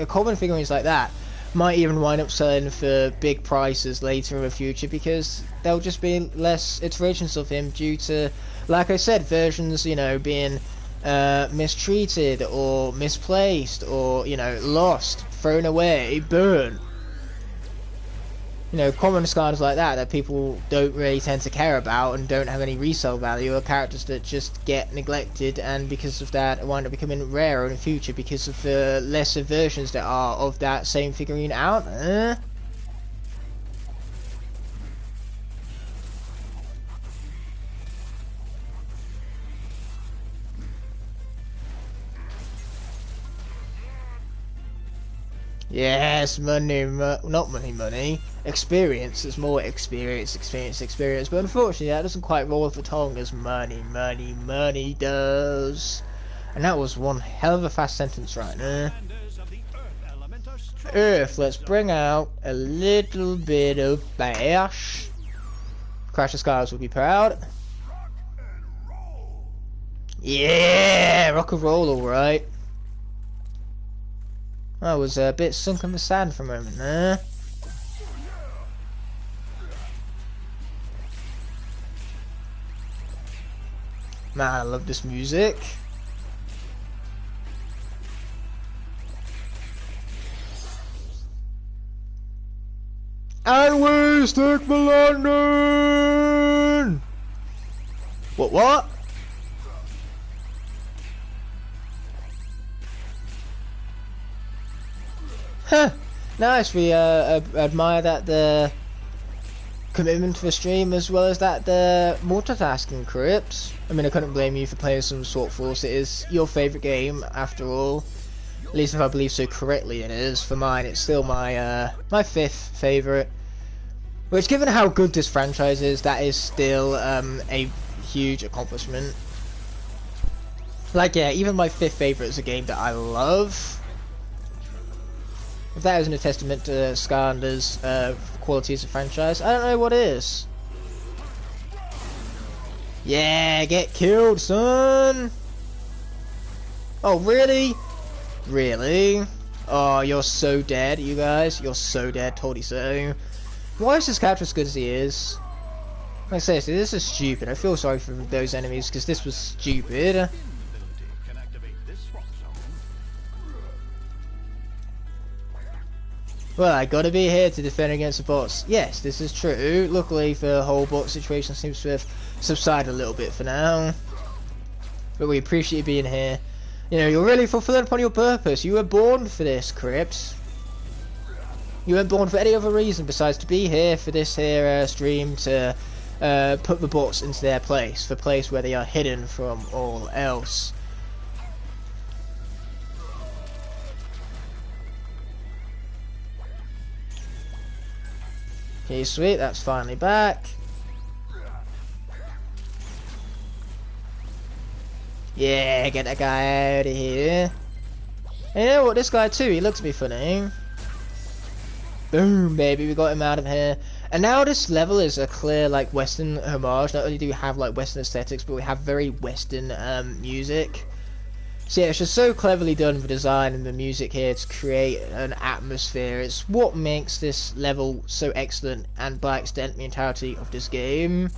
common figurines like that might even wind up selling for big prices later in the future because there'll just be less iterations of him due to, like I said, versions, you know, being mistreated or misplaced or, you know, lost, thrown away, burnt. you know, common Skylanders like that people don't really tend to care about and don't have any resale value are characters that just get neglected, and because of that wind up becoming rarer in the future because of the lesser versions that are of that same figurine out there. Yes, money, not money. Experience. There's more experience. But unfortunately, that doesn't quite roll off the tongue as money does. And that was one hell of a fast sentence right there. Earth, let's bring out a little bit of bash. Crash the Skies will be proud. Yeah, rock and roll, alright. I was a bit sunk in the sand for a moment there. Man, I love this music. And we stick the landing! What? Huh. Nice, we admire that the commitment to the stream as well as that the multitasking, Crips. I mean, I couldn't blame you for playing some Sword Force. It is your favourite game after all. At least if I believe so correctly it is. For mine, it's still my my 5th favourite. Which, given how good this franchise is, that is still a huge accomplishment. Like, yeah, even my 5th favourite is a game that I love. If that isn't a testament to Skylanders' quality as a franchise, I don't know what is. Yeah, get killed, son! Oh, really? Really? Oh, you're so dead, you guys. You're so dead, told you so. Why is this character as good as he is? Like I say, this is stupid. I feel sorry for those enemies because this was stupid. Well, I gotta be here to defend against the bots. Yes, this is true. Luckily, the whole bot situation seems to have subsided a little bit for now. But we appreciate you being here. You know, you're really fulfilling upon your purpose. You were born for this, Crips. You weren't born for any other reason besides to be here for this here stream to put the bots into their place. The place where they are hidden from all else. Okay, sweet, that's finally back. Yeah, get that guy out of here. And you know what, this guy too, he looks to be funny. Boom, baby, we got him out of here. And now this level is a clear, like, Western homage. Not only do we have, like, Western aesthetics, but we have very Western music. So yeah, it's just so cleverly done, the design and the music here to create an atmosphere. It's what makes this level so excellent, and by extent the entirety of this game.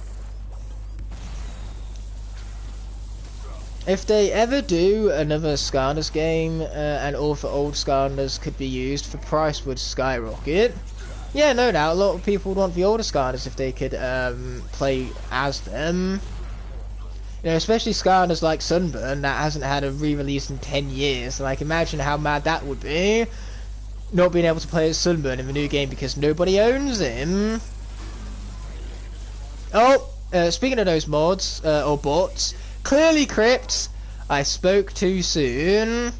If they ever do another Skylanders game, and all the old Skylanders could be used, the price would skyrocket. Yeah, no doubt, a lot of people would want the older Skylanders if they could play as them. You know, especially Skylanders like Sunburn that hasn't had a re-release in 10 years. Like, imagine how mad that would be. Not being able to play as Sunburn in the new game because nobody owns him. Oh, speaking of those mods, or bots, clearly Crypt, I spoke too soon.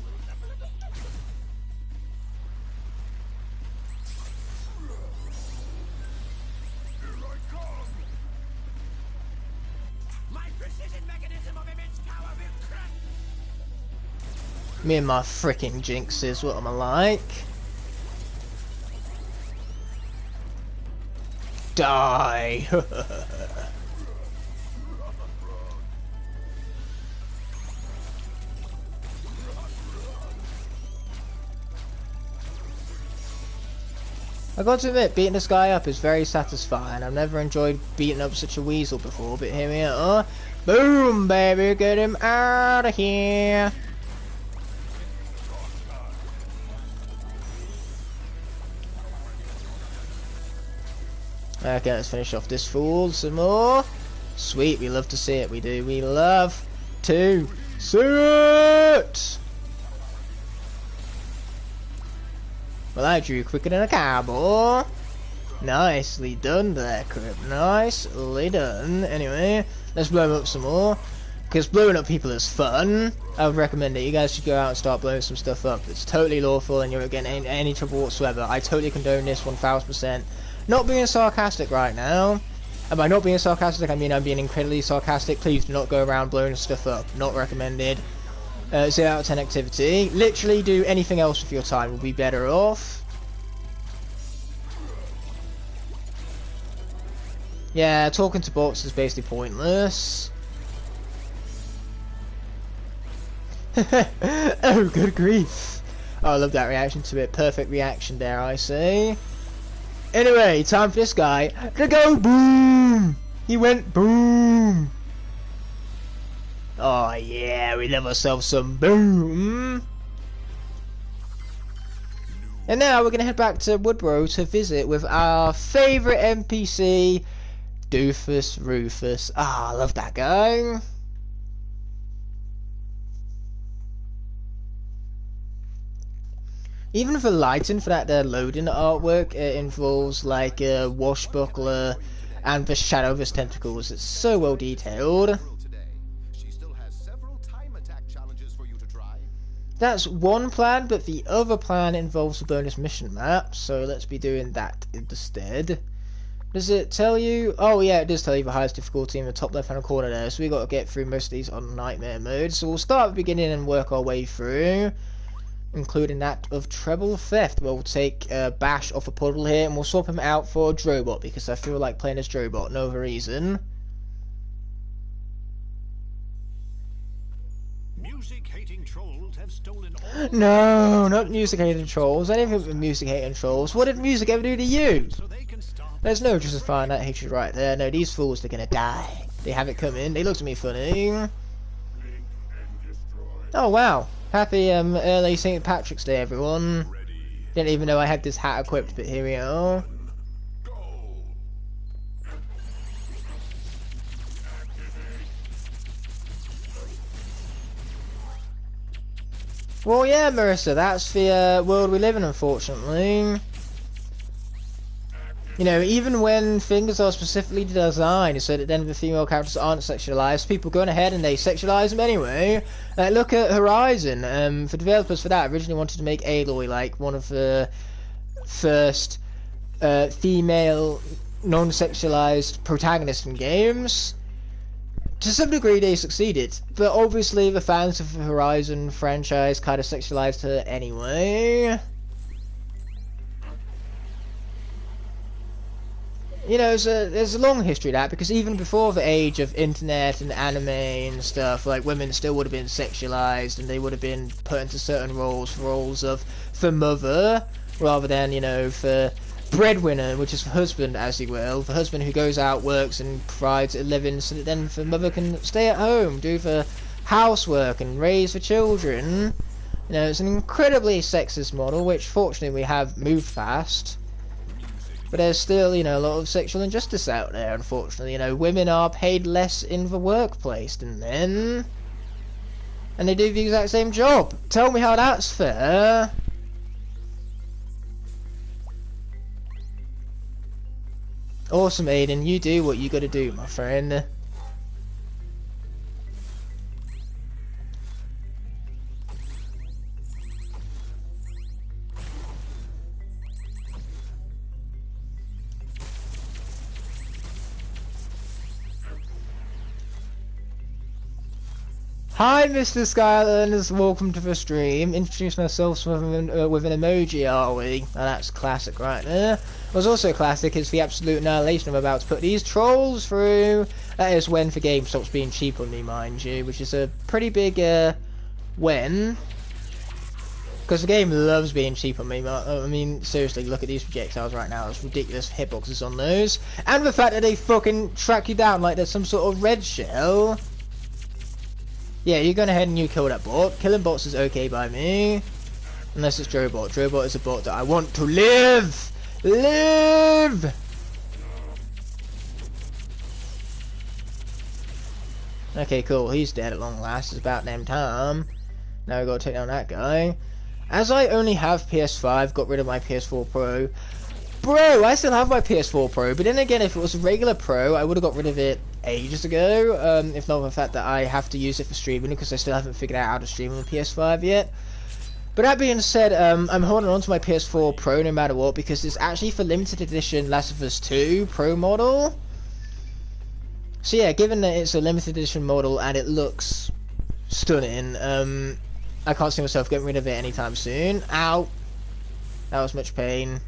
Me and my freaking jinxes, what am I like? Die! I got to admit, beating this guy up is very satisfying. I've never enjoyed beating up such a weasel before, but here we are. Boom, baby, get him out of here! Okay, let's finish off this fool some more. Sweet, we love to see it. We do. We love to see it. Well, I drew quicker than a cowboy. Nicely done there, Crip. Nicely done. Anyway, let's blow them up some more. Because blowing up people is fun. I would recommend it. You guys should go out and start blowing some stuff up. It's totally lawful and you're not getting any trouble whatsoever. I totally condone this 1000%. Not being sarcastic right now. And by not being sarcastic, I mean I'm being incredibly sarcastic. Please do not go around blowing stuff up. Not recommended. 0 out of 10 activity. Literally do anything else with your time. Will be better off. Yeah, talking to bots is basically pointless. Oh, good grief. Oh, I love that reaction to it. Perfect reaction, dare I say. Anyway, time for this guy to go boom! He went boom! Oh yeah, we love ourselves some boom! And now we're going to head back to Woodrow to visit with our favourite NPC, Doofus Rufus. Ah, I love that guy. Even for lighting for that loading artwork, it involves like a washbuckler and the shadow of his tentacles. It's so well detailed. She still has several time attack challenges for you to try. That's one plan, but the other plan involves a bonus mission map, so let's be doing that instead. Does it tell you? Oh yeah, it does tell you the highest difficulty in the top left hand corner there, so we got to get through most of these on nightmare mode. So we'll start at the beginning and work our way through, including that of treble theft. We'll take Bash off a puddle here and we'll swap him out for Drobot because I feel like playing as Drobot, no other reason. Music-hating trolls have stolen all... No, not music-hating trolls. Anything but music-hating trolls. What did music ever do to you? so they can stop. There's no justifying that hatred right there. No, these fools, they're gonna die. They have it coming. They looked at me funny. Oh wow. Happy early St. Patrick's Day, everyone. Didn't even know I had this hat equipped, but here we are. Well, yeah, Marissa, that's the world we live in, unfortunately. You know, even when things are specifically designed so that then the female characters aren't sexualized, people go on ahead and they sexualize them anyway. Look at Horizon. For developers for that originally wanted to make Aloy like one of the first female non-sexualized protagonists in games. To some degree they succeeded, but obviously the fans of the Horizon franchise kind of sexualized her anyway. You know, there's a long history of that, because even before the age of internet and anime and stuff, like, women still would have been sexualized, and they would have been put into certain roles of the mother, rather than, you know, for breadwinner, which is the husband, as you will, the husband who goes out, works, and provides a living, so that then the mother can stay at home, do the housework, and raise the children. You know, it's an incredibly sexist model, which fortunately we have moved past. But there's still, you know, a lot of sexual injustice out there, unfortunately. You know, women are paid less in the workplace than men. And they do the exact same job. Tell me how that's fair. Awesome, Aiden. You do what you gotta do, my friend. Hi, Mr. Skylanders, welcome to the stream. Introduce myself with an emoji, are we? Oh, that's classic right there. What's also classic is the absolute annihilation I'm about to put these trolls through. That is when the game stops being cheap on me, mind you, which is a pretty big when. Because the game loves being cheap on me. I mean, seriously, look at these projectiles right now. There's ridiculous hitboxes on those. And the fact that they fucking track you down like there's some sort of red shell. Yeah, you're going ahead and you kill that bot. Killing bots is okay by me. Unless it's Drobot. Drobot is a bot that I want to live! Live! Okay, cool. He's dead at long last. It's about damn time. Now we gotta take down that guy. As I only have PS5, got rid of my PS4 Pro. Bro, I still have my PS4 Pro, but then again, if it was a regular Pro, I would have got rid of it ages ago. If not for the fact that I have to use it for streaming, because I still haven't figured out how to stream on the PS5 yet. But that being said, I'm holding on to my PS4 Pro no matter what, because it's actually for limited edition Last of Us 2 Pro model. So yeah, given that it's a limited edition model and it looks stunning, I can't see myself getting rid of it anytime soon. Ow! That was much pain.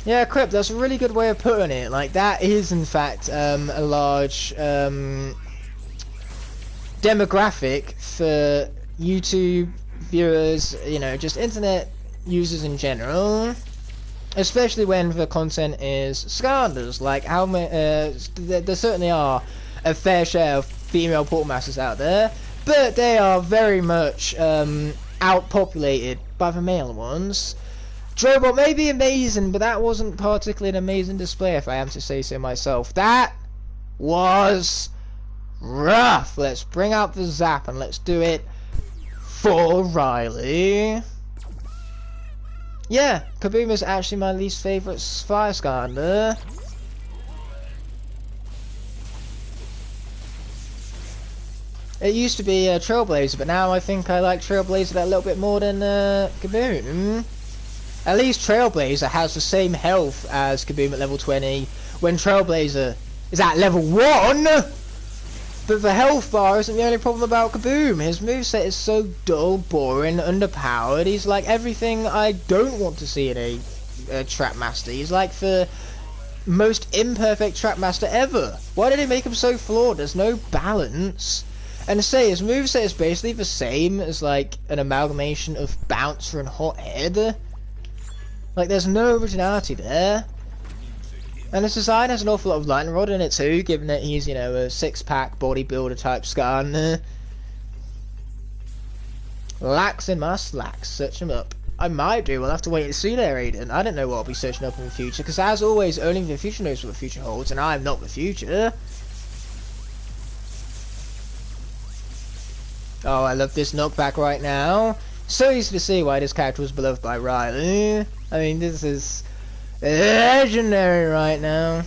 Yeah, Crip, that's a really good way of putting it. Like, that is, in fact, a large demographic for YouTube viewers, you know, just internet users in general. Especially when the content is Skylanders. Like, how many, there certainly are a fair share of female portmasters out there, but they are very much outpopulated by the male ones. Drobot may be amazing, but that wasn't particularly an amazing display, if I am to say so myself. That was rough. Let's bring out the zap and let's do it for Riley. Yeah, Kaboom is actually my least favourite Fire Skylander. It used to be Trailblazer, but now I think I like Trailblazer a little bit more than Kaboom. At least Trailblazer has the same health as Kaboom at level 20, when Trailblazer is at level 1! But the health bar isn't the only problem about Kaboom. His moveset is so dull, boring, underpowered. He's like everything I don't want to see in a Trap Master. He's like the most imperfect Trap Master ever. Why did they make him so flawed? There's no balance. And say, his moveset is basically the same as like an amalgamation of Bouncer and Hothead. Like, there's no originality there. And his design has an awful lot of lightning rod in it too, given that he's, you know, a six-pack bodybuilder type Skylander. Lacks in my slacks. Search him up. I might do. We'll have to wait and see there, Aiden. I don't know what I'll be searching up in the future, because as always, only the future knows what the future holds, and I'm not the future. Oh, I love this knockback right now. So easy to see why this character was beloved by Riley. I mean, this is legendary right now.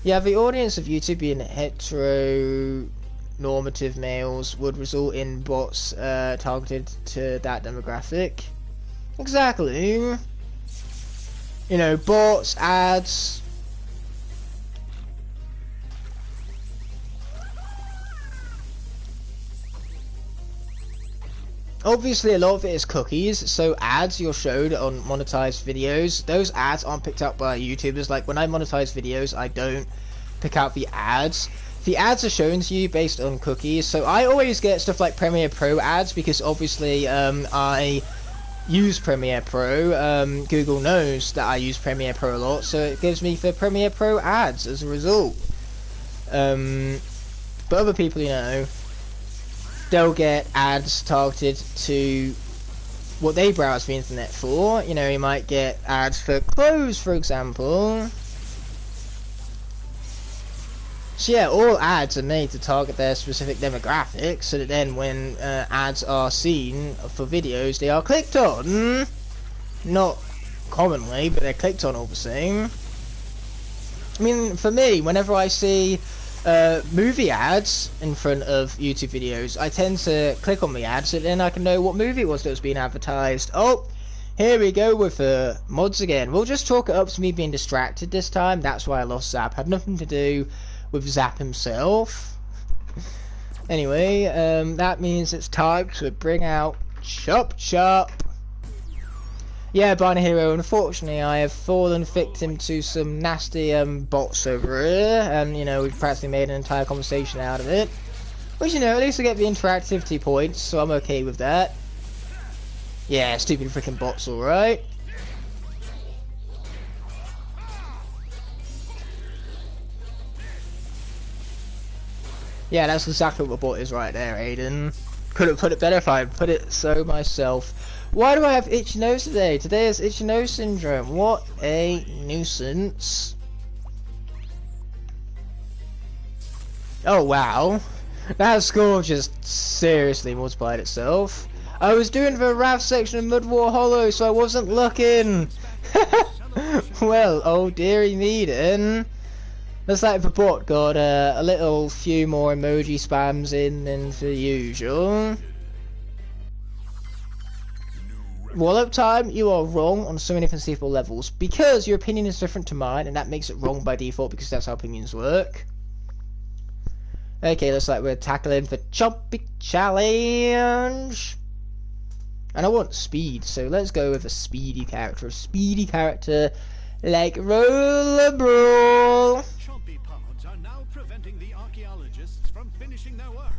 Yeah, the audience of YouTube being heteronormative males would result in bots targeted to that demographic. Exactly. You know, bots, ads. Obviously, a lot of it is cookies, so ads you're showed on monetized videos, those ads aren't picked up by YouTubers. Like, when I monetize videos, I don't pick out the ads. The ads are shown to you based on cookies, so I always get stuff like Premiere Pro ads, because obviously I use Premiere Pro. Google knows that I use Premiere Pro a lot, so it gives me the Premiere Pro ads as a result. But other people, you know, they'll get ads targeted to what they browse the internet for. You know, you might get ads for clothes, for example. So yeah, all ads are made to target their specific demographic, so that then when ads are seen for videos, they are clicked on. Not commonly, but they're clicked on all the same. I mean, for me, whenever I see movie ads in front of YouTube videos, I tend to click on the ads, so then I can know what movie it was that was being advertised. Oh, here we go with mods again. We'll just chalk it up to me being distracted this time. That's why I lost Zap. Had nothing to do with Zap himself. Anyway, that means it's time to bring out Chop Chop. Yeah, Barney Hero, unfortunately I have fallen victim to some nasty bots over here, and you know, we've practically made an entire conversation out of it. Which, you know, at least I get the interactivity points, so I'm okay with that. Yeah, stupid freaking bots, alright. Yeah, that's exactly what the bot is right there, Aiden. Couldn't put it better if I had put it so myself. Why do I have itchy nose today? Today is itchy nose syndrome. What a nuisance. Oh wow. That score just seriously multiplied itself. I was doing the Wrath section of Mudwar Hollow, so I wasn't looking. Well, oh dearie me then. Looks like the bot got a little few more emoji spams in than the usual. Wallop time, you are wrong on so many conceivable levels. Because your opinion is different to mine, and that makes it wrong by default because that's how opinions work. Okay, looks like we're tackling the Chompy Challenge. And I want speed, so let's go with a speedy character. A speedy character like Rollerball. Chompy pods are now preventing the archaeologists from finishing their work.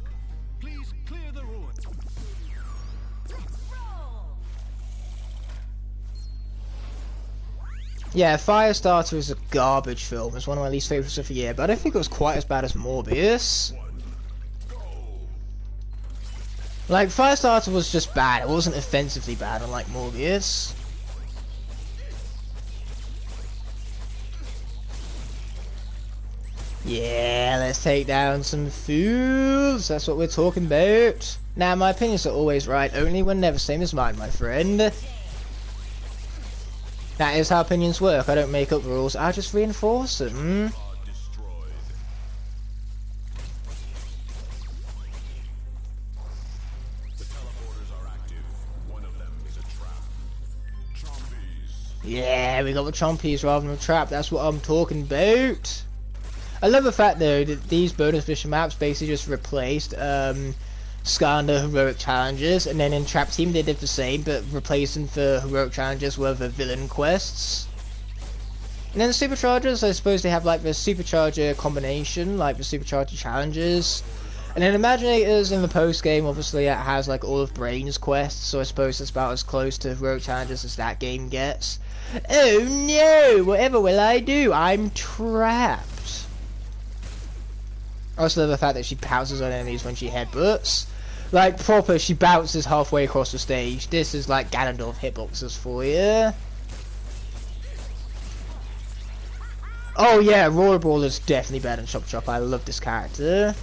Please clear the ruins. Yeah, Firestarter is a garbage film. It's one of my least favourites of the year, but I don't think it was quite as bad as Morbius. Like, Firestarter was just bad. It wasn't offensively bad, unlike Morbius. Yeah, let's take down some fools. That's what we're talking about. Now, my opinions are always right, only when never same as mine, my friend. That is how opinions work. I don't make up rules, I just reinforce them. Yeah, we got the Chompies rather than the trap. That's what I'm talking about. I love the fact though that these bonus mission maps basically just replaced Skylander heroic challenges, and then in Trap Team they did the same, but replacing the heroic challenges with the villain quests. And then the superchargers, I suppose they have like the supercharger combination, like the supercharger challenges. And then Imaginators in the post game, obviously it has like all of Brain's quests, so I suppose it's about as close to heroic challenges as that game gets. Oh no! Whatever will I do? I'm trapped. I also love the fact that she pounces on enemies when she headbutts. Like proper, she bounces halfway across the stage. This is like Ganondorf hitboxes for you. Oh yeah, Rollerball is definitely better than Chop Chop. I love this character.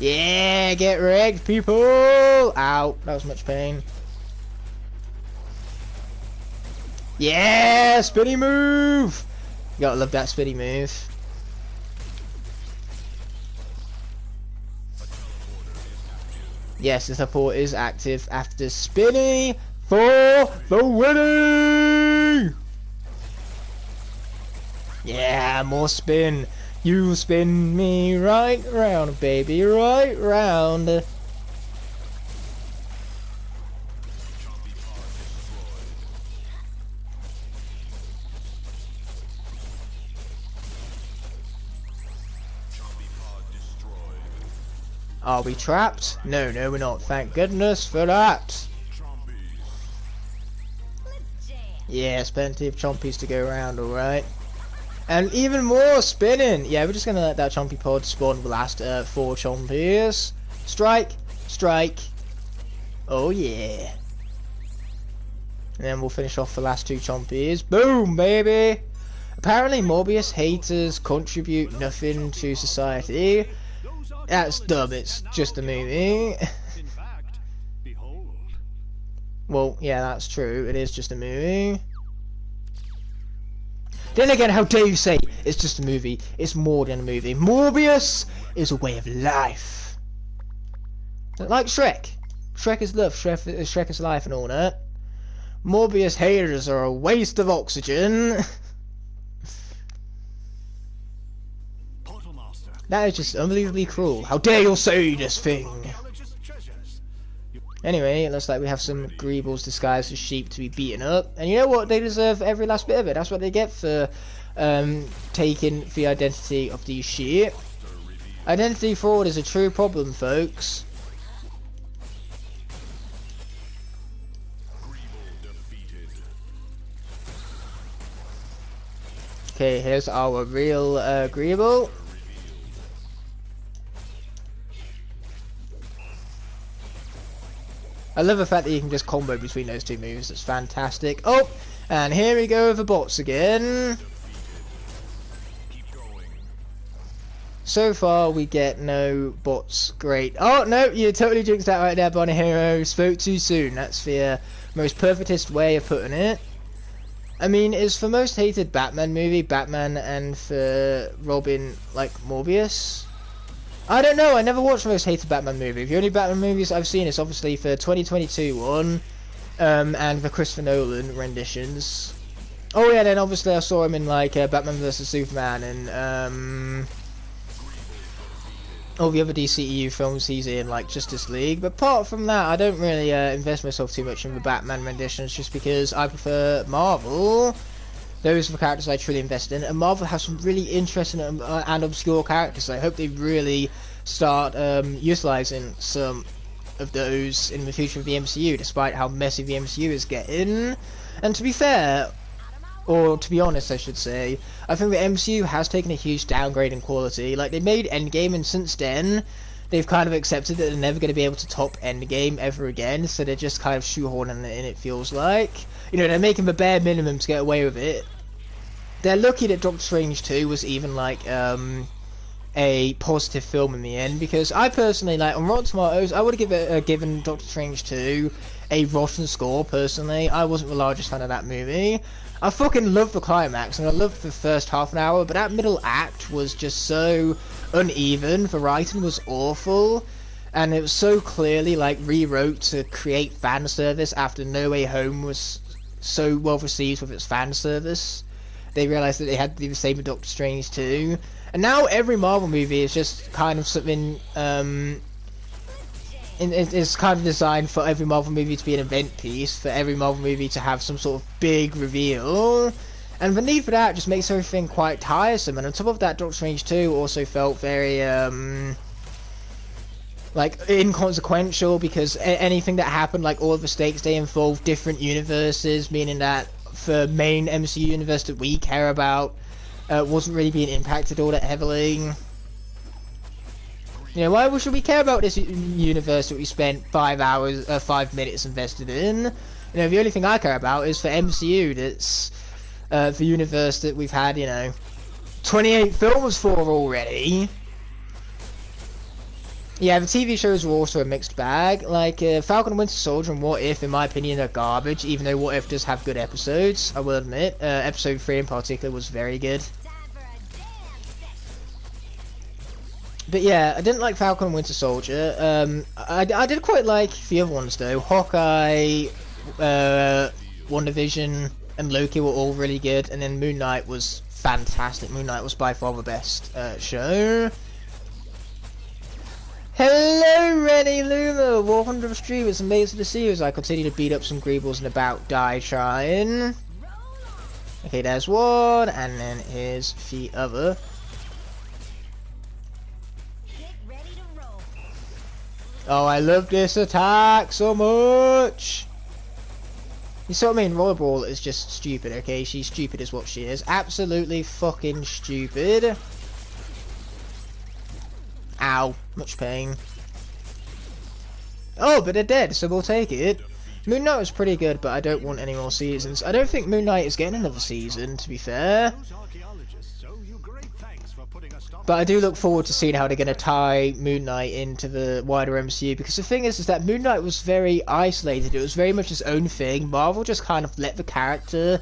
Yeah, get wrecked, people! Ow, that was much pain. Yeah, spinny move! You gotta love that spinny move. Yes, the support is active after spinny for the winning! Yeah, more spin. You spin me right round, baby, right round. Are we trapped? No, no, we're not. Thank goodness for that. Yes, plenty of chompies to go around, alright. And even more spinning! Yeah, we're just gonna let that chompy pod spawn the last 4 chompies. Strike! Strike! Oh yeah! And then we'll finish off the last 2 chompies. Boom, baby! Apparently Morbius haters contribute nothing to society. That's dumb, it's just a movie. In fact, behold. Well, yeah, that's true. It is just a movie. Then again, how dare you say it's just a movie? It's more than a movie. Morbius is a way of life. Like Shrek. Shrek is love, Shrek is life and all that. Morbius haters are a waste of oxygen. That is just unbelievably cruel. How dare you say this thing? Anyway, it looks like we have some Greebles disguised as sheep to be beaten up. And you know what? They deserve every last bit of it. That's what they get for taking the identity of these sheep. Identity fraud is a true problem, folks. Okay, here's our real Agreeable. I love the fact that you can just combo between those two moves. It's fantastic. Oh, and here we go with the bots again. So far, we get no bots. Great. Oh, no, you totally jinxed that right there, Bonnie Hero. Spoke too soon. That's the most perfectest way of putting it. I mean, is the most hated Batman movie Batman and for Robin, like, Morbius? I don't know. I never watched the most hated Batman movie. The only Batman movies I've seen is obviously for 2022 one, and the Christopher Nolan renditions. Oh, yeah, then obviously I saw him in, like, Batman vs. Superman and, all the other DCEU films he's in, like Justice League. But apart from that, I don't really invest myself too much in the Batman renditions, just because I prefer Marvel. Those are the characters I truly invest in, and Marvel has some really interesting and obscure characters. I hope they really start utilizing some of those in the future of the MCU, despite how messy the MCU is getting. And to be fair, or to be honest I should say, I think the MCU has taken a huge downgrade in quality. Like, they made Endgame, and since then they've kind of accepted that they're never going to be able to top Endgame ever again, so they're just kind of shoehorning it in, it feels like. You know, they're making the bare minimum to get away with it. They're lucky that Doctor Strange 2 was even like a positive film in the end, because I personally, like, on Rotten Tomatoes, I would have given Doctor Strange 2 a rotten score personally. I wasn't the largest fan of that movie. I fucking loved the climax, and I loved the first half an hour, but that middle act was just so uneven. The writing was awful, and it was so clearly, like, rewrote to create fan service after No Way Home was so well received with its fan service. They realised that they had to do the same with Doctor Strange 2. And now every Marvel movie is just kind of something, it's kind of designed for every Marvel movie to be an event piece, for every Marvel movie to have some sort of big reveal, and the need for that just makes everything quite tiresome. And on top of that, Doctor Strange 2 also felt very like inconsequential, because anything that happened, like all of the stakes, they involved different universes, meaning that the main MCU universe that we care about wasn't really being impacted all that heavily. You know, why should we care about this universe that we spent 5 minutes invested in? You know, the only thing I care about is for MCU, that's the universe that we've had, you know, 28 films for already. Yeah, the TV shows were also a mixed bag. Like, Falcon and Winter Soldier and What If, in my opinion, are garbage, even though What If does have good episodes, I will admit. Episode 3 in particular was very good. But yeah, I didn't like Falcon and Winter Soldier. I did quite like the other ones though. Hawkeye, WandaVision, and Loki were all really good, and then Moon Knight was fantastic. Moon Knight was by far the best show. Hello, Rennie Luma! Welcome to the stream. It's amazing to see you as I continue to beat up some Greebles and about die trying. Okay, there's one, and then here's the other. Oh, I love this attack so much! You see what I mean? Rollerball is just stupid, okay? She's stupid is what she is. Absolutely fucking stupid. Ow. Much pain. Oh, but they're dead, so we'll take it. Moon Knight was pretty good, but I don't want any more seasons. I don't think Moon Knight is getting another season, to be fair. But I do look forward to seeing how they're going to tie Moon Knight into the wider MCU, because the thing is that Moon Knight was very isolated. It was very much his own thing. Marvel just kind of let the character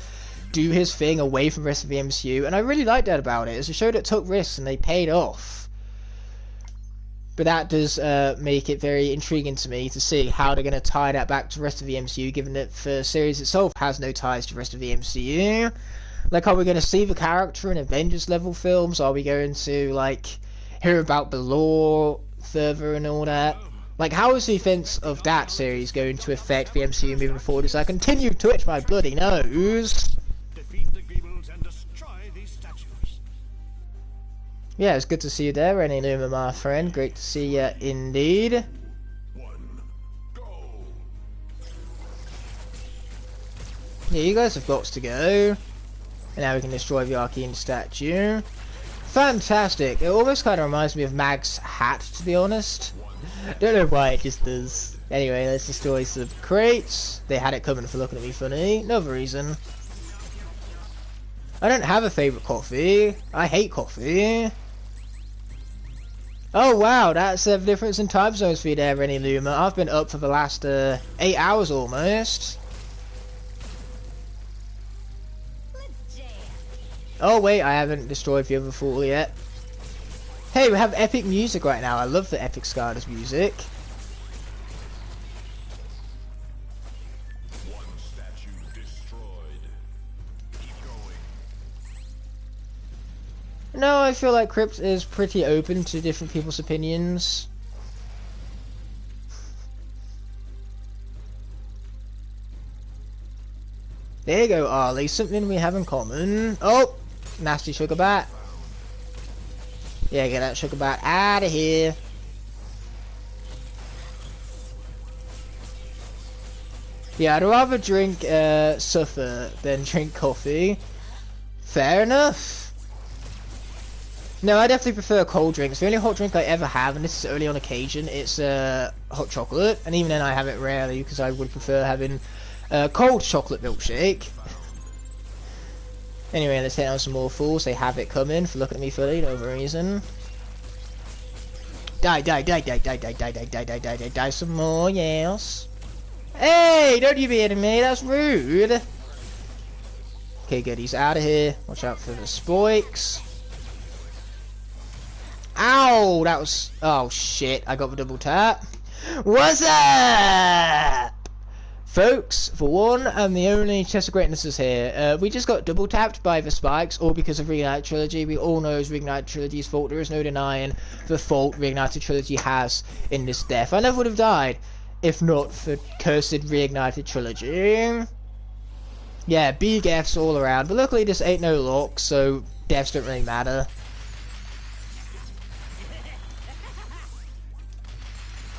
do his thing away from the rest of the MCU, and I really liked that about it. It's a show that took risks, and they paid off. But that does make it very intriguing to me to see how they're going to tie that back to the rest of the MCU, given that the series itself has no ties to the rest of the MCU. Like, are we going to see the character in Avengers level films? Are we going to, like, hear about the lore further and all that? Like, how is the events of that series going to affect the MCU moving forward as I continue to itch my bloody nose? Defeat the Greebles and destroy these statues. Yeah, it's good to see you there, Rennie Luma, my friend. Great to see you indeed. Yeah, you guys have got to go. And now we can destroy the arcane statue. Fantastic. It almost kind of reminds me of Mag's hat, to be honest. Don't know why, it just does. Anyway, let's destroy some crates. They had it coming for looking at me funny. No other reason. I don't have a favourite coffee. I hate coffee. Oh wow, that's the difference in time zones for you there, Rennie Luma. I've been up for the last 8 hours almost. Oh wait, I haven't destroyed the other fool yet. Hey, we have epic music right now. I love the epic Skylanders music. One statue destroyed. Keep going. No, I feel like Crypt is pretty open to different people's opinions. There you go, Arlie. Something we have in common. Oh! Nasty sugar bat. Yeah, get that sugar bat out of here. Yeah, I'd rather drink suffer than drink coffee. Fair enough. No, I definitely prefer cold drinks. The only hot drink I ever have, and this is only on occasion, it's hot chocolate. And even then I have it rarely because I would prefer having cold chocolate milkshake. Anyway, let's hit on some more fools. They have it coming for looking at me funny, no other reason. Die, die, die, die, die, die, die, die, die, die, die, die, die some more, yes. Hey, don't you be hitting me, that's rude. Okay, good, he's out of here. Watch out for the spikes. Ow, that was... Oh, shit, I got the double tap. What's up? Folks, for one, I'm the only chest of greatnesses here. We just got double tapped by the spikes, all because of Reignited Trilogy. We all know it's Reignited Trilogy's fault. There is no denying the fault Reignited Trilogy has in this death. I never would have died if not for cursed Reignited Trilogy. Yeah, big Fs all around. But luckily this ain't no lock, so deaths don't really matter.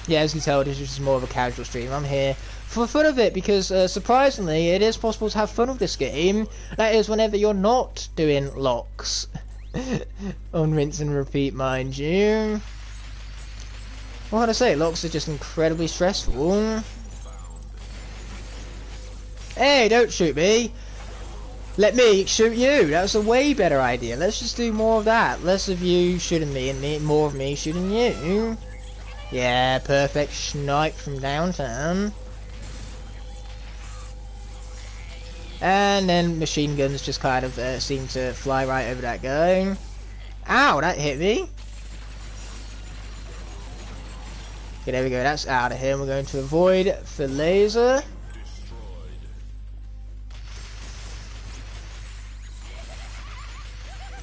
Yeah, as you can tell, this is just more of a casual stream. I'm here for the fun of it because, surprisingly, it is possible to have fun with this game. That is, whenever you're not doing locks. On rinse and repeat, mind you. What can I say? Locks are just incredibly stressful. Hey, don't shoot me. Let me shoot you. That's a way better idea. Let's just do more of that. Less of you shooting me and more of me shooting you. Yeah, perfect snipe from downtown. And then machine guns just kind of seem to fly right over that guy. Ow, that hit me. Okay, there we go, that's out of here. We're going to avoid the laser.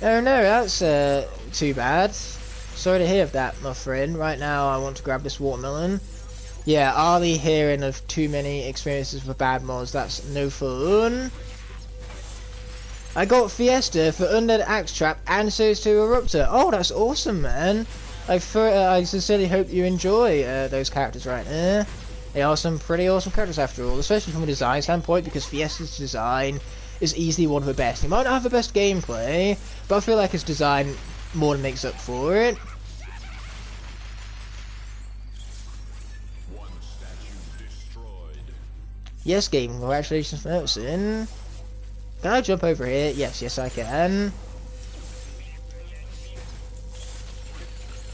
Oh no, that's too bad. Sorry to hear of that, my friend. Right now, I want to grab this watermelon. Yeah, Arlie hearing of too many experiences with bad mods. That's no fun. I got Fiesta for Undead Axe Trap and Series 2 Eruptor. Oh, that's awesome, man. I sincerely hope you enjoy those characters right there. They are some pretty awesome characters after all, especially from a design standpoint, because Fiesta's design is easily one of the best. He might not have the best gameplay, but I feel like his design more than makes up for it. One statue destroyed. Yes, game. Congratulations for noticing. Can I jump over here? Yes, yes I can.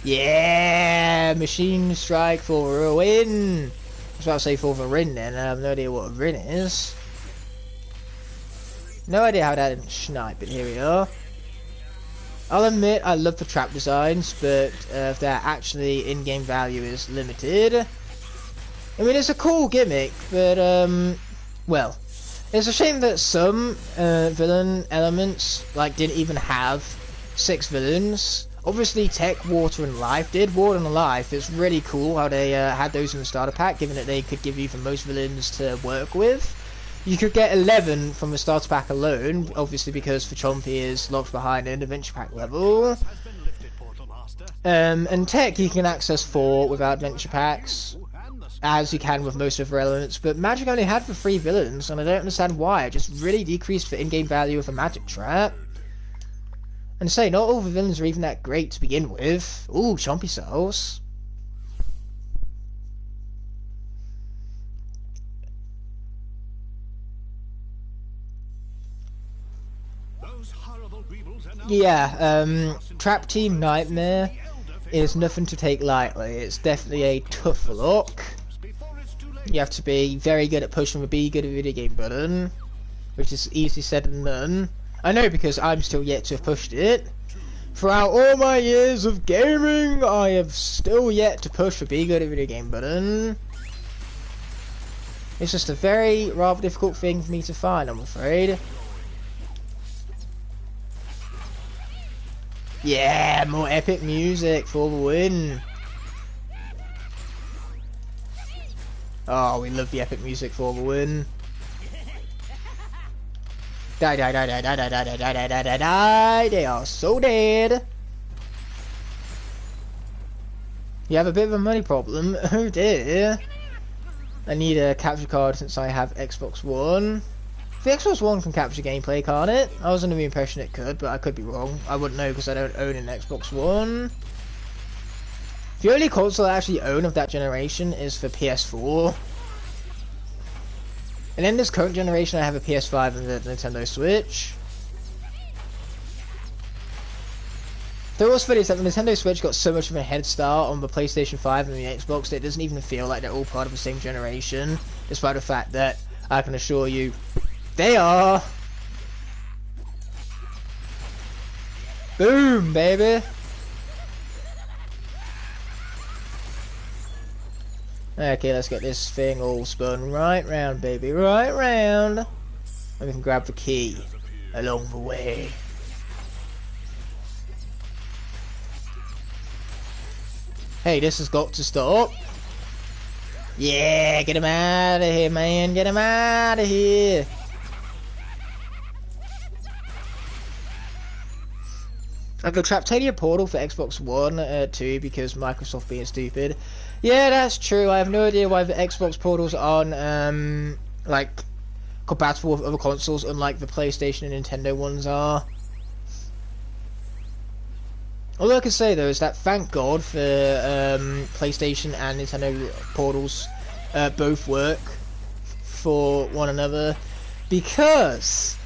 Yeah! Machine strike for a win! I was about to say for the rin then, I have no idea what a rin is. No idea how that didn't snipe, but here we are. I'll admit I love the trap designs, but if their actually in-game value is limited. I mean, it's a cool gimmick, but well, it's a shame that some villain elements like didn't even have 6 villains. Obviously, Tech, Water, and Life did. Water and Life, it's really cool how they had those in the starter pack, given that they could give you the most villains to work with. You could get 11 from the starter pack alone, obviously because the Chompy is locked behind an adventure pack level. And Tech you can access 4 without adventure packs. as you can with most of the elements, but magic only had for 3 villains, and I don't understand why. It just really decreased the in-game value of a magic trap. And say, not all the villains are even that great to begin with. Ooh, chompy cells. Those horrible weevils are now Yeah, Trap Team Nightmare is nothing to take lightly. It's definitely a tough look. before it's too late. You have to be very good at pushing the be good at video game button, which is easy said than done. I know because I'm still yet to have pushed it. Throughout all my years of gaming, I have still yet to push the be good at video game button. It's just a very rather difficult thing for me to find, I'm afraid. Yeah, more epic music for the win. Oh, we love the epic music for the win. Die, die, die, die, die, die, die, die, die, die, die, die. They are so dead. You have a bit of a money problem. Oh dear. I need a capture card since I have Xbox One. The Xbox One can capture gameplay, can't it? I was under the impression it could, but I could be wrong. I wouldn't know because I don't own an Xbox One. The only console I actually own of that generation is the PS4. And in this current generation I have a PS5 and the Nintendo Switch. Though it was funny is that the Nintendo Switch got so much of a head start on the PlayStation 5 and the Xbox that it doesn't even feel like they're all part of the same generation, despite the fact that I can assure you they are. Boom, baby. Okay, let's get this thing all spun right round, baby, right round. And we can grab the key along the way. Hey, this has got to stop. Yeah, get him out of here, man. Get him out of here. I've got Traptania Portal for Xbox One 2 because Microsoft being stupid. Yeah, that's true. I have no idea why the Xbox portals aren't like compatible with other consoles, unlike the PlayStation and Nintendo ones are. All I can say though is that thank God for PlayStation and Nintendo portals both work for one another, because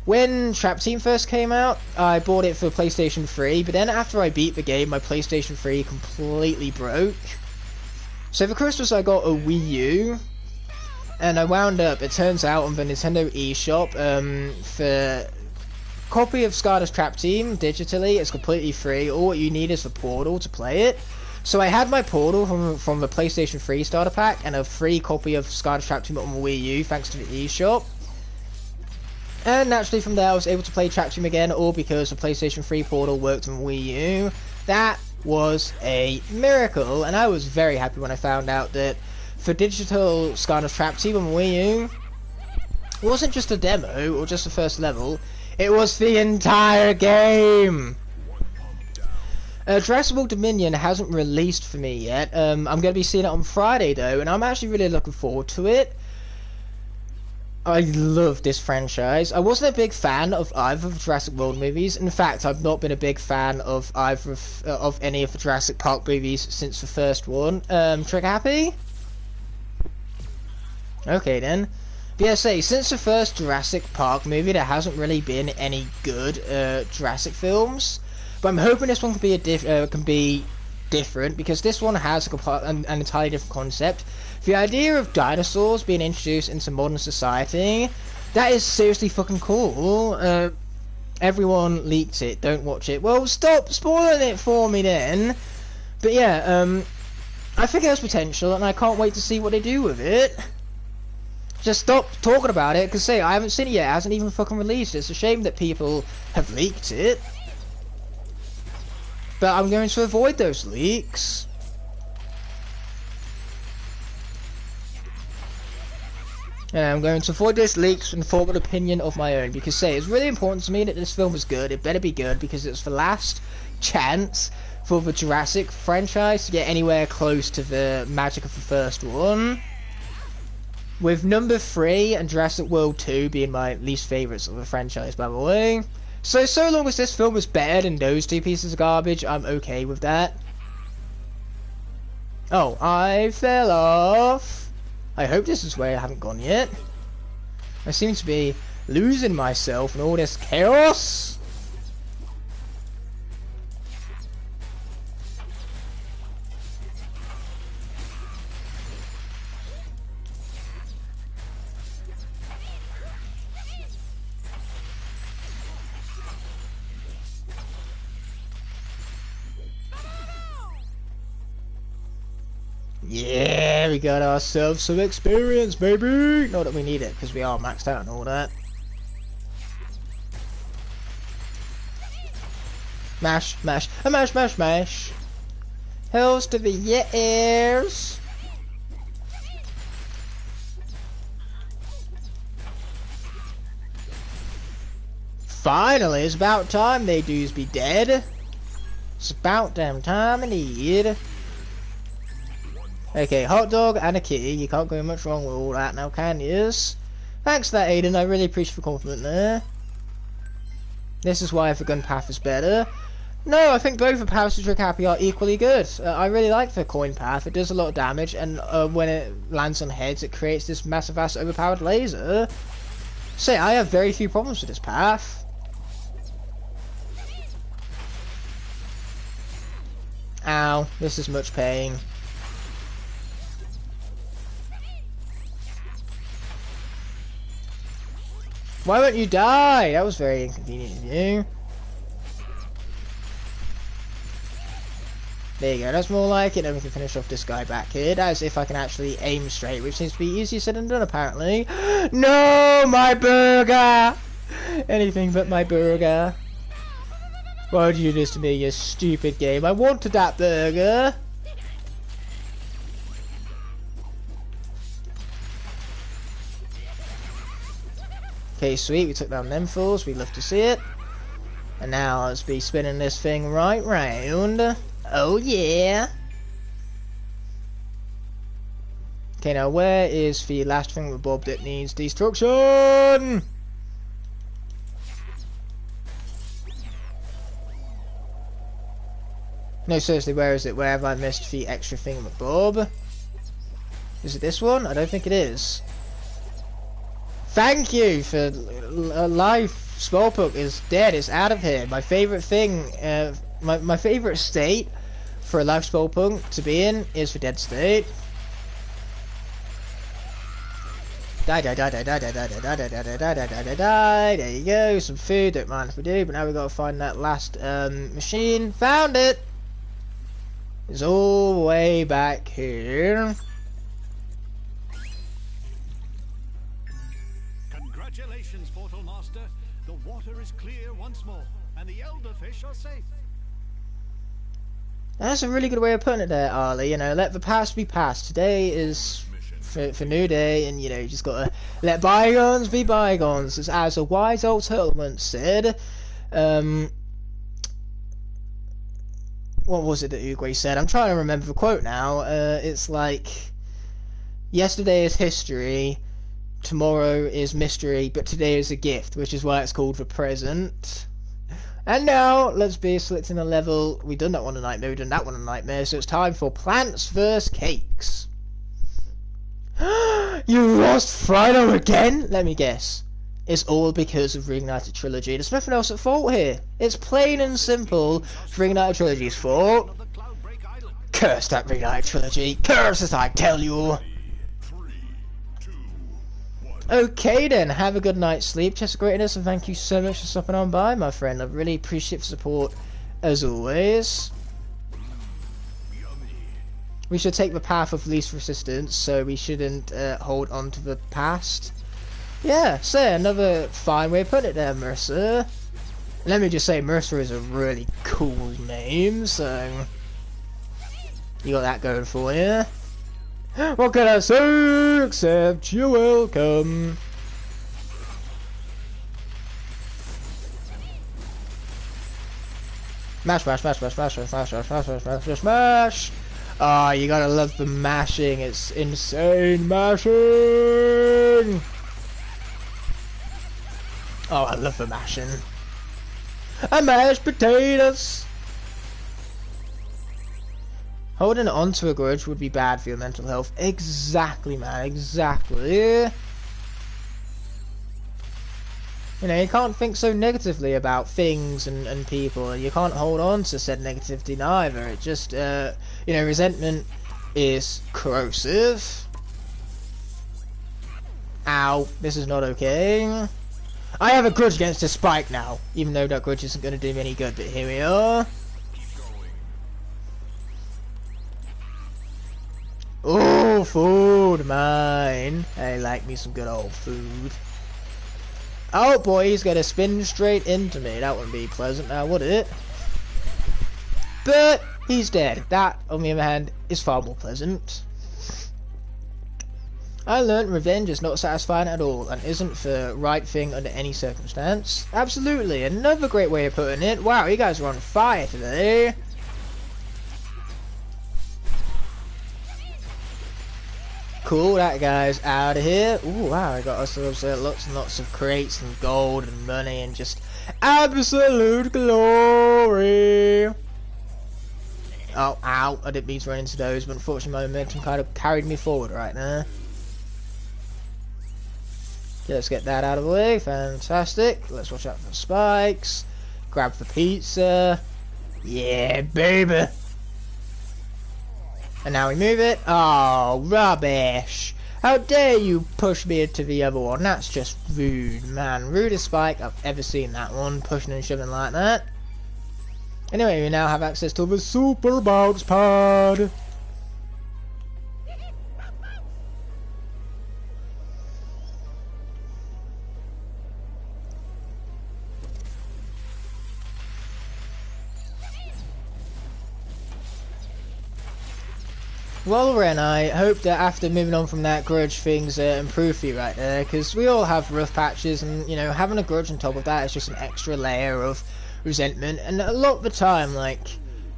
when Trap Team first came out, I bought it for PlayStation 3, but then after I beat the game, my PlayStation 3 completely broke. So for Christmas I got a Wii U, and I wound up, it turns out, on the Nintendo eShop, for copy of Skylanders Trap Team digitally, it's completely free. All what you need is the portal to play it. So I had my portal from the PlayStation 3 starter pack, and a free copy of Skylanders Trap Team on the Wii U, thanks to the eShop. And naturally from there I was able to play Trap Team again, all because the PlayStation 3 portal worked on Wii U. That was a miracle, and I was very happy when I found out that for digital Skylanders Trap Team on Wii U, it wasn't just a demo or just the first level, it was the entire game. Jurassic World Dominion hasn't released for me yet. I'm going to be seeing it on Friday though, and I'm actually really looking forward to it. I love this franchise. I wasn't a big fan of either of the Jurassic World movies. In fact, I've not been a big fan of either of any of the Jurassic Park movies since the first one. Trigger happy? Okay then. But yeah, since the first Jurassic Park movie, there hasn't really been any good Jurassic films. But I'm hoping this one can be different, because this one has an entirely different concept. The idea of dinosaurs being introduced into modern society, that is seriously fucking cool. Everyone leaked it, don't watch it. Well, stop spoiling it for me then. But yeah, I think it has potential, and I can't wait to see what they do with it. Just stop talking about it, because I haven't seen it yet. It hasn't even fucking released. It's a shame that people have leaked it. But I'm going to avoid those leaks. And I'm going to avoid those leaks and form an opinion of my own, because it's really important to me that this film is good. It better be good, because it's the last chance for the Jurassic franchise to get anywhere close to the magic of the first one. With number 3 and Jurassic World 2 being my least favourites of the franchise, by the way. So long as this film is better than those 2 pieces of garbage, I'm okay with that. Oh, I fell off. I hope this is where I haven't gone yet. I seem to be losing myself in all this chaos. Yeah, we got ourselves some experience, baby! Not that we need it, because we are maxed out and all that. Mash, mash, a mash, mash, mash. Hills to the years. Finally, it's about time they doos be dead. It's about damn time indeed. Okay, hot dog and a kitty. You can't go much wrong with all that now, can you? Thanks for that, Aiden. I really appreciate the compliment there. This is why the gun path is better. No, I think both the paths to Trick Happy are equally good. I really like the coin path. It does a lot of damage, and when it lands on heads, it creates this massive ass overpowered laser. So I have very few problems with this path. Ow, this is much pain. Why won't you die? That was very inconvenient of you. There you go, that's more like it. Then we can finish off this guy back here. As if I can actually aim straight, which seems to be easier said than done, apparently. No, my burger! Anything but my burger. Why would you do this to me, you stupid game? I wanted that burger. Okay, sweet, we took down them fools, we'd love to see it. And now let's be spinning this thing right round. Oh yeah! Okay, now where is the last thing with Bob that needs destruction? No, seriously, where is it? Where have I missed the extra thing with Bob? Is it this one? I don't think it is. Thank you for life. Spellbook is dead. It's out of here. My favorite thing, my favorite state for a life spellpunk to be in is the dead state. Die, die, die, die, die, die, die, die, die, die, die, die, die, die, die. There you go. Some food. Don't mind if we do. But now we got to find that last machine. Found it. It's all the way back here. Congratulations, Portal Master. The water is clear once more, and the elderfish are safe. That's a really good way of putting it there, Arlie. You know, let the past be past. Today is for new day, and you know, you just gotta let bygones be bygones. As a wise old turtle once said. What was it that Uguay said? I'm trying to remember the quote now. It's like, yesterday is history, tomorrow is mystery, but today is a gift, which is why it's called the present. And now, let's be selecting a level. We've done that one a nightmare, we've done that one a nightmare, so it's time for Plants vs. Cakes. You lost Friday again? Let me guess. It's all because of Reignited Trilogy. There's nothing else at fault here. It's plain and simple Reignited Trilogy's fault. Curse that Reignited Trilogy. Curse it, I tell you. 3, 2, 1. Okay then, have a good night's sleep, Chest of Greatness, and thank you so much for stopping on by, my friend. I really appreciate the support, as always. We should take the path of least resistance, so we shouldn't hold on to the past. Yeah, so another fine way to put it there, Mercer. Let me just say, Mercer is a really cool name, so you got that going for you. What can I say except you're welcome? Smash, smash, smash, smash, smash, smash, smash, smash, smash, smash, smash, smash. Ah, you gotta love the mashing. It's insane mashing. Oh, I love the mashing. And mashed potatoes. Holding on to a grudge would be bad for your mental health. Exactly, man. Exactly. You know, you can't think so negatively about things and people. You can't hold on to said negativity neither. It just, you know, resentment is corrosive. Ow, this is not okay. I have a grudge against this Spike now, even though that grudge isn't going to do me any good, but here we are. Oh, food, mine. I like me some good old food. Oh boy, he's gonna spin straight into me. That wouldn't be pleasant now, would it? But he's dead. That, on the other hand, is far more pleasant. I learned revenge is not satisfying at all and isn't the right thing under any circumstance. Absolutely, another great way of putting it. Wow, you guys are on fire today. Cool, that guy's out of here. Ooh, wow, I got ourselves lots and lots of crates and gold and money and just absolute glory. Oh, ow, I didn't mean to run into those, but unfortunately my momentum kind of carried me forward right now. Okay, let's get that out of the way, fantastic. Let's watch out for the spikes. Grab the pizza. Yeah, baby. And now we move it. Oh, rubbish. How dare you push me into the other one. That's just rude, man. Rudest Spike I've ever seen, that one. Pushing and shoving like that. Anyway, we now have access to the super bounce pad. Well, Ren, I hope that after moving on from that grudge, things improve for you right there, because we all have rough patches, and, you know, having a grudge on top of that is just an extra layer of resentment, and a lot of the time, like,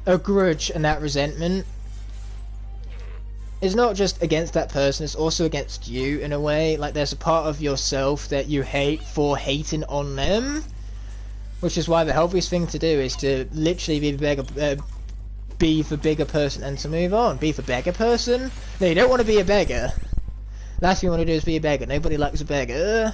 a grudge and that resentment is not just against that person, it's also against you, in a way. Like, there's a part of yourself that you hate for hating on them, which is why the healthiest thing to do is to literally be the bigger person and to move on. Be the beggar person? No, you don't want to be a beggar. Last thing you want to do is be a beggar. Nobody likes a beggar.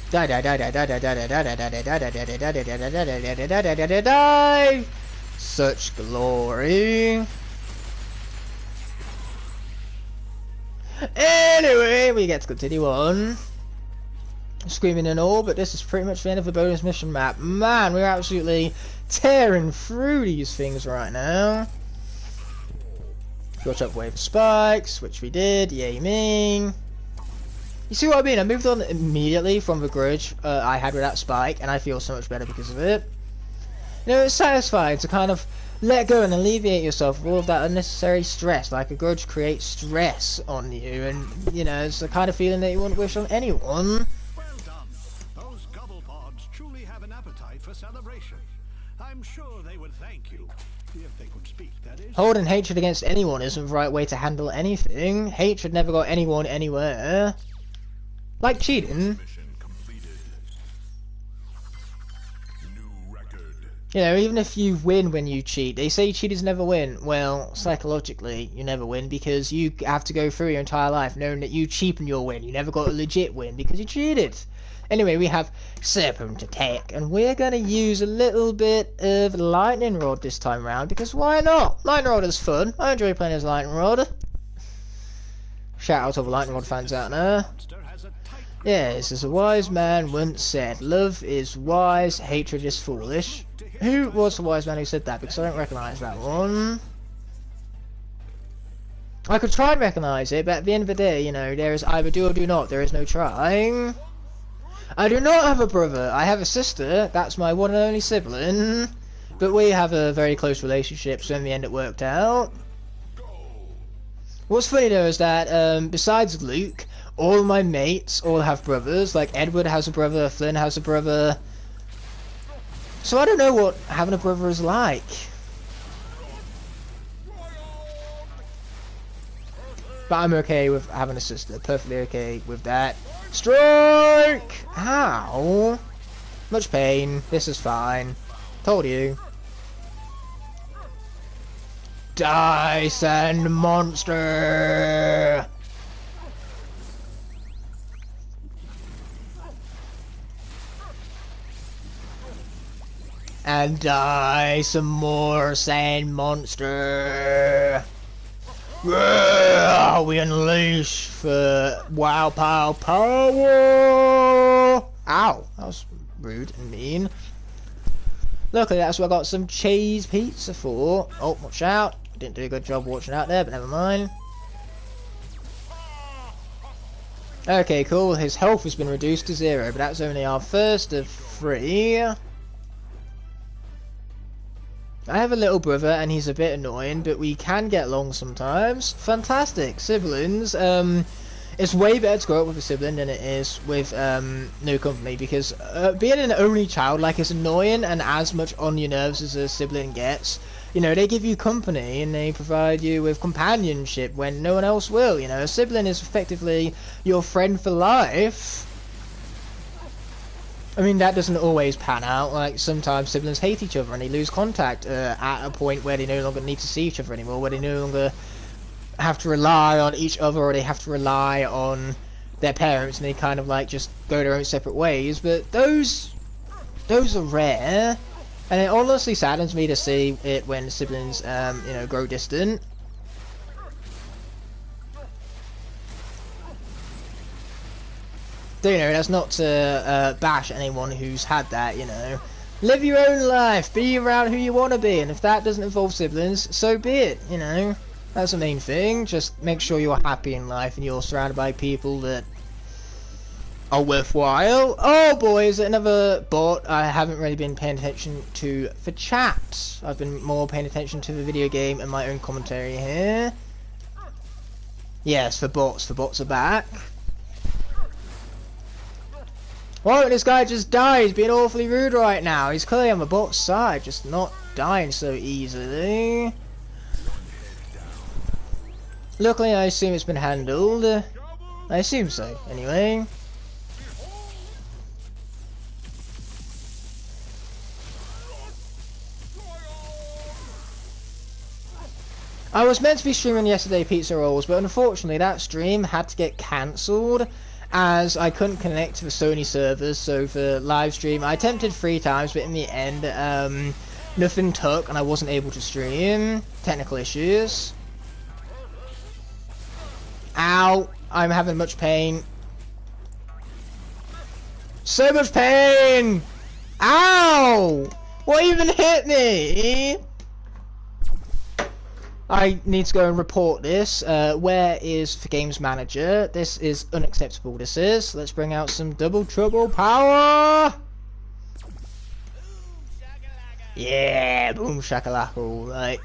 Die, die, die, die, die, die, die, die, die, die, die, die, die. Such glory. Anyway, we get to continue on. Screaming and all, but this is pretty much the end of the bonus mission map. Man, we're absolutely tearing through these things right now. Got up wave spikes, which we did. Yay me. You see what I mean? I moved on immediately from the grudge I had with that spike, and I feel so much better because of it. You know, it's satisfying to kind of let go and alleviate yourself of all of that unnecessary stress. Like, a grudge creates stress on you, and, you know, it's the kind of feeling that you wouldn't wish on anyone. Celebration. I'm sure they would thank you if they could speak, that is. Holding hatred against anyone isn't the right way to handle anything. Hatred never got anyone anywhere. Like cheating. You know, even if you win when you cheat, they say cheaters never win. Well, psychologically, you never win because you have to go through your entire life knowing that you cheapened your win. You never got a legit win because you cheated. Anyway, we have Serpent Attack, and we're going to use a little bit of Lightning Rod this time around, because why not? Lightning Rod is fun. I enjoy playing as Lightning Rod. Shout out to all the Lightning Rod fans out there. Yes, as a wise man once said, love is wise, hatred is foolish. Who was the wise man who said that? Because I don't recognise that one. I could try and recognise it, but at the end of the day, you know, there is either do or do not. There is no trying. I do not have a brother. I have a sister. That's my one and only sibling. But we have a very close relationship, so in the end it worked out. What's funny though is that besides Luke, all my mates all have brothers. Like Edward has a brother, Flynn has a brother. So I don't know what having a brother is like. But I'm okay with having a sister. Perfectly okay with that. Strike! Ow! Much pain. This is fine. Told you. Die, sand monster! And die some more, sand monster! Yeah, we unleash for wow pow power! Ow, that was rude and mean. Luckily that's what I got some cheese pizza for. Oh, watch out. Didn't do a good job watching out there, but never mind. Okay, cool. His health has been reduced to 0, but that's only our first of 3. I have a little brother and he's a bit annoying, but we can get along sometimes. Fantastic. Siblings. It's way better to grow up with a sibling than it is with no company, because being an only child is annoying and as much on your nerves as a sibling gets. You know, they give you company and they provide you with companionship when no one else will. You know, a sibling is effectively your friend for life. I mean, that doesn't always pan out. Like, sometimes siblings hate each other and they lose contact at a point where they no longer need to see each other anymore, where they no longer have to rely on each other, or they have to rely on their parents, and they kind of just go their own separate ways. But those are rare, and it honestly saddens me to see it when siblings you know, grow distant. You know, that's not to bash anyone who's had that. You know, live your own life, be around who you want to be, and if that doesn't involve siblings, so be it. You know, that's the main thing. Just make sure you're happy in life and you're surrounded by people that are worthwhile. Oh boy, is it another bot I haven't really been paying attention to for chat. I've been more paying attention to the video game and my own commentary here. Yes, for bots. The bots are back. Why don't this guy just die? He's being awfully rude right now. He's clearly on the bot's side, just not dying so easily. Luckily, I assume it's been handled. I assume so, anyway. I was meant to be streaming yesterday pizza rolls, but unfortunately that stream had to get cancelled as I couldn't connect to the Sony servers. So for live stream I attempted 3 times, but in the end nothing took and I wasn't able to stream. Technical issues. Ow, I'm having much pain. So much pain! Ow! What even hit me? I need to go and report this. Where is the games manager? This is unacceptable, this is. Let's bring out some double trouble power! Yeah, boom shakalaka, alright.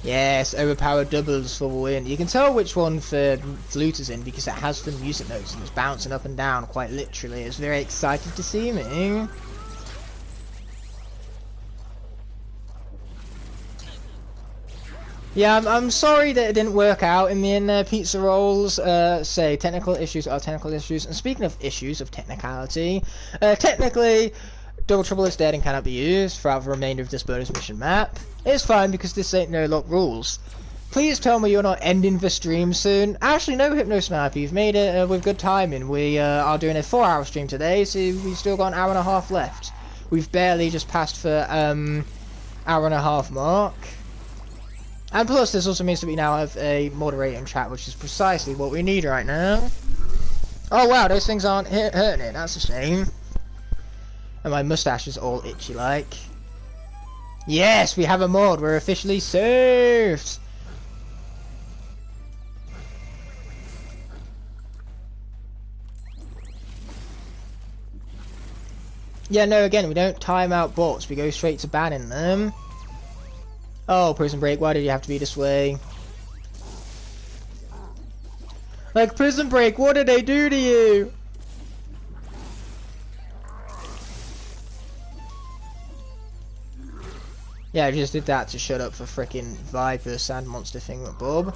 Yes, overpowered doubles for the win. You can tell which one the flute is in because it has the music notes and it's bouncing up and down quite literally. It's very excited to see me. Yeah, I'm sorry that it didn't work out in the end pizza rolls. Say, technical issues are technical issues. And speaking of issues of technicality, technically, Double Trouble is dead and cannot be used throughout the remainder of this bonus mission map. It's fine because this ain't no lock rules. Please tell me you're not ending the stream soon. Actually, no, Hypno Sniper, you've made it with good timing. We are doing a 4-hour stream today, so we've still got an hour and a half left. We've barely just passed the hour and a half mark. And plus, this also means that we now have a moderator in chat, which is precisely what we need right now. Oh wow, those things aren't hurting it, that's a shame. And my mustache is all itchy like. Yes, we have a mod, we're officially saved! Yeah, no, again, we don't time out bots. We go straight to banning them. Oh, Prison Break, why did you have to be this way? Like, Prison Break, what did they do to you? Yeah, I just did that to shut up for frickin' Viper Sand Monster thing with Bob.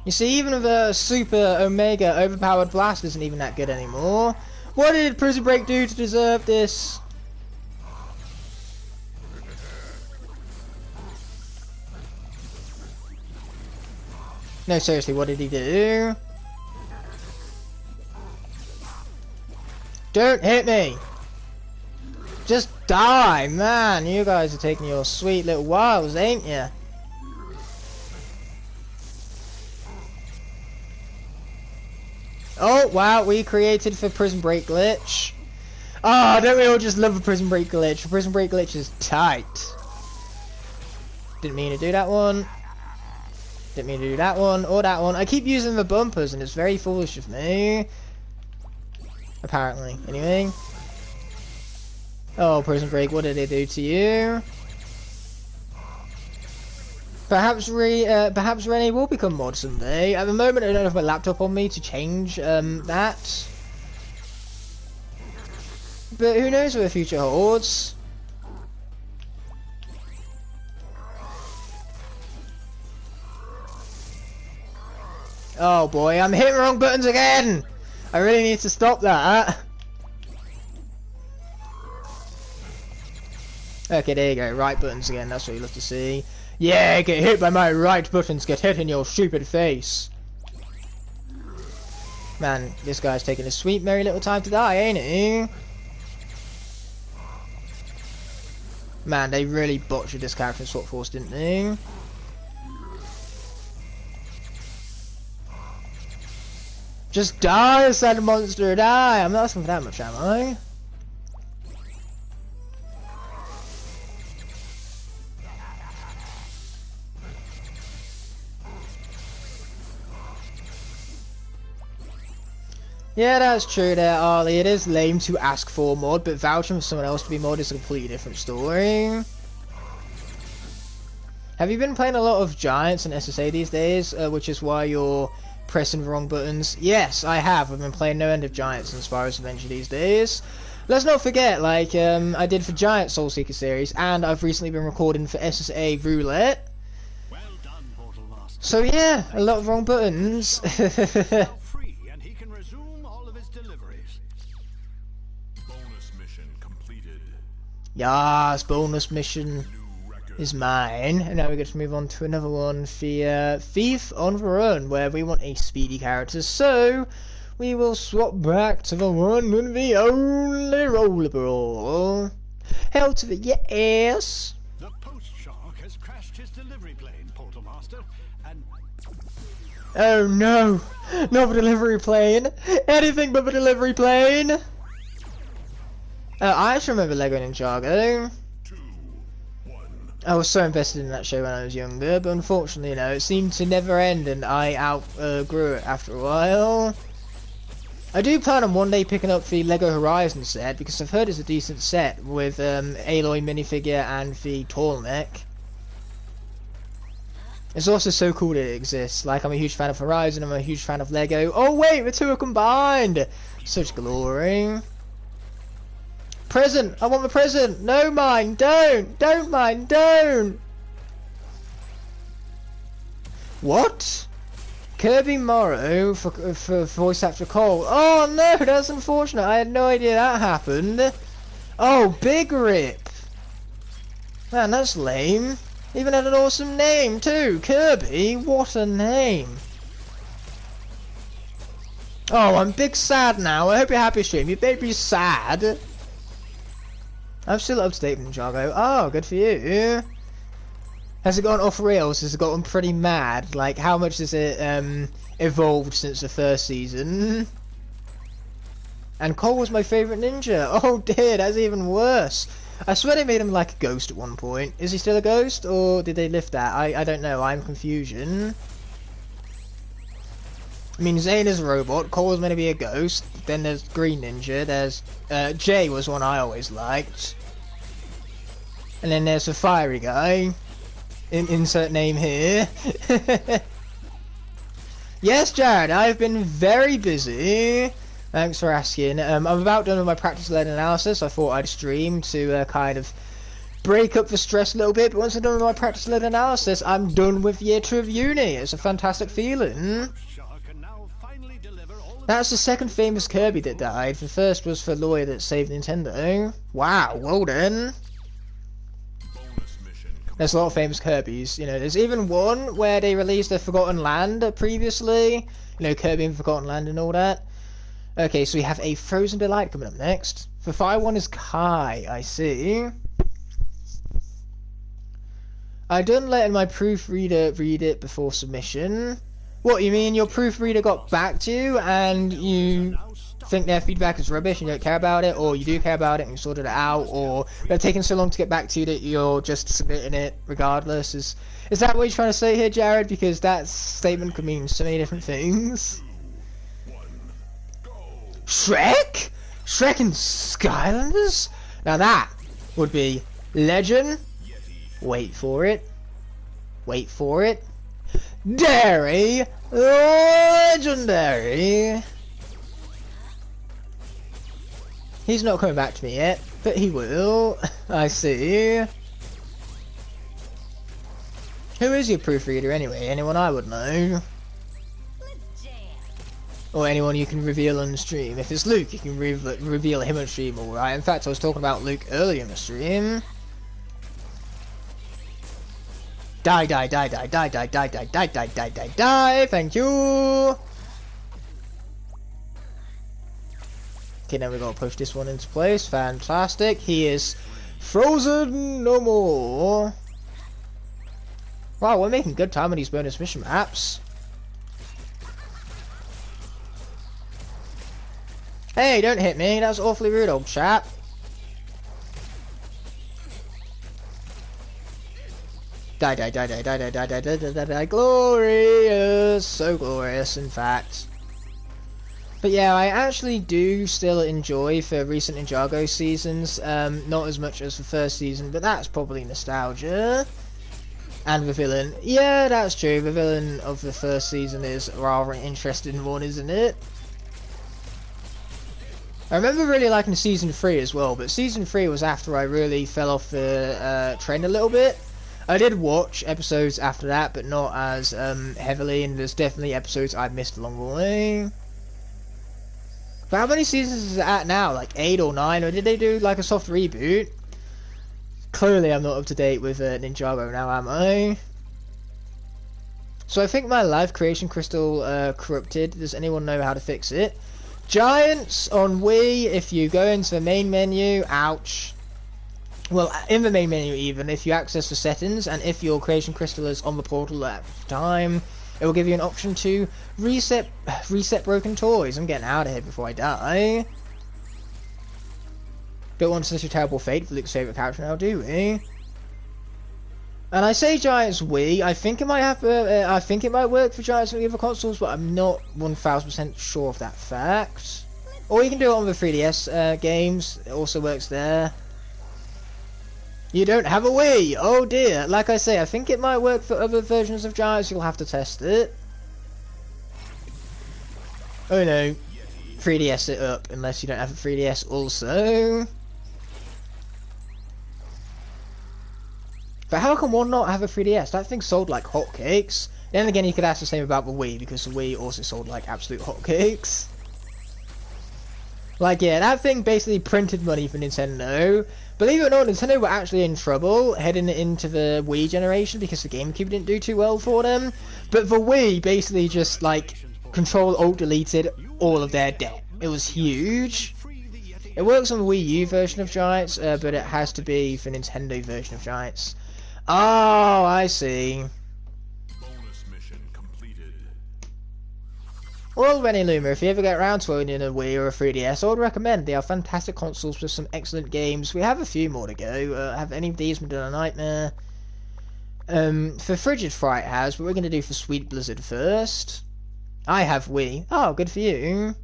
You see, even with a Super Omega overpowered blast isn't even that good anymore. What did Prison Break do to deserve this? No, seriously, what did he do? Don't hit me! Just die, man! You guys are taking your sweet little whiles, ain't ya? Oh, wow, we created for Prison Break glitch. Ah, don't we all just love a Prison Break glitch? A Prison Break glitch is tight. Didn't mean to do that one. Didn't mean to do that one or that one. I keep using the bumpers and it's very foolish of me. Apparently. Anyway. Oh, Prison Break, what did they do to you? Perhaps Rennie will become mod someday. At the moment, I don't have my laptop on me to change that. But who knows what the future holds? Oh boy, I'm hitting wrong buttons again! I really need to stop that. Okay, there you go. Right buttons again. That's what you love to see. Yeah, get hit by my right buttons. Get hit in your stupid face. Man, this guy's taking a sweet, merry little time to die, ain't he? Man, they really botched this character in Swap Force, didn't they? Just die, sad monster, die! I'm not asking for that much, am I? Yeah, that's true there, Arlie. It is lame to ask for mod, but vouching for someone else to be mod is a completely different story. Have you been playing a lot of Giants and SSA these days, which is why you're pressing the wrong buttons? Yes, I have. I've been playing no end of Giants and Spyro's Adventure these days. Let's not forget, like, I did for Giant Soul Seeker series, and I've recently been recording for SSA Roulette. Well done, Portal Master. So yeah, a lot of wrong buttons. Free, and he can resume all of his deliveries. Bonus mission completed. Yes, bonus mission New record. is mine. And now we get to move on to another one, the Thief on the Run, where we want a speedy character. So we will swap back to the one with the only rollerball. Hell to the yes. The Post Shark has crashed his delivery plane, Portal Master, and Oh no, not the delivery plane. Anything but the delivery plane. I actually remember Lego Ninjago. 2, 1. I was so invested in that show when I was younger, but unfortunately, you know, it seemed to never end and I outgrew it after a while. I do plan on one day picking up the Lego Horizon set, because I've heard it's a decent set with Aloy minifigure and the tall neck. It's also so cool that it exists. Like, I'm a huge fan of Horizon, I'm a huge fan of Lego. Oh wait, the two are combined! Such glory. Present! I want the present! No, mine! Don't! Don't mine! Don't! What? Kirby Morrow for voice actor Cole. Oh no, that's unfortunate. I had no idea that happened. Oh, Big Rip. Man, that's lame. Even had an awesome name too. Kirby, what a name. Oh, I'm big sad now. I hope you're happy, stream. You made me sad. I'm still up to date with Ninjago. Oh, good for you. Has it gone off rails? Has it gotten pretty mad? Like, how much has it evolved since the first season? And Cole was my favourite ninja. Oh dear, that's even worse. I swear they made him like a ghost at one point. Is he still a ghost, or did they lift that? I don't know. I'm confusion. I mean, Zane is a robot, Cole's meant to be a ghost, then there's Green Ninja, there's, Jay was one I always liked. And then there's the fiery guy. Insert name here. Yes, Jared, I've been very busy. Thanks for asking. I'm about done with my practice-led analysis. I thought I'd stream to kind of break up the stress a little bit, but once I'm done with my practice-led analysis, I'm done with year 2 of uni. It's a fantastic feeling. That's the second famous Kirby that died. The first was the lawyer that saved Nintendo. Wow, well done. There's a lot of famous Kirbys, you know, there's even one where they released the Forgotten Land previously, you know, Kirby and Forgotten Land and all that. Okay, so we have a Frozen Delight coming up next. The fire one is Kai, I see. I done letting my proofreader read it before submission. What, you mean your proofreader got back to you and you think their feedback is rubbish and you don't care about it, or you do care about it and you sorted it out, or they're taking so long to get back to you that you're just submitting it regardless? Is that what you're trying to say here, Jared? Because that statement could mean so many different things. Shrek? Shrek and Skylanders? Now that would be legend. Wait for it. Wait for it. Dairy legendary. He's not coming back to me yet, but he will. I see. Who is your proofreader anyway? Anyone I would know? Or anyone you can reveal on the stream. If it's Luke, you can reveal him on stream, alright. In fact, I was talking about Luke earlier in the stream. Die, die, die, die, die, die, die, die, die, die, die, die, die. Thank you. Okay, now we gotta push this one into place. Fantastic. He is frozen no more. Wow, we're making good time on these bonus mission maps. Hey, don't hit me. That's awfully rude, old chap. Die, die, die, die, die, die, die, die, die, die, die, die. Glorious. So glorious, in fact. But yeah, I actually do still enjoy the recent Ninjago seasons, not as much as the first season, but that's probably nostalgia. And the villain, yeah, that's true, the villain of the first season is a rather an interesting one, isn't it? I remember really liking season 3 as well, but season 3 was after I really fell off the train a little bit. I did watch episodes after that, but not as heavily, and there's definitely episodes I missed along the way. But how many seasons is it at now? Like 8 or 9? Or did they do like a soft reboot? Clearly I'm not up to date with Ninjago now, am I? So I think my life creation crystal corrupted. Does anyone know how to fix it? Giants on Wii, if you go into the main menu, ouch. Well, in the main menu even, if you access the settings, and if your creation crystal is on the portal at the time, it will give you an option to reset broken toys. I'm getting out of here before I die. Don't want such a terrible fate for Luke's favourite character now, do we? And I say Giants Wii, I think it might have, I think it might work for Giants on the other consoles, but I'm not 1000% sure of that fact. Or you can do it on the 3DS games, it also works there. You don't have a Wii! Oh dear! Like I say, I think it might work for other versions of Giants, you'll have to test it. Oh no. 3DS it up, unless you don't have a 3DS also. But how can one not have a 3DS? That thing sold like hotcakes. Then again, you could ask the same about the Wii, because the Wii also sold like absolute hotcakes. Like, yeah, that thing basically printed money for Nintendo. Believe it or not, Nintendo were actually in trouble heading into the Wii generation because the GameCube didn't do too well for them. But the Wii basically just, like, Control-Alt-Deleted all of their debt. It was huge. It works on the Wii U version of Giants, but it has to be the Nintendo version of Giants. Oh, I see. Bonus mission completed. Well, Rennie Luma, if you ever get around to owning a Wii or a 3DS, I would recommend. They are fantastic consoles with some excellent games. We have a few more to go. Have any of these been done a nightmare? For Frigid Fright has, but we're going to do for Sweet Blizzard first. I have Wii. Oh, good for you.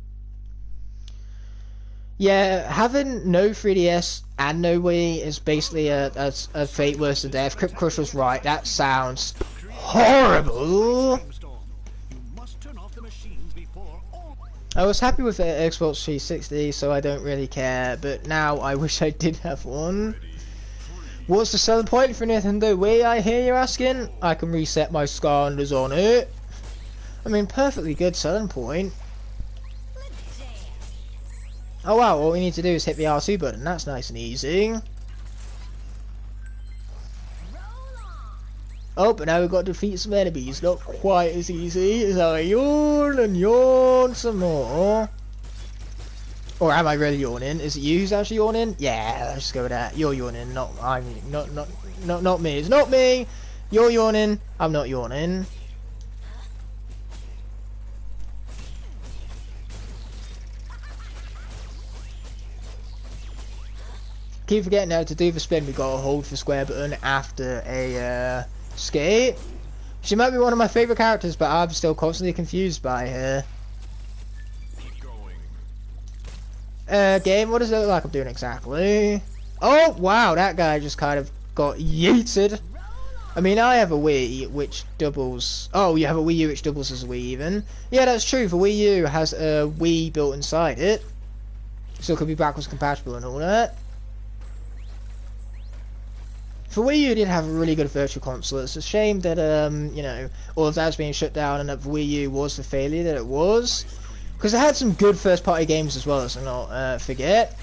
Yeah, having no 3DS and no Wii is basically a fate worse than death. Crypt Crush was right. That sounds horrible. You must turn off the machines before all. I was happy with the Xbox 360, so I don't really care. But now I wish I did have one. What's the selling point for Nintendo Wii, I hear you asking? I can reset my Skylanders on it. I mean, perfectly good selling point. Oh wow, all we need to do is hit the R2 button. That's nice and easy. Oh, but now we've got to defeat some enemies. Not quite as easy as I yawn and yawn some more. Or am I really yawning? Is it you who's actually yawning? Yeah, let's go with that. You're yawning, not me. It's not me. You're yawning. I'm not yawning. Keep forgetting how to do the spin. We gotta hold the square button after a skate. She might be one of my favourite characters, but I'm still constantly confused by her. Game, what does it look like I'm doing exactly? Oh, wow, that guy just kind of got yeeted. I mean, I have a Wii, which doubles... Oh, you have a Wii U, which doubles as a Wii even. Yeah, that's true, the Wii U has a Wii built inside it. So it could be backwards compatible and all that. For Wii U, it did have a really good virtual console. It's a shame that, you know, all of that's being shut down and that the Wii U was the failure that it was. Because it had some good first-party games as well, let's not forget.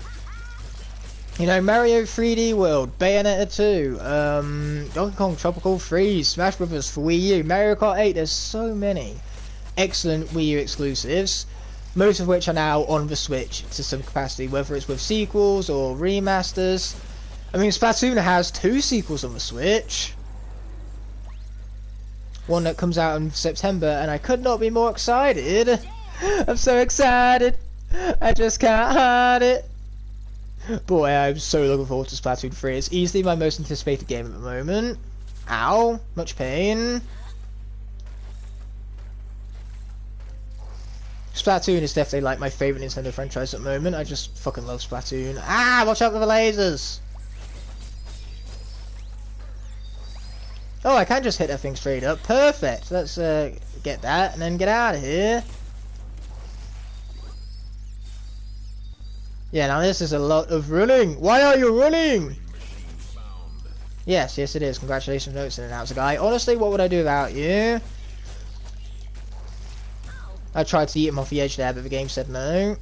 You know, Mario 3D World, Bayonetta 2, Donkey Kong Tropical Freeze, Smash Brothers for Wii U, Mario Kart 8, there's so many excellent Wii U exclusives. Most of which are now on the Switch to some capacity, whether it's with sequels or remasters. I mean, Splatoon has 2 sequels on the Switch. One that comes out in September, and I could not be more excited. I'm so excited. I just can't hide it. Boy, I'm so looking forward to Splatoon 3. It's easily my most anticipated game at the moment. Ow, much pain. Splatoon is definitely like my favourite Nintendo franchise at the moment. I just fucking love Splatoon. Ah, watch out for the lasers. Oh, I can just hit that thing straight up. Perfect. Let's get that and then get out of here. Yeah, now this is a lot of running. Why are you running? Yes, yes it is. Congratulations, notes and announcer guy. Honestly, what would I do without you? I tried to eat him off the edge there, but the game said no.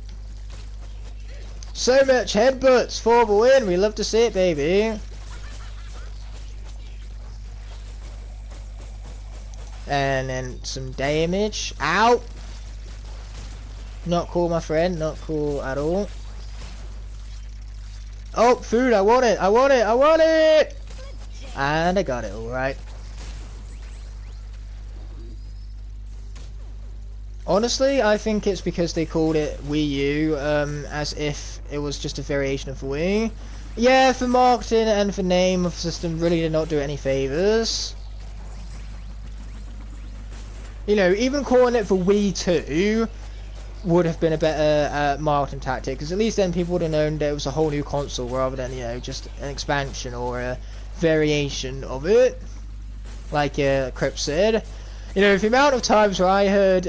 So much headbutts for the win. We love to see it, baby. And then some damage. Ow! Not cool, my friend. Not cool at all. Oh, food! I want it! I want it! I want it! And I got it, alright. Honestly, I think it's because they called it Wii U, as if it was just a variation of Wii. Yeah, for marketing and for name of the system really did not do any favours. You know, even calling it for Wii 2 would have been a better marketing tactic, because at least then people would have known that it was a whole new console rather than, you know, just an expansion or a variation of it, like Crip said. You know, the amount of times where I heard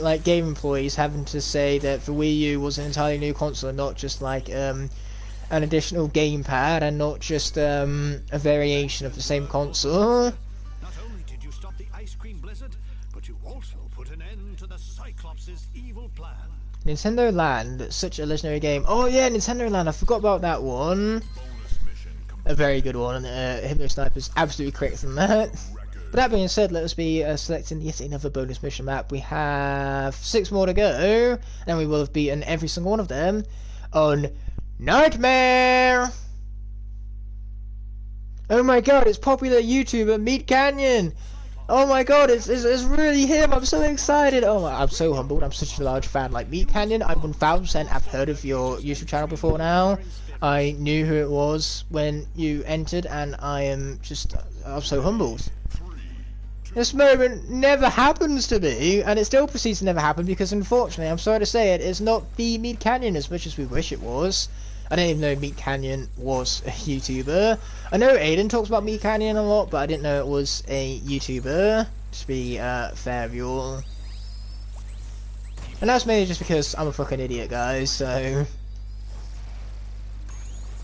like game employees having to say that the Wii U was an entirely new console and not just like an additional gamepad and not just a variation of the same console. Not only did you stop the ice cream blizzard, but you also put an end to the Cyclops' evil plan. Nintendo Land, such a legendary game. Oh yeah, Nintendo Land, I forgot about that one. A very good one, and Hypno Sniper's absolutely correct on that. But that being said, let us be selecting yet another bonus mission map. We have 6 more to go, and we will have beaten every single one of them on Nightmare! Oh my god, it's popular YouTuber Meat Canyon! Oh my god, it's really him! I'm so excited! Oh, I'm so humbled. I'm such a large fan. Like Meat Canyon, I 1000% have heard of your YouTube channel before now. I knew who it was when you entered, and I'm so humbled. This moment never happens to me, and it still proceeds to never happen because, unfortunately, I'm sorry to say it, it's not the Meat Canyon as much as we wish it was. I didn't even know Meat Canyon was a YouTuber. I know Aiden talks about Meat Canyon a lot, but I didn't know it was a YouTuber, to be fair of you all. And that's mainly just because I'm a fucking idiot, guys, so...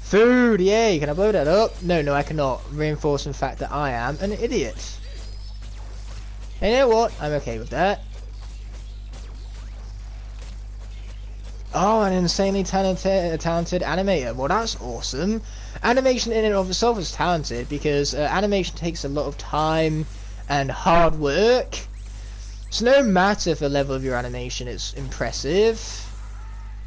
Food, yay! Can I blow that up? No, I cannot. Reinforcing the fact that I am an idiot. And you know what? I'm okay with that. Oh, an insanely talented animator. Well, that's awesome. Animation in and of itself is talented because animation takes a lot of time and hard work. So no matter the level of your animation, it's impressive.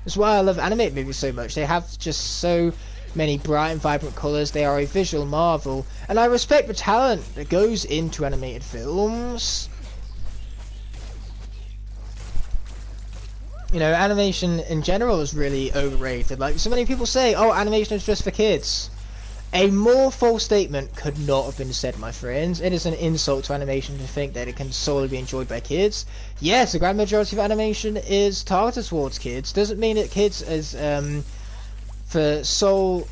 That's why I love animated movies so much. They have just so many bright and vibrant colours. They are a visual marvel. And I respect the talent that goes into animated films. You know, animation in general is really overrated. Like, so many people say, oh, animation is just for kids. A more false statement could not have been said, my friends. It is an insult to animation to think that it can solely be enjoyed by kids. Yes, the grand majority of animation is targeted towards kids. Doesn't mean that kids is the sole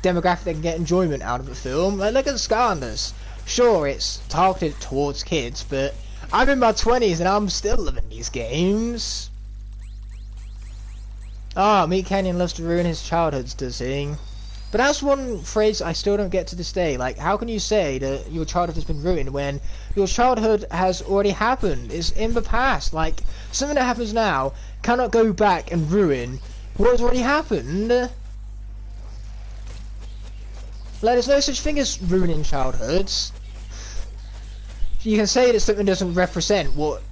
demographic that can get enjoyment out of a film. Like, look at Skylanders. Sure, it's targeted towards kids, but I'm in my 20s and I'm still loving these games. Ah, Meat Canyon loves to ruin his childhoods, does he? But that's one phrase I still don't get to this day. Like, how can you say that your childhood has been ruined when your childhood has already happened? It's in the past. Like, something that happens now cannot go back and ruin what has already happened. Like, there's no such thing as ruining childhoods. You can say that something doesn't represent what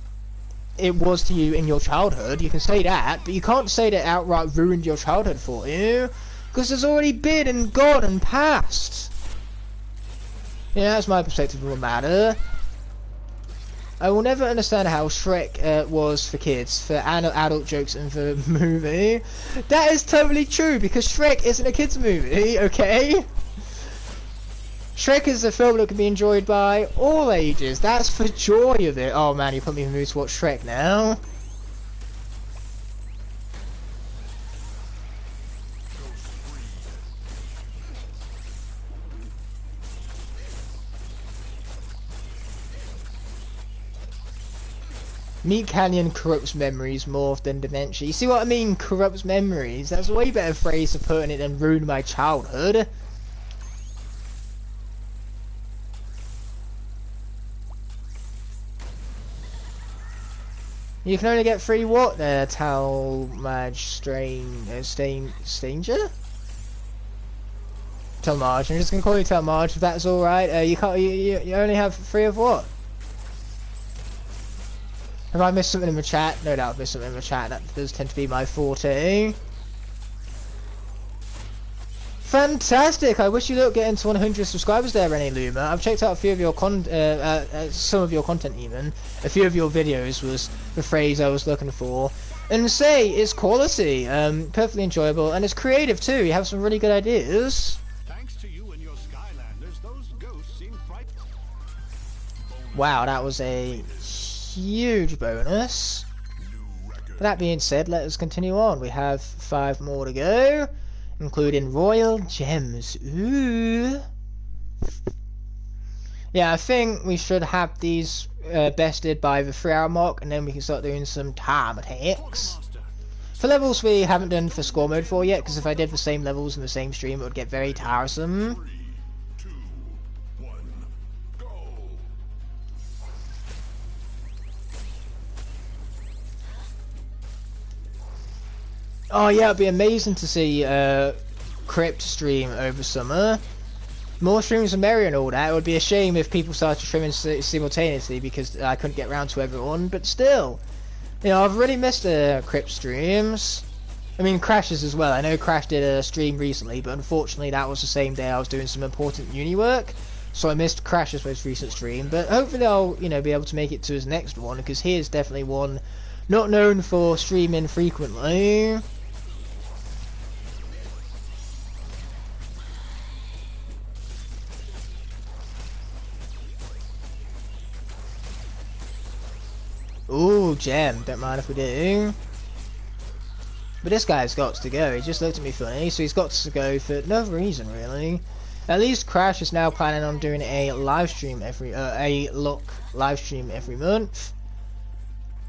it was to you in your childhood. You can say that, but you can't say that it outright ruined your childhood for you. Because it's already been and gone and passed. Yeah, that's my perspective of the matter. I will never understand how Shrek was for kids, for adult jokes in the movie. That is totally true, because Shrek isn't a kids movie, okay? Shrek is a film that can be enjoyed by all ages. That's the joy of it. Oh man, you put me in the mood to watch Shrek now. Meat Canyon corrupts memories more than dementia. You see what I mean? Corrupts memories. That's a way better phrase for putting it than ruined my childhood. You can only get 3 what there? Talmage, Stanger? Talmage. I'm just gonna call you Talmage if that's alright. You can't. You only have 3 of what? Have I missed something in the chat? No doubt I've missed something in the chat. That does tend to be my forte. Fantastic! I wish you look get into 100 subscribers there, Renee Luma. I've checked out a few of your some of your content even. A few of your videos was the phrase I was looking for. And say, it's quality, perfectly enjoyable, and it's creative too. You have some really good ideas. Thanks to you and your Skylanders, those ghosts seem bright. Wow, that was a huge bonus. With that being said, let us continue on. We have 5 more to go, including royal gems. Ooh. Yeah, I think we should have these bested by the 3-hour mark, and then we can start doing some time attacks. For levels we haven't done for score mode for yet, because if I did the same levels in the same stream, it would get very tiresome. Oh yeah, it'd be amazing to see Crypt stream over summer. More streams are merry and all that. It would be a shame if people started streaming simultaneously because I couldn't get around to everyone, but still. You know, I've really missed Crypt streams. I mean, Crash's as well. I know Crash did a stream recently, but unfortunately that was the same day I was doing some important uni work. So I missed Crash's most recent stream, but hopefully I'll, you know, be able to make it to his next one, because he is definitely one not known for streaming frequently. Ooh, gem. Don't mind if we do. But this guy's got to go. He just looked at me funny, so he's got to go for no reason, really. At least Crash is now planning on doing a live stream every live stream every month.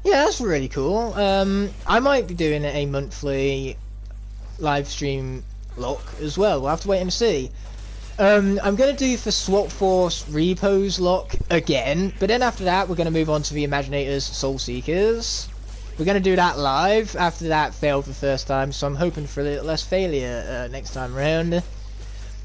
Yeah, that's really cool. I might be doing a monthly live stream lock as well. We'll have to wait and see. I'm going to do for Swap Force Repos lock again, but then after that we're going to move on to the Imaginators Soul Seekers. We're going to do that live. After that failed the first time, so I'm hoping for a little less failure next time round.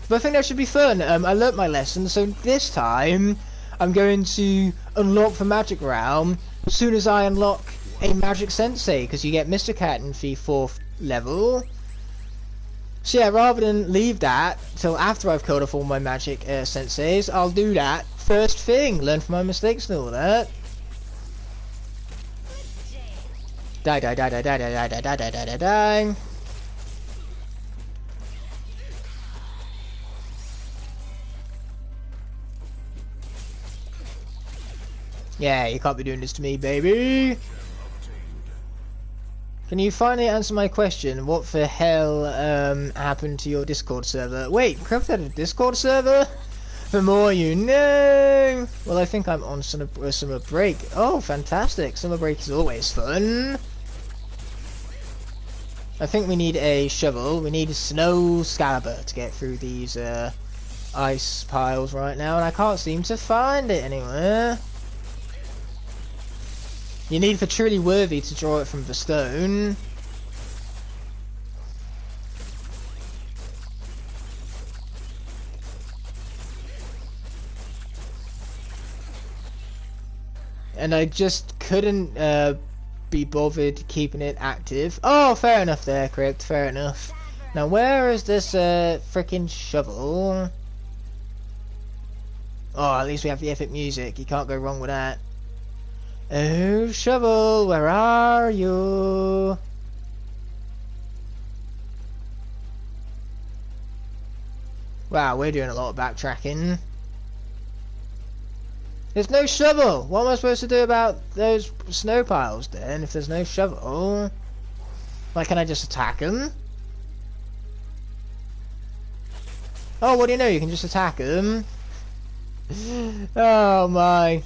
But I think that should be fun. I learnt my lesson, so this time I'm going to unlock the Magic Realm as soon as I unlock a Magic Sensei, because you get Mr. Cat in the 4th level. So yeah, rather than leave that till after I've killed off all my Magic Senseis, I'll do that first thing. Learn from my mistakes and all that. Die, die, die, die, die, die, die, die, die, die, die, die. Yeah, you can't be doing this to me, baby. Can you finally answer my question? What the hell happened to your Discord server? Wait, Craft had a Discord server? The more you know. Well, I think I'm on summer break. Oh, fantastic. Summer break is always fun. I think we need a shovel. We need a snow scalper to get through these ice piles right now, and I can't seem to find it anywhere. You need for truly worthy to draw it from the stone. And I just couldn't be bothered keeping it active. Oh, fair enough there, Crypt, fair enough. Now where is this freaking shovel? Oh, at least we have the epic music. You can't go wrong with that. Oh, shovel, where are you? Wow, we're doing a lot of backtracking. There's no shovel! What am I supposed to do about those snow piles then, if there's no shovel? Like, can I just attack them? Oh, what do you know? You can just attack them. Oh my.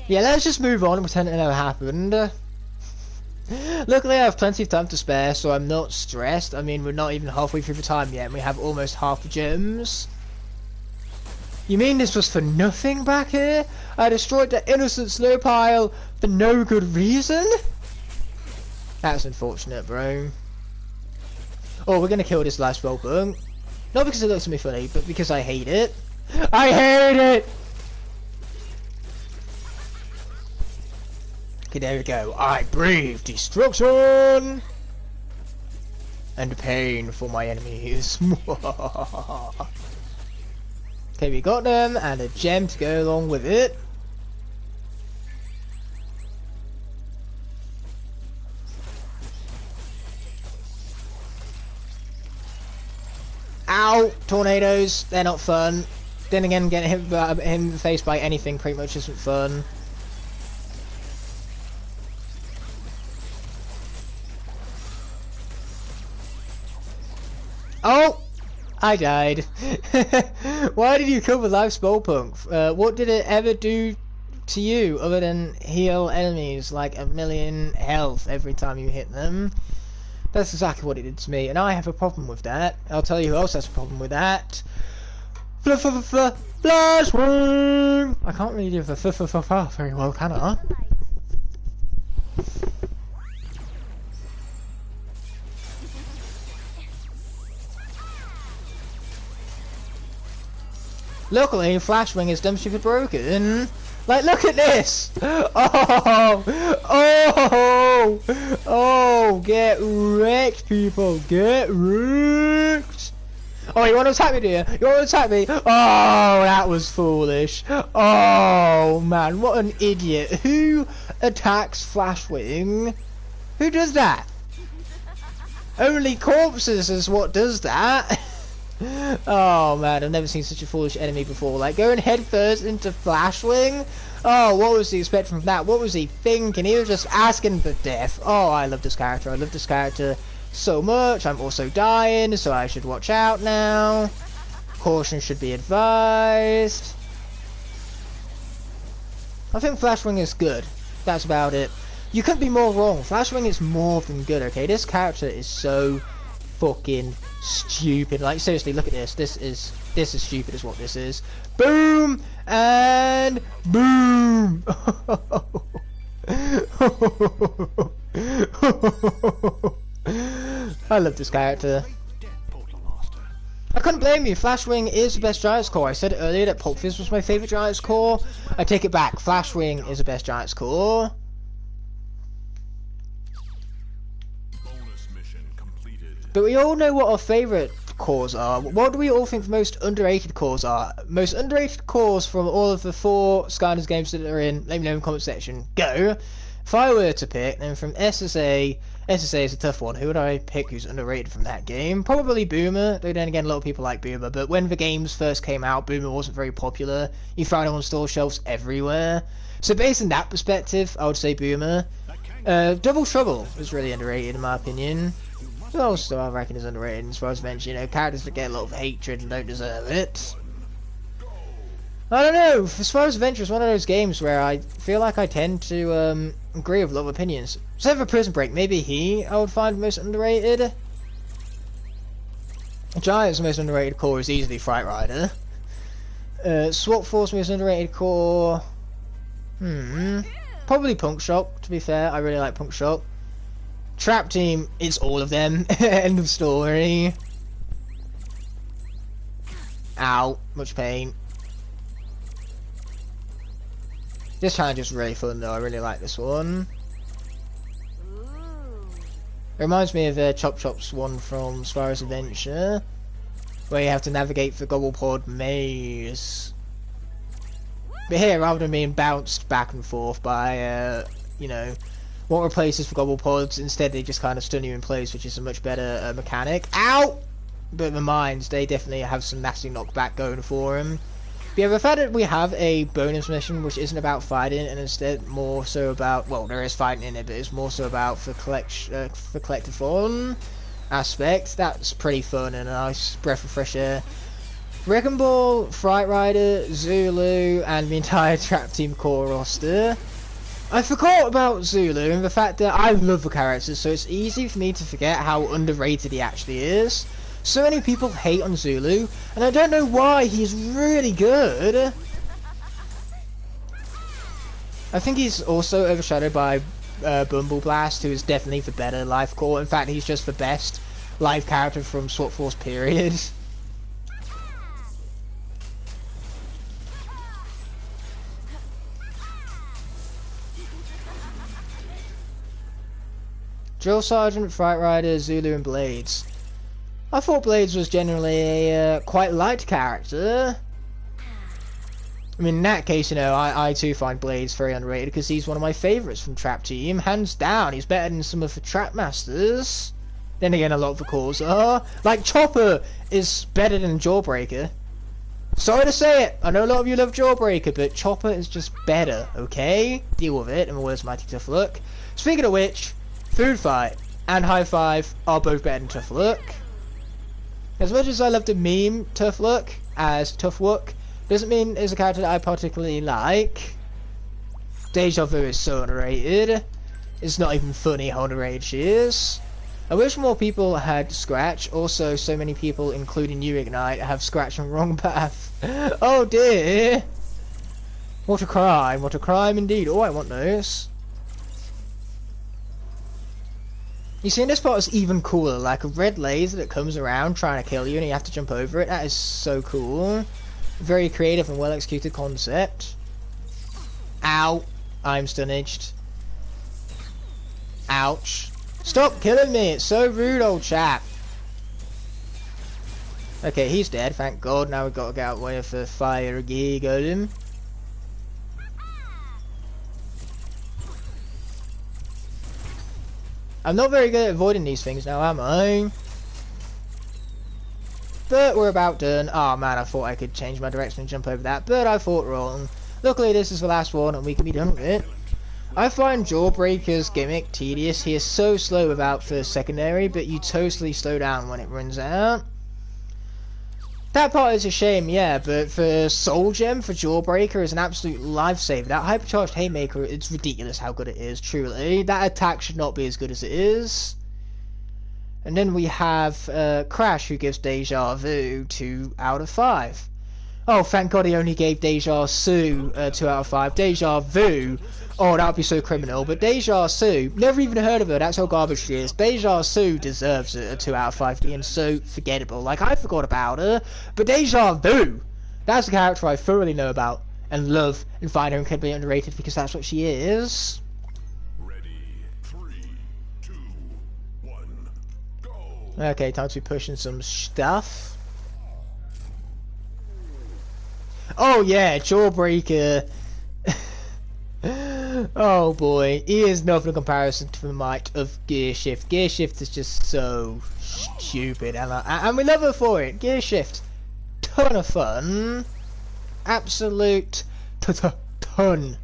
Yeah, let's just move on and pretend it never happened. Luckily I have plenty of time to spare, so I'm not stressed. I mean, we're not even halfway through the time yet and we have almost half the gems. You mean this was for nothing back here? I destroyed the innocent snow pile for no good reason? That's unfortunate, bro. Oh, we're gonna kill this last Spellbook. Not because it looks at me funny, but because I hate it. I hate it! Okay, there we go. I breathe destruction and pain for my enemies. Okay, we got them and a gem to go along with it. Ow! Tornadoes, they're not fun. Then again, getting hit in the face by anything pretty much isn't fun. Oh! I died. Why did you kill the live Spellpunk? What did it ever do to you other than heal enemies like 1,000,000 health every time you hit them? That's exactly what it did to me, and I have a problem with that. I'll tell you who else has a problem with that. Flash Wing! I can't really do the very well, can I? Luckily, Flashwing is dumb stupid broken. Like, look at this! Oh! Oh! Oh! Get wrecked, people! Get wrecked! Oh, you want to attack me, do you? You want to attack me? Oh, that was foolish. Oh, man, what an idiot. Who attacks Flashwing? Who does that? Only corpses is what does that. Oh man, I've never seen such a foolish enemy before. Like going headfirst into Flashwing. Oh, what was he expecting from that? What was he thinking? He was just asking for death. Oh, I love this character. I love this character so much. I'm also dying, so I should watch out now. Caution should be advised. I think Flashwing is good. That's about it. You couldn't be more wrong. Flashwing is more than good, okay? This character is so fucking stupid. Like, seriously, look at this. This is stupid is what this is. Boom! And boom! I love this character. I couldn't blame you. Flashwing is the best Giant's Core. I said earlier that Pulp Fizz was my favourite Giant's Core. I take it back. Flashwing is the best Giant's Core. Bonus mission completed. But we all know what our favourite cores are. What do we all think the most underrated cores are? Most underrated cores from all of the 4 Skylanders games that are in, let me know in the comment section. Go! If I were to pick, then from SSA is a tough one. Who would I pick who's underrated from that game? Probably Boomer, though then again a lot of people like Boomer, but when the games first came out, Boomer wasn't very popular. You found him on store shelves everywhere. So based on that perspective, I would say Boomer. Double Trouble is really underrated in my opinion. Who else do I reckon is underrated as far as Adventure? You know, characters that get a lot of hatred and don't deserve it. I don't know, as far as Adventure, it's one of those games where I feel like I tend to agree with a lot of opinions. Except for Prison Break, maybe I would find most underrated. Giant's most underrated core is easily Fright Rider. SWAT Force most underrated core... Probably Punk Shock, to be fair. I really like Punk Shock. Trap Team, it's all of them. End of story. Ow, much pain. This challenge is really fun though, I really like this one. It reminds me of Chop Chop's one from Spyro's Adventure, where you have to navigate the Gobblepod maze. But here, rather than being bounced back and forth by, you know, what replaces the Gobblepods, instead they just kind of stun you in place, which is a much better mechanic. Ow! But the mines, they definitely have some nasty knockback going for them. But yeah, the fact that we have a bonus mission which isn't about fighting and instead more so about, well, there is fighting in it, but it's more so about the collective fun aspect. That's pretty fun and a nice breath of fresh air. Wrecking Ball, Fright Rider, Zulu, and the entire Trap Team core roster. I forgot about Zulu and the fact that I love the characters, so it's easy for me to forget how underrated he actually is. So many people hate on Zulu, and I don't know why. He's really good. I think he's also overshadowed by Bumble Blast, who is definitely the better life core. In fact, he's just the best life character from SWAT Force period. Drill Sergeant, Fright Rider, Zulu, and Blades. I thought Blades was generally a quite light character. I mean, in that case, you know, I too find Blades very underrated because he's one of my favourites from Trap Team. Hands down, he's better than some of the Trap Masters. Then again, a lot of the cores are. Like, Chopper is better than Jawbreaker. Sorry to say it, I know a lot of you love Jawbreaker, but Chopper is just better, okay? Deal with it, and where's Mighty Tough Luck? Speaking of which, Food Fight and High Five are both better than Tough Luck. As much as I love to meme Tough Luck as Tough Luck, doesn't mean it's a character that I particularly like. Deja Vu is so underrated. It's not even funny how underrated she is. I wish more people had Scratch. Also, so many people, including you, Ignite, have Scratch on Wrong Path. Oh dear! What a crime indeed. Oh, I want those. You see, in this part is even cooler, like a red laser that comes around trying to kill you and you have to jump over it. That is so cool. Very creative and well executed concept. Ow. I'm stunnaged. Ouch. Stop killing me, it's so rude, old chap. Okay, he's dead, thank God. Now we've got to get out of the way of the fire golem. I'm not very good at avoiding these things now, am I? But we're about done. Oh man, I thought I could change my direction and jump over that, but I thought wrong. Luckily this is the last one and we can be done with it. I find Jawbreaker's gimmick tedious. He is so slow without first secondary, but you totally slow down when it runs out. That part is a shame, yeah, but for Soul Gem, for Jawbreaker, is an absolute lifesaver. That hypercharged Haymaker, it's ridiculous how good it is, truly. That attack should not be as good as it is. And then we have Crash, who gives Deja Vu 2 out of 5. Oh, thank God he only gave Deja Su 2 out of 5. Deja Vu, oh, that would be so criminal. But Deja Su, never even heard of her, that's how garbage she is. Deja Su deserves a 2 out of 5 being so forgettable. Like, I forgot about her, but Deja Vu, that's a character I thoroughly know about and love and find her incredibly underrated because that's what she is. Ready, 3, 2, 1, go! Okay, time to be pushing some stuff. Oh yeah, Jawbreaker. Oh boy, he is nothing in comparison to the might of Gear Shift. Gear Shift is just so stupid, and we love her for it. Gear Shift, ton of fun, absolute ton.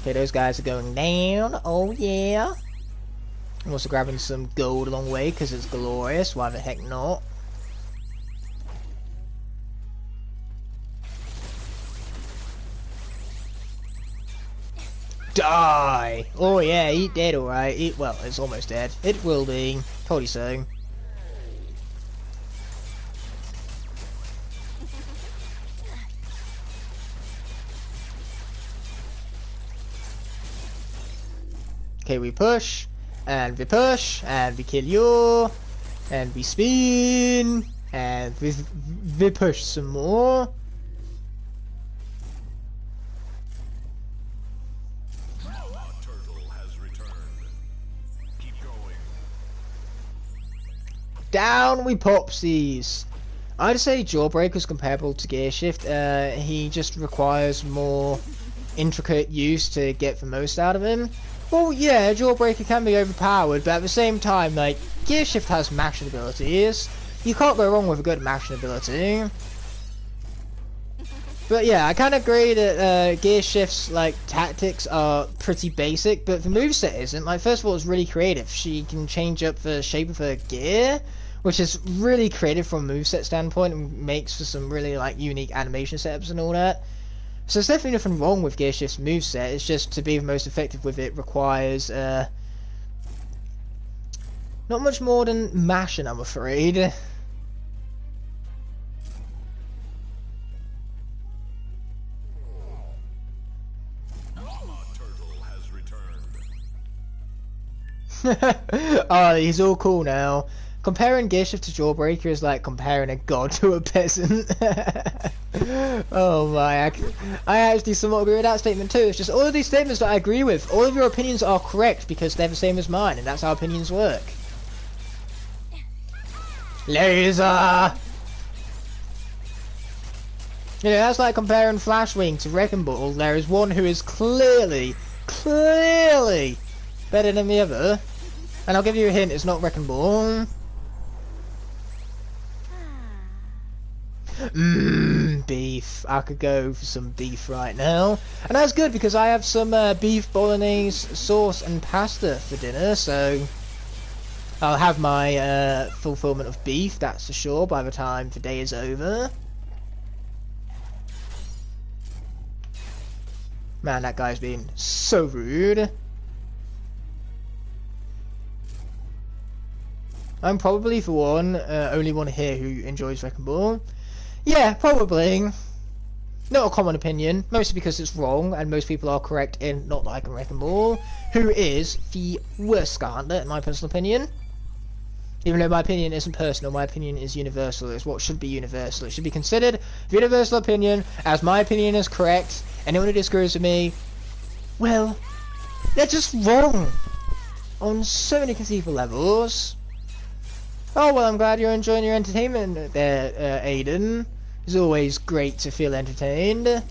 Okay, those guys are going down. Oh yeah. I'm also grabbing some gold along the way because it's glorious. Why the heck not? Die! Oh yeah, he dead alright. Well, it's almost dead. It will be. Told you so. Okay, we push, and we push, and we kill you, and we spin, and we push some more. Down we popsies. I'd say Jawbreaker's comparable to Gear Shift. He just requires more intricate use to get the most out of him. Well, yeah, Jawbreaker can be overpowered, but at the same time, like, Gear Shift has mashing abilities. You can't go wrong with a good mashing ability. But yeah, I kind of agree that Gear Shift's like tactics are pretty basic, but the moveset isn't. Like, first of all, it's really creative. She can change up the shape of her gear, which is really creative from a moveset standpoint and makes for some really like unique animation setups and all that. So there's definitely nothing wrong with Gear Shift's moveset. It's just to be the most effective with it requires not much more than mashing, I'm afraid. Oh, he's all cool now. Comparing Gear Shift to Jawbreaker is like comparing a god to a peasant. Oh my, I actually somewhat agree with that statement too. It's just all of these statements that I agree with. All of your opinions are correct because they're the same as mine, and that's how opinions work. Laser! You know, that's like comparing Flashwing to Wrecking Ball. There is one who is clearly better than the other. And I'll give you a hint, it's not Wrecking Ball. Beef. I could go for some beef right now. And that's good because I have some beef bolognese sauce and pasta for dinner, so I'll have my fulfillment of beef, that's for sure, by the time the day is over. Man, that guy's being so rude. I'm probably, for one, only one here who enjoys Wrecking Ball. Yeah, probably. Not a common opinion, mostly because it's wrong, and most people are correct in not liking Wrecking Ball, who is the worst Skylander, in my personal opinion. Even though my opinion isn't personal, my opinion is universal. It's what should be universal. It should be considered universal opinion, as my opinion is correct. Anyone who disagrees with me, well, they're just wrong on so many conceivable levels. Oh, well, I'm glad you're enjoying your entertainment there, Aiden. It's always great to feel entertained.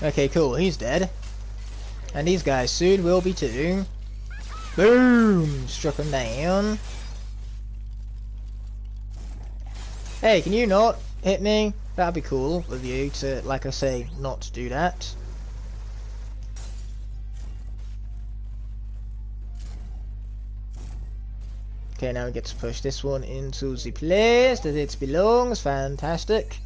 Okay, cool. He's dead. And these guys soon will be too. Boom! Struck him down. Hey, can you not hit me? That'd be cool of you to, like I say, not do that. Okay, now we get to push this one into the place that it belongs. Fantastic.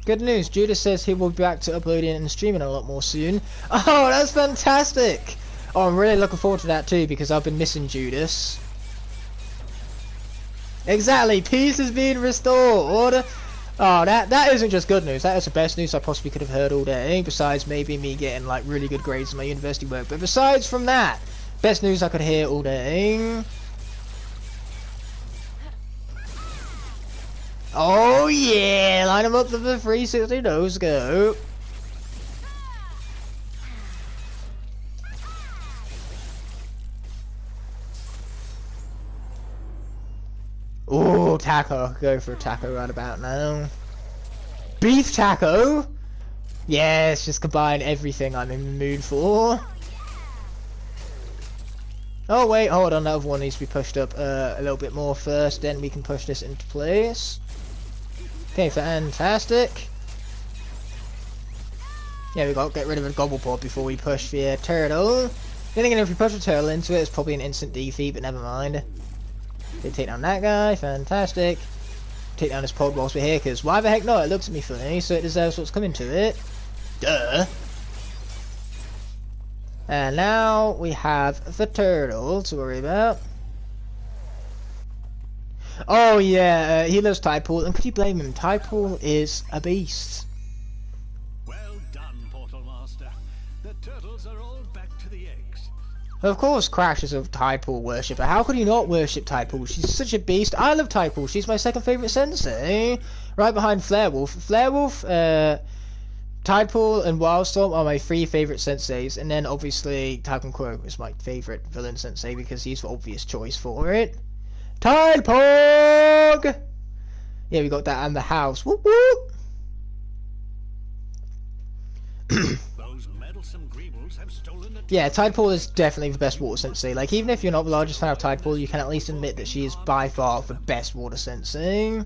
Good news, Judas says he will be back to uploading and streaming a lot more soon. Oh, that's fantastic! Oh, I'm really looking forward to that too, because I've been missing Judas. Exactly, peace is being restored! Oh, that isn't just good news, that is the best news I possibly could have heard all day, besides maybe me getting like really good grades in my university work. But besides from that, best news I could hear all day. Oh yeah, line them up for the 360 nose go. Oh, taco. Go for a taco right about now. Beef taco? Yes, just combine everything I'm in the mood for. Oh wait, hold on, that other one needs to be pushed up a little bit more first, then we can push this into place. Okay, fantastic. Yeah, we got to get rid of a gobble pod before we push the turtle. Then again, if we push the turtle into it, it's probably an instant defeat, but never mind. They take down that guy, fantastic. Take down this pod whilst we're here, because why the heck not? It looks at me funny, so it deserves what's coming to it. Duh. And now we have the turtle to worry about. Oh yeah, he loves Tydepool, and could you blame him? Tydepool is a beast. Well done, Portal Master. The turtles are all back to the eggs. Of course, Crash is a Tydepool worshipper. How could you not worship Tydepool? She's such a beast. I love Tydepool. She's my second favourite sensei. Right behind Flarewolf. Flarewolf, Tydepool and Wildstorm are my three favourite senseis. And then obviously Typhon Crow is my favourite villain sensei because he's the obvious choice for it. Tidepog! Yeah, we got that and the house. Whoop whoop! Those meddlesome greebles have stolen the Yeah, Tydepool is definitely the best water sensei. Like, even if you're not the largest fan of Tydepool, you can at least admit that she is by far the best water sensei.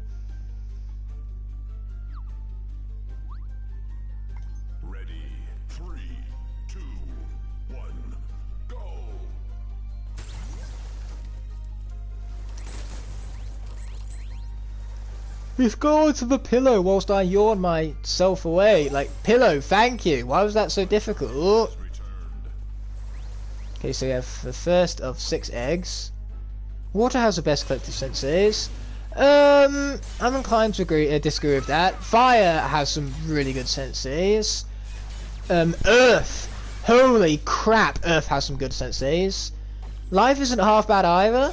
Ready. 3, 2, 1, go! He's going to the pillow whilst I yawn myself away. Like, pillow, thank you. Why was that so difficult? Returned. Okay, so we have the first of 6 eggs. Water has the best collective senses. I'm inclined to disagree with that. Fire has some really good senses. Earth. Holy crap, Earth has some good senses. Life isn't half bad either.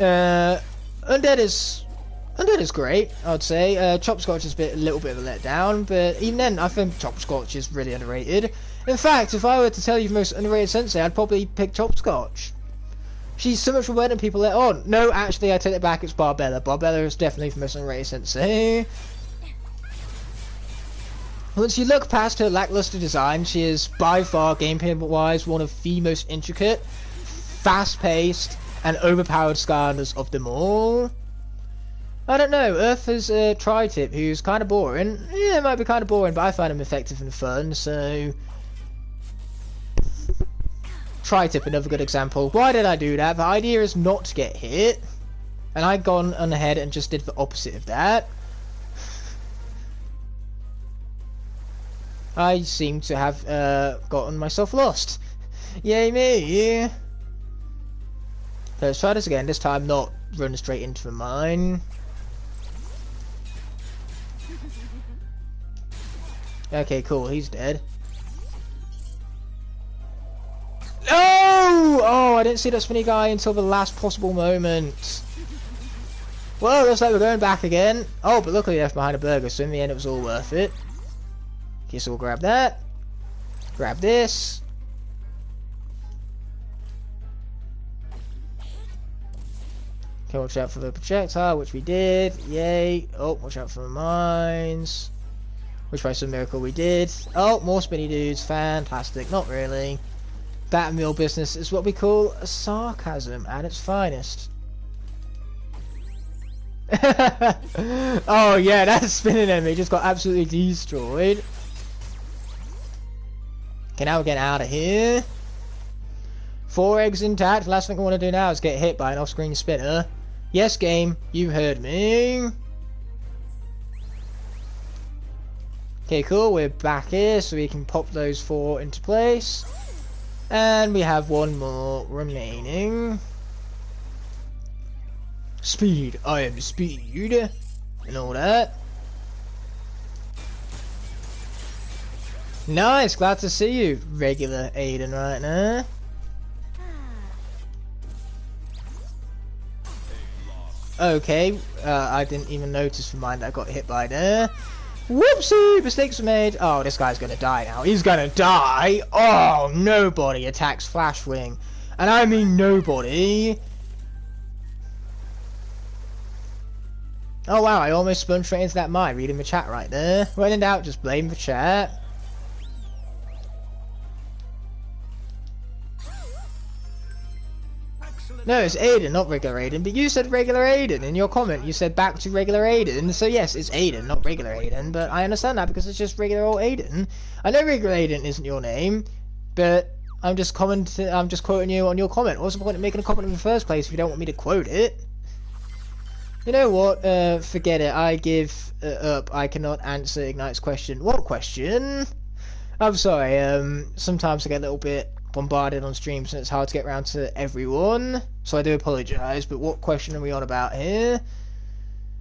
Undead is great, I'd say. Chopscotch is a little bit of a letdown, but even then, I think Chopscotch is really underrated. In fact, if I were to tell you the most underrated sensei, I'd probably pick Chopscotch. She's so much more than people let on. No, actually, I take it back, it's Barbella. Barbella is definitely the most underrated sensei. Once you look past her lackluster design, she is by far, gameplay-wise, one of the most intricate, fast-paced, and overpowered Skylanders of them all. I don't know, Earth is a tri-tip who's kind of boring. Yeah, it might be kind of boring, but I find him effective and fun, so... Tri-tip, another good example. Why did I do that? The idea is not to get hit. And I'd gone on ahead and just did the opposite of that. I seem to have gotten myself lost. Yay me! So let's try this again, this time not run straight into the mine. Okay, cool, he's dead. No! Oh, I didn't see that spinny guy until the last possible moment. Well, looks like we're going back again. Oh, but luckily left behind a burger, so in the end it was all worth it. Okay, so we'll grab that. Grab this. Okay, watch out for the projectile, which we did. Yay. Oh, watch out for the mines. Which by some miracle we did. Oh, more spinny dudes. Fantastic. Not really. That mill business is what we call a sarcasm at its finest. Oh yeah, that spinning enemy just got absolutely destroyed. Okay, now we're getting out of here. 4 eggs intact. Last thing I want to do now is get hit by an off-screen spinner. Yes, game, you heard me. Okay, cool. We're back here, so we can pop those 4 into place. And we have 1 more remaining. Speed. I am speed. And all that. Nice. Glad to see you, regular Aiden, right now. Okay. I didn't even notice for mine that I got hit by there. Whoopsie! Mistakes were made. Oh, this guy's gonna die now. He's gonna die. Oh, nobody attacks Flashwing. And I mean nobody. Oh wow, I almost spun straight into that mine reading the chat right there. When in doubt, just blame the chat. No, it's Aiden, not regular Aiden, but you said regular Aiden in your comment. You said back to regular Aiden, so yes, it's Aiden, not regular Aiden, but I understand that because it's just regular old Aiden. I know regular Aiden isn't your name, but I'm just quoting you on your comment. What's the point of making a comment in the first place if you don't want me to quote it? You know what, forget it, I give up, I cannot answer Ignite's question. What question? I'm sorry, sometimes I get a little bit bombarded on streams and it's hard to get around to everyone, so I do apologise, but what question are we on about here?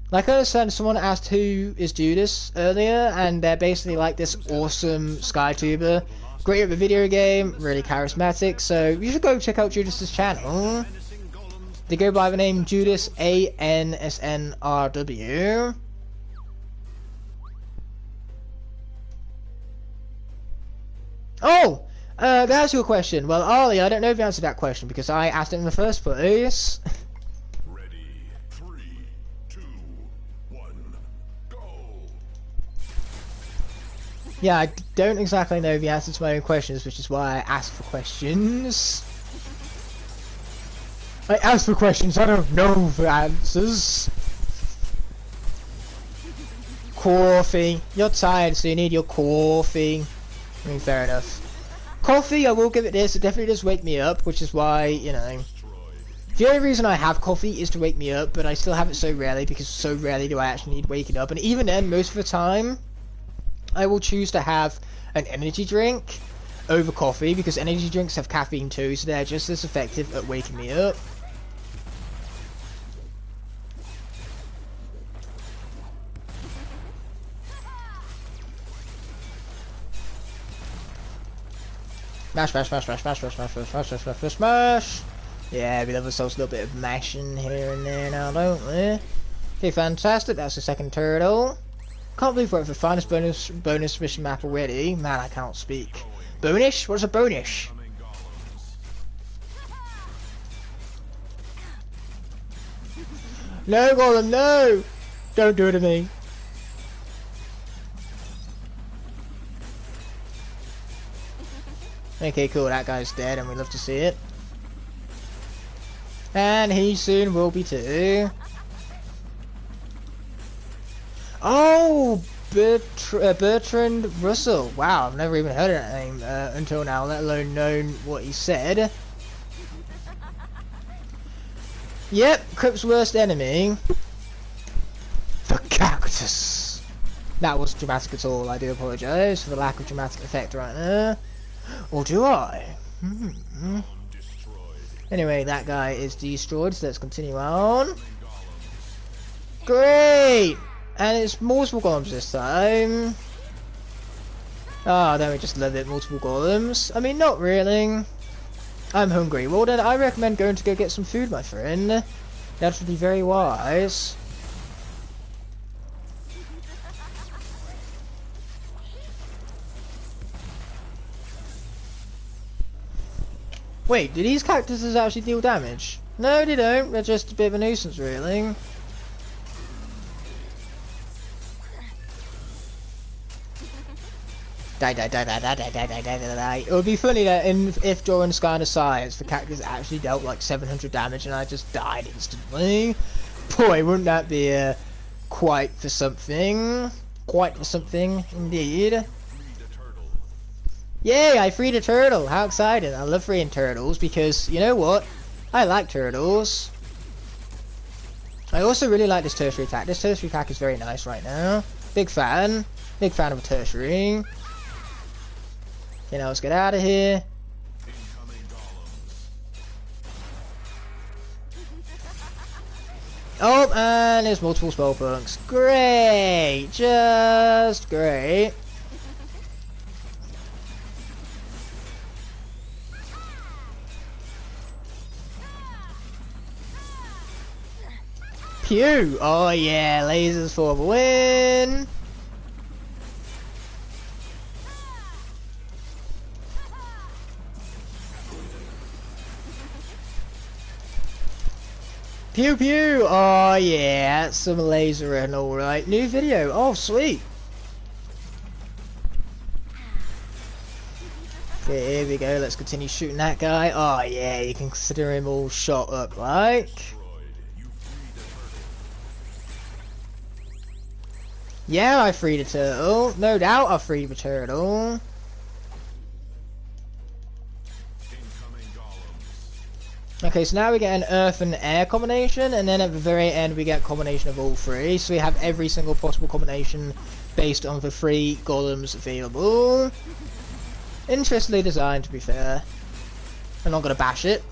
Like I understand someone asked who is Judas earlier, and they're basically like this awesome SkyTuber, great at the video game, really charismatic, so you should go check out Judas's channel. They go by the name Judas ANSNRW. Oh! That's your question. Well, Ollie, I don't know the answer to that question because I asked it in the first place. Ready. 3, 2, 1, go. Yeah, I don't exactly know the answer to my own questions, which is why I asked for questions. I asked for questions, I don't know the answers. Coffee. You're tired, so you need your coffee. I mean, fair enough. Coffee, I will give it this, it definitely does wake me up, which is why, you know, the only reason I have coffee is to wake me up, but I still have it so rarely, because so rarely do I actually need waking up, and even then, most of the time, I will choose to have an energy drink over coffee, because energy drinks have caffeine too, so they're just as effective at waking me up. Smash, smash, smash, smash, smash, smash, smash, smash, smash, smash, smash, smash, smash. Yeah, we love ourselves a little bit of mashing here and there now, don't we? Okay, fantastic. That's the second turtle. Can't believe we're at the finest bonus mission map already. Man, I can't speak. Bonish? What's a bonish? No, Golem, no! Don't do it to me. Okay, cool, that guy's dead and we love to see it. And he soon will be too. Oh! Bertrand Russell. Wow, I've never even heard of that name until now, let alone known what he said. Yep, Crip's worst enemy. The cactus. That wasn't dramatic at all, I do apologise for the lack of dramatic effect right there. Or do I? Anyway, that guy is destroyed, so let's continue on. Great! And it's multiple golems this time. Ah, don't we just love it, multiple golems? I mean, not really. I'm hungry. Well then, I recommend going to go get some food, my friend. That would be very wise. Wait, do these cactuses actually deal damage? No, they don't. They're just a bit of a nuisance, really. Die, die, die, die, die, die, die, die, die, die, die. It would be funny that if during Skylanders Science the cactus actually dealt like 700 damage and I just died instantly. Boy, wouldn't that be quite for something. Quite for something, indeed. Yay, I freed a turtle. How exciting. I love freeing turtles because, you know what? I like turtles. I also really like this tertiary attack. This tertiary attack is very nice right now. Big fan. Big fan of a tertiary. Okay, now let's get out of here. Oh, and there's multiple spell punks. Great! Just great. Pew! Oh yeah, lasers for the win! Pew pew! Oh yeah, some lasering, alright. New video, oh sweet! Okay, here we go, let's continue shooting that guy. Oh yeah, you can consider him all shot up like. Yeah, I freed a turtle. No doubt I freed a turtle. Okay, so now we get an earth and air combination, and then at the very end we get a combination of all three. So we have every single possible combination based on the 3 golems available. Interestingly designed, to be fair. I'm not going to bash it.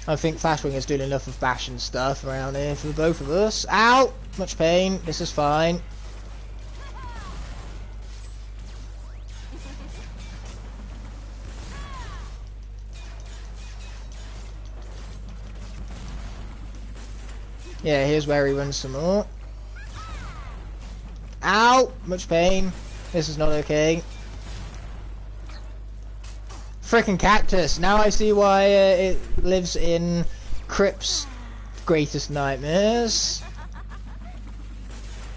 I think Flashwing is doing enough of bashing stuff around here for both of us. Ow! Much pain. This is fine. Yeah, here's where he runs some more. Ow! Much pain. This is not okay. Frickin' cactus! Now I see why it lives in Crip's greatest nightmares.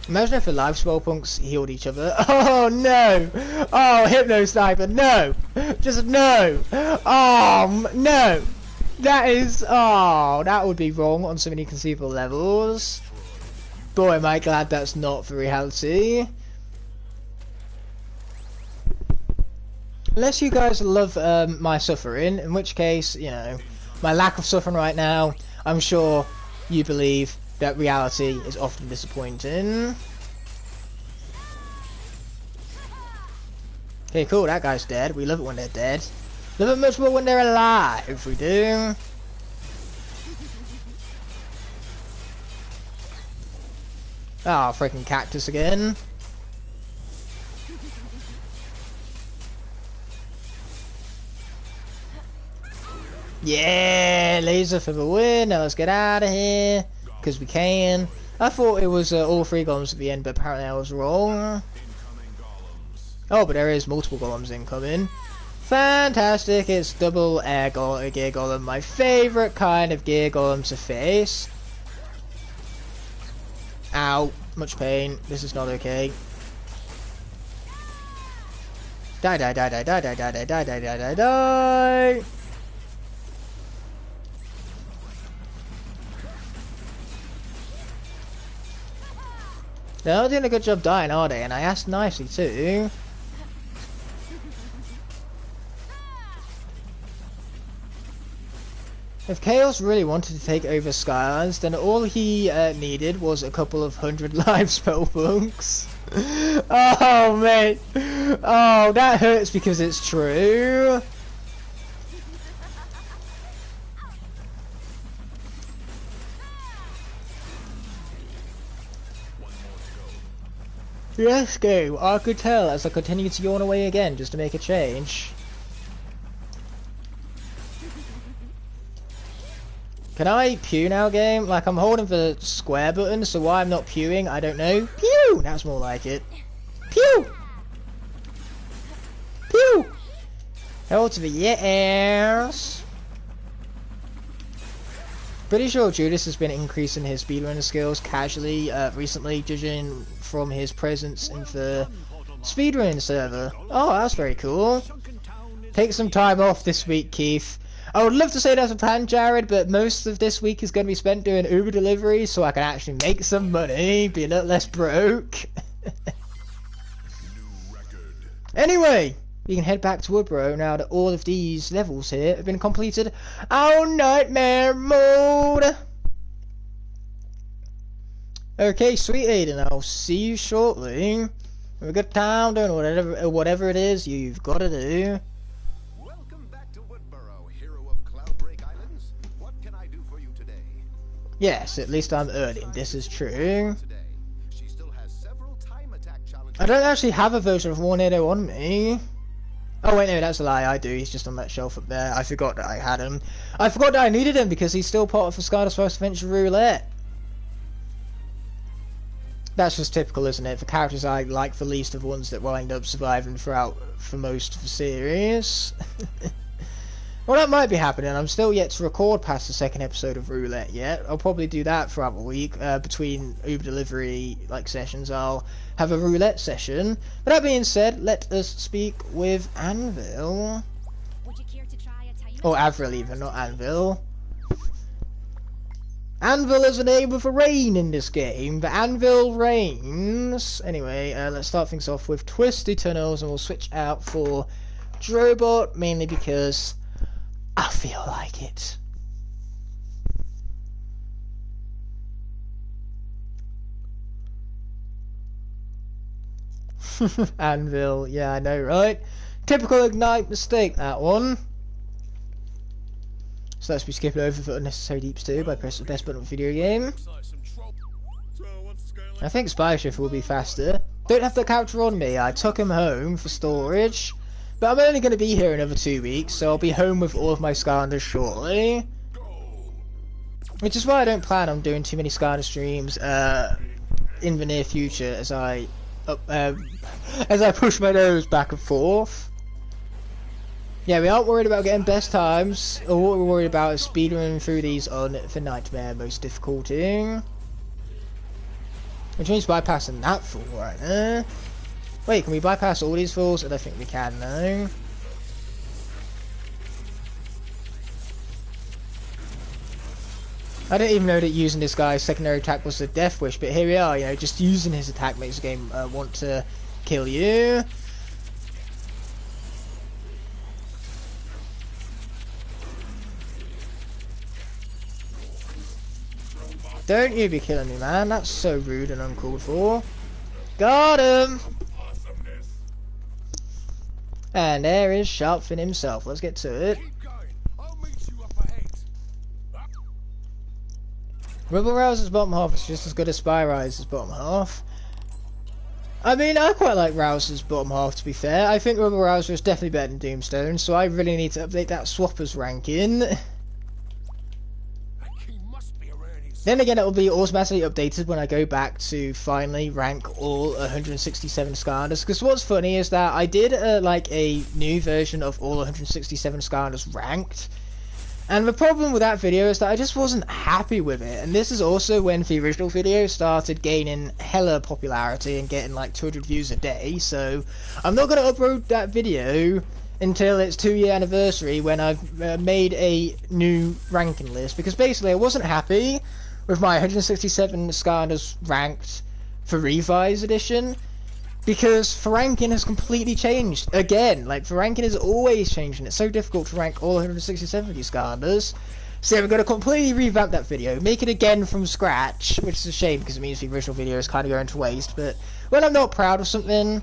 Imagine if the live spell punks healed each other. Oh no! Oh, Hypno Sniper, no! Just no! Oh, no! That is... Oh, that would be wrong on so many conceivable levels. Boy, am I glad that's not for reality. Unless you guys love my suffering, in which case, you know, my lack of suffering right now, I'm sure you believe that reality is often disappointing. Okay, cool, that guy's dead. We love it when they're dead. Love it much more when they're alive, we do. Ah, oh, freaking cactus again. Yeah, laser for the win. Now let's get out of here, because we can. I thought it was all 3 golems at the end, but apparently I was wrong. Oh, but there is multiple golems incoming. Fantastic, it's double air gear golem, my favourite kind of gear golem to face. Ow, much pain, this is not okay. Die, die, die, die, die, die, die, die, die, die, die, die, die. They're not doing a good job dying, are they? And I asked nicely too. If Chaos really wanted to take over Skylanders, then all he needed was a couple of 100 live spell punks. Oh man, oh that hurts because it's true. Yes, go. I could tell as I continue to yawn away again just to make a change. Can I pew now, game? Like, I'm holding the square button, so why I'm not pewing, I don't know. Pew! That's more like it. Pew! Pew! Hell to the yes! Pretty sure Judas has been increasing his speedrunning skills casually recently, judging from his presence in the speedrunning server. Oh, that's very cool. Take some time off this week, Keith. I would love to say that's a plan, Jared, but most of this week is going to be spent doing Uber deliveries so I can actually make some money, be a little less broke. Anyway, we can head back to Woodborough now that all of these levels here have been completed. Oh, nightmare mode! Okay, sweet Aiden, I'll see you shortly. Have a good time doing whatever it is you've got to do. Welcome back to Woodborough, hero of Cloudbreak Islands. What can I do for you today? Yes, at least I'm earning. This is true. Today, she still has several time attack challenges. I don't actually have a version of Warnado on me. Oh wait, no, that's a lie. I do. He's just on that shelf up there. I forgot that I had him. I forgot that I needed him because he's still part of the Skylanders First Adventure Roulette. That's just typical, isn't it? The characters I like the least are the ones that wind up surviving throughout for most of the series. Well, that might be happening. I'm still yet to record past the second episode of Roulette yet. I'll probably do that throughout the week. Between Uber delivery sessions, I'll have a roulette session. But that being said, let us speak with Anvil. Would you care to try a time Or Avril even, not Anvil. Anvil is the name of a rain in this game. The Anvil rains. Anyway, let's start things off with Twisty Tunnels, and we'll switch out for Drobot, mainly because I feel like it. Anvil, yeah, I know, right? Typical Ignite mistake, that one. So let's be skipping over for unnecessary deeps too by pressing the best button of the video game. I think Spy Shift will be faster. Don't have the character on me, I took him home for storage. But I'm only going to be here another 2 weeks, so I'll be home with all of my Skylanders shortly. Which is why I don't plan on doing too many Skylander streams in the near future as I push my nose back and forth. Yeah, we aren't worried about getting best times. All what we're worried about is speedrunning through these on the Nightmare most difficulty. Which means bypassing that fool right there. Wait, can we bypass all these fools? I don't think we can, no. I didn't even know that using this guy's secondary attack was a death wish, but here we are, you know, just using his attack makes the game want to kill you. Don't you be killing me, man. That's so rude and uncalled for. Got him! And there is Sharpfin himself. Let's get to it. Keep going. I'll meet you up ahead. Rebel Rouser's bottom half is just as good as Spy Riser's bottom half. I mean, I quite like Rouser's bottom half, to be fair. I think Rebel Rouser is definitely better than Doomstone, so I really need to update that Swapper's ranking. Then again, it will be automatically updated when I go back to finally rank all 167 Skylanders. Because what's funny is that I did like a new version of all 167 Skylanders ranked. And the problem with that video is that I just wasn't happy with it. And this is also when the original video started gaining hella popularity and getting like 200 views a day. So I'm not going to upload that video until its 2-year anniversary when I've made a new ranking list. Because basically I wasn't happy with my 167 Skylanders ranked for Revised Edition, because the ranking has completely changed again. Like, the ranking is always changing. It's so difficult to rank all 167 of these Skylanders. So we're going to completely revamp that video, make it again from scratch, which is a shame because it means the original video is kind of going to waste. But when I'm not proud of something,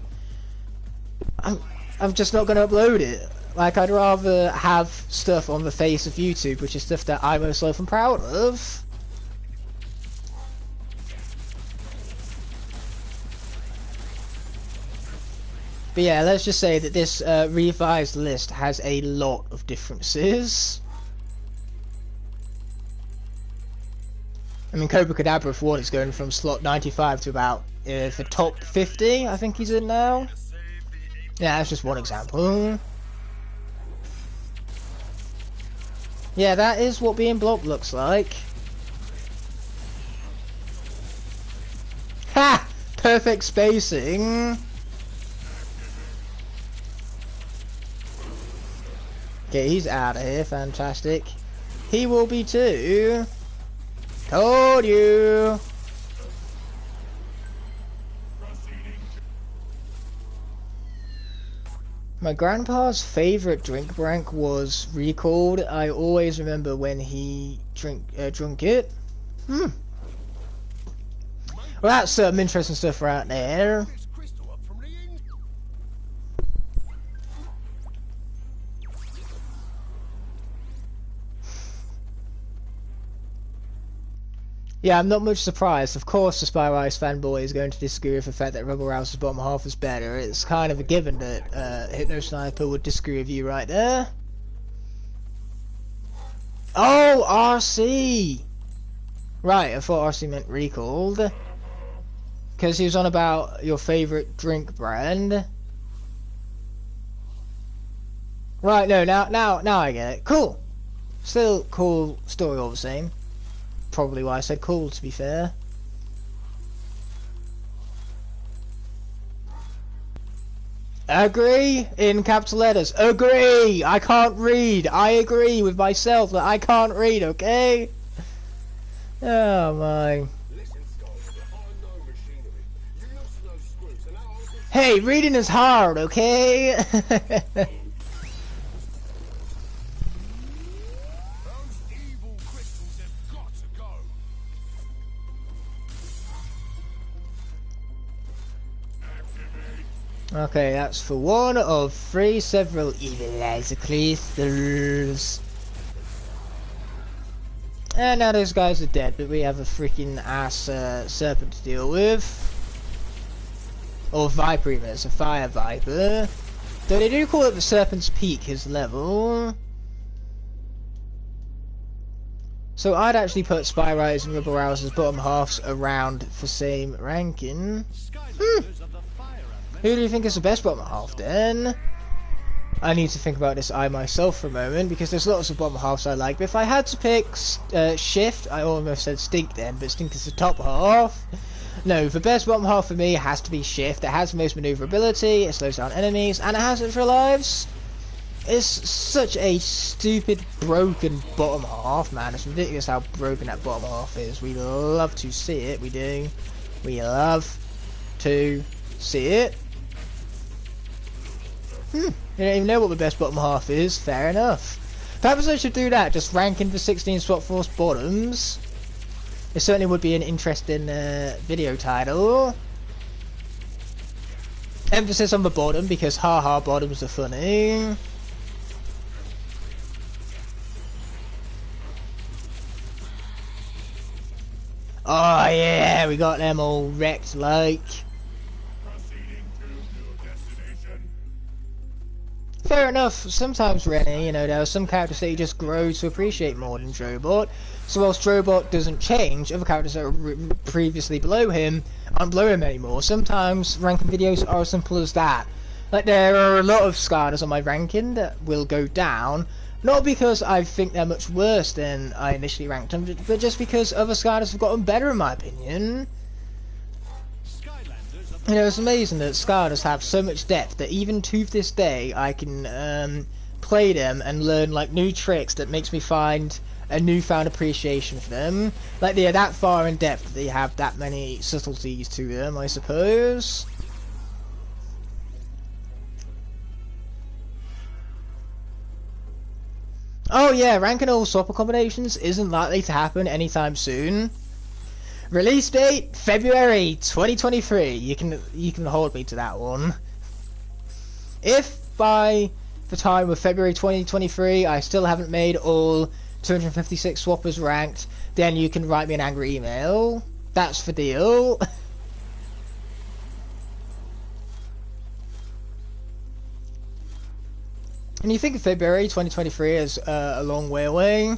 I'm just not going to upload it. Like, I'd rather have stuff on the face of YouTube, which is stuff that I myself am proud of. But yeah, let's just say that this revised list has a lot of differences. I mean, Cobra Cadabra for one is going from slot 95 to about the top 50, I think he's in now. Yeah, that's just one example. Yeah, that is what being blocked looks like. perfect spacing. Okay, he's out of here. Fantastic. He will be too. Told you. My grandpa's favourite drink brand was Recalled. I always remember when he drunk it. Well, that's some interesting stuff right there. This crystal up from the inn. Yeah, I'm not much surprised. Of course, the Spy Rise fanboy is going to disagree with the fact that Rebel Rouse's bottom half is better. It's kind of a given that Hypno Sniper would disagree with you right there. Oh, RC! Right, I thought RC meant Recalled. Because he was on about your favourite drink brand. Right, no, now I get it. Cool. Still cool story all the same. Probably why I said cool, to be fair. Agree in capital letters. Agree. I can't read. I agree with myself that I can't read. Okay. Oh my. Hey, reading is hard. Okay. Okay, that's for one of three several evilizer creatures. And now those guys are dead, but we have a freaking ass serpent to deal with. Or viper even, it's a fire viper. Though they do call it the Serpent's Peak, his level. So I'd actually put Spy Rise and Rebel Rouse's bottom halves around the same ranking. Who do you think is the best bottom half then? I need to think about this I myself for a moment, because there's lots of bottom halves I like, but if I had to pick Shift, I almost said Stink then, but Stink is the top half. No, the best bottom half for me has to be Shift. It has the most maneuverability, it slows down enemies, and it has extra lives. It's such a stupid, broken bottom half, man. It's ridiculous how broken that bottom half is. We love to see it, we do. We love to see it. You don't even know what the best bottom half is. Fair enough. Perhaps I should do that. Just ranking the 16 Swap Force bottoms. It certainly would be an interesting video title. Emphasis on the bottom because haha bottoms are funny. Oh yeah, we got them all wrecked like. Fair enough, sometimes Rennie, you know, there are some characters that you just grow to appreciate more than Drobot. So whilst Drobot doesn't change, other characters that were previously below him aren't below him anymore. Sometimes ranking videos are as simple as that. Like, there are a lot of Skylanders on my ranking that will go down, not because I think they're much worse than I initially ranked them, but just because other Skylanders have gotten better in my opinion. You know, it's amazing that Skylanders have so much depth that even to this day I can play them and learn like new tricks that makes me find a newfound appreciation for them. Like they're that far in depth that they have that many subtleties to them, I suppose. Oh yeah, ranking all swapper combinations isn't likely to happen anytime soon. Release date February 2023. You can hold me to that one. If by the time of February 2023 I still haven't made all 256 swappers ranked, then you can write me an angry email. That's the deal. And you think of February 2023 as a long way away?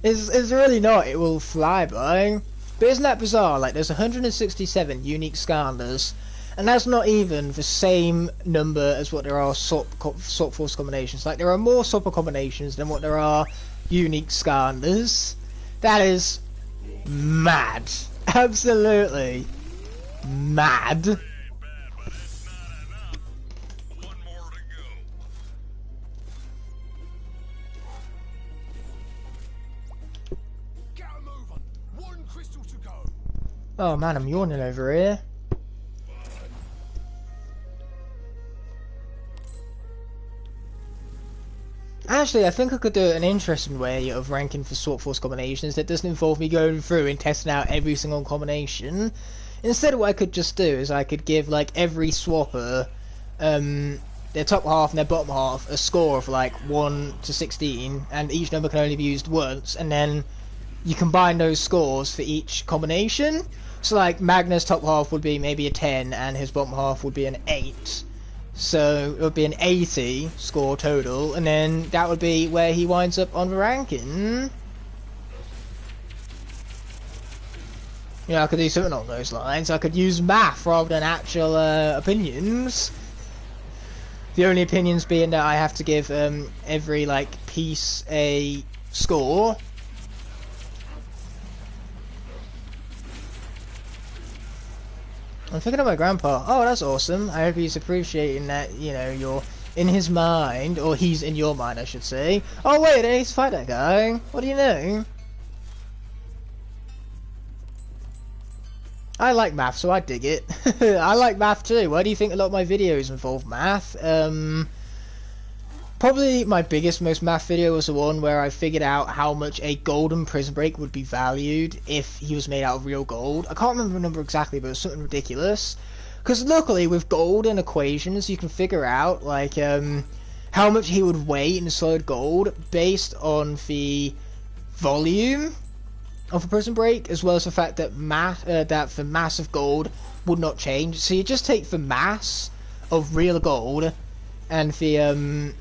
It's really not. It will fly by. But isn't that bizarre? Like, there's 167 unique Skylanders, and that's not even the same number as what there are swap force combinations. Like, there are more swapper combinations than what there are unique Skylanders. That is mad. Absolutely mad. Ain't bad, but it's not enough. One more to go. Get a move on. One crystal to go. Oh man, I'm yawning over here. Actually, I think I could do an interesting way of ranking for Swap Force combinations that doesn't involve me going through and testing out every single combination. Instead, what I could just do is I could give like every swapper, their top half and their bottom half a score of like 1 to 16, and each number can only be used once, and then you combine those scores for each combination. So like Magnus' top half would be maybe a 10, and his bottom half would be an 8. So it would be an 80 score total, and then that would be where he winds up on the ranking. You know, I could do something along those lines. I could use math rather than actual opinions. The only opinions being that I have to give every like piece a score. I'm thinking of my grandpa. Oh, that's awesome. I hope he's appreciating that, you know, you're in his mind, or he's in your mind, I should say. Oh, wait, I need to fight that guy. What do you know? I like math, so I dig it. I like math too. Why do you think a lot of my videos involve math? Probably my biggest, most math video was the one where I figured out how much a golden prison break would be valued if he was made out of real gold. I can't remember the number exactly, but it was something ridiculous. Because luckily, with gold and equations, you can figure out like how much he would weigh in solid gold based on the volume of a prison break, as well as the fact that that the mass of gold would not change. So you just take the mass of real gold and the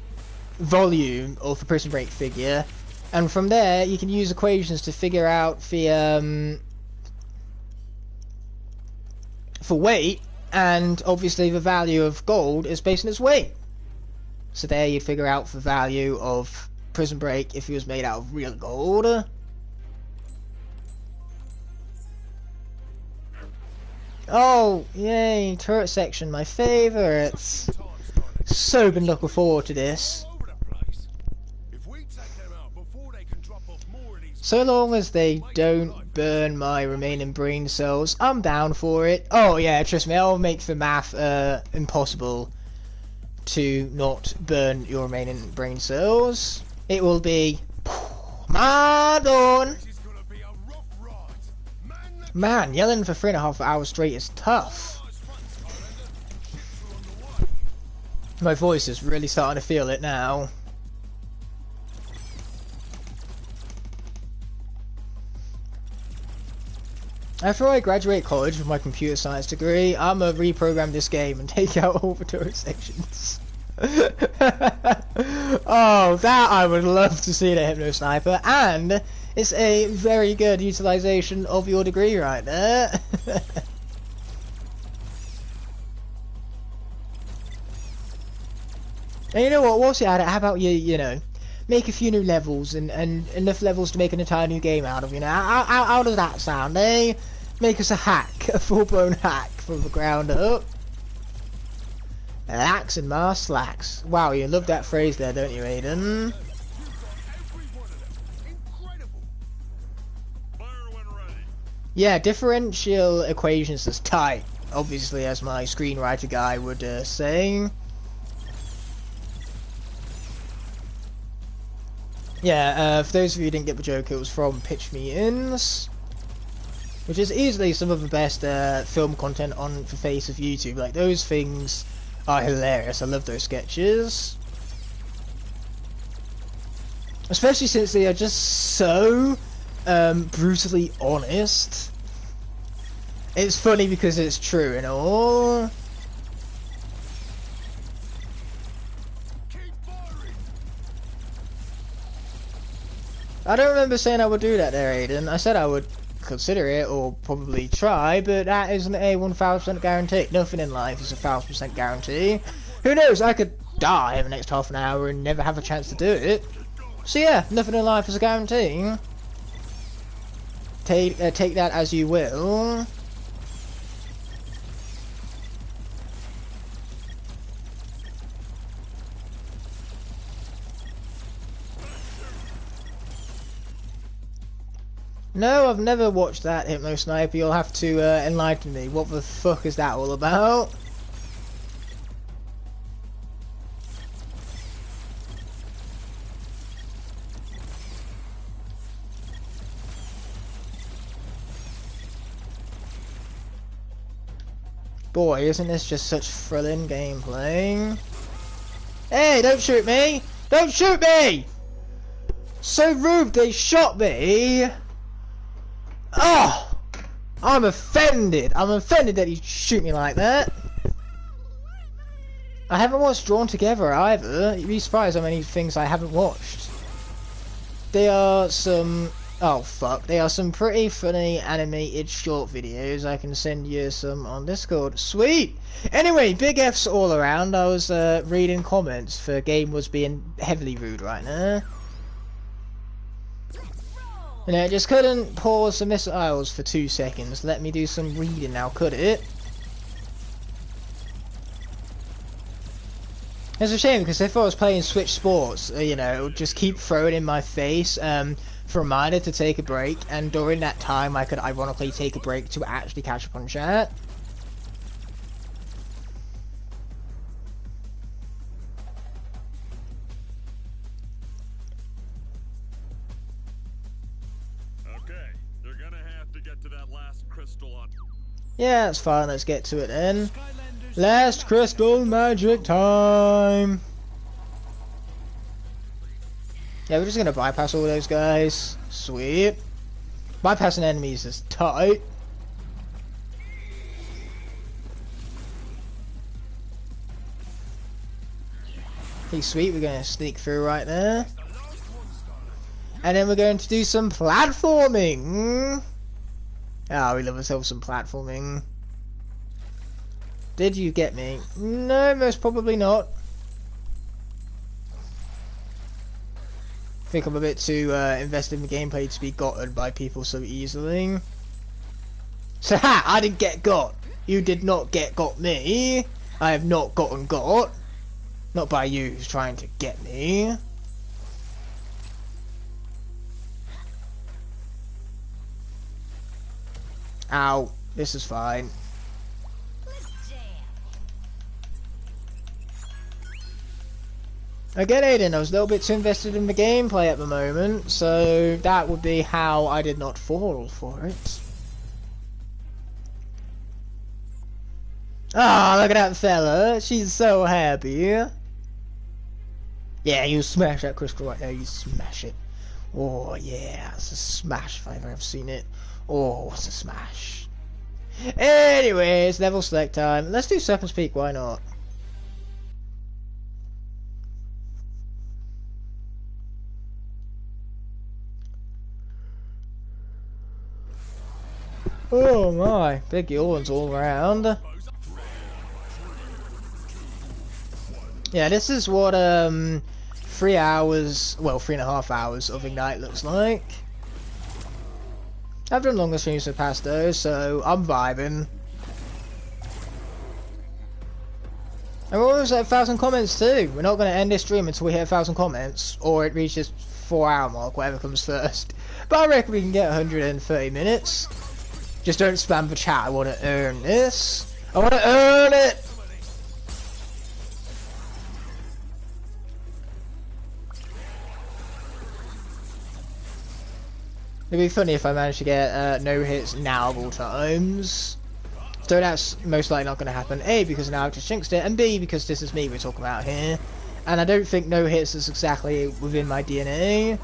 volume of the prison break figure, and from there you can use equations to figure out the for weight, and obviously the value of gold is based on its weight. So there you figure out the value of prison break if it was made out of real gold. Oh, yay, turret section, my favourites. So been looking forward to this. So long as they don't burn my remaining brain cells, I'm down for it. Oh yeah, trust me, I'll make the math impossible to not burn your remaining brain cells. It will be mad on. Man, yelling for 3.5 hours straight is tough. My voice is really starting to feel it now. After I graduate college with my computer science degree, I'm gonna reprogram this game and take out all the turret sections. Oh, that I would love to see the Hypno Sniper, and it's a very good utilization of your degree right there. And you know what, whilst you're at it, how about you know, make a few new levels and enough levels to make an entire new game out of, you know? How does that sound, eh? Make us a hack, a full-blown hack from the ground up. Lax and Mars slacks. Wow, you love that phrase there, don't you, Aiden? Yeah, differential equations is tight, obviously, as my screenwriter guy would say. Yeah, for those of you who didn't get the joke, it was from Pitch Me Ins, which is easily some of the best film content on the face of YouTube. Like, those things are hilarious. I love those sketches, especially since they are just so brutally honest. It's funny because it's true and all. I don't remember saying I would do that there, Aiden. I said I would consider it, or probably try, but that isn't a 1000% guarantee. Nothing in life is a 1000% guarantee. Who knows, I could die in the next half an hour and never have a chance to do it. So yeah, nothing in life is a guarantee. Take that as you will. No, I've never watched that Hypno Sniper. You'll have to enlighten me. What the fuck is that all about? Boy, isn't this just such thrilling gameplay? Hey, don't shoot me! Don't shoot me! So rude, they shot me! Oh! I'm offended! I'm offended that you shoot me like that! I haven't watched Drawn Together either. You'd be surprised how many things I haven't watched. They are some... Oh fuck, they are some pretty funny animated short videos. I can send you some on Discord. Sweet! Anyway, big F's all around. I was reading comments for Game was being heavily rude right now. And it just couldn't pause the missiles for 2 seconds. Let me do some reading now, could it? It's a shame because if I was playing Switch Sports, you know, it would just keep throwing in my face for a reminder to take a break, and during that time I could ironically take a break to actually catch up on chat. Okay, you're gonna have to get to that last crystal on. Yeah, that's fine, let's get to it then. Skylanders. Last crystal magic time! Yeah, we're just gonna bypass all those guys. Sweet. Bypassing enemies is tight. Hey, sweet, we're gonna sneak through right there. And then we're going to do some platforming. Ah, we love ourselves some platforming. Did you get me? No, most probably not. I think I'm a bit too invested in the gameplay to be gotten by people so easily. So ha! I didn't get got. You did not got me. I have not gotten got. Not by you who's trying to get me. Ow. This is fine. Again, Aiden, I was a little bit too invested in the gameplay at the moment, so that would be how I did not fall for it. Ah, look at that fella. She's so happy. Yeah, you smash that crystal right there. You smash it. Oh, yeah. It's a smash if I've ever seen it. Oh, it's a smash. Anyways, level select time. Let's do Serpent's Peak. Why not? Oh my, big yawns all around. Yeah, this is what 3 hours, well 3.5 hours of Ignite looks like. I've done longer streams in the past though, so I'm vibing. And we're almost at 1,000 comments too. We're not going to end this stream until we hit 1,000 comments, or it reaches 4-hour mark, whatever comes first. But I reckon we can get 130 minutes. Just don't spam the chat. I want to earn this. I want to earn it. It'd be funny if I managed to get no hits now of all times. So that's most likely not going to happen. A, because now I've just jinxed it, and B, because this is me we're talking about here. And I don't think no hits is exactly within my DNA.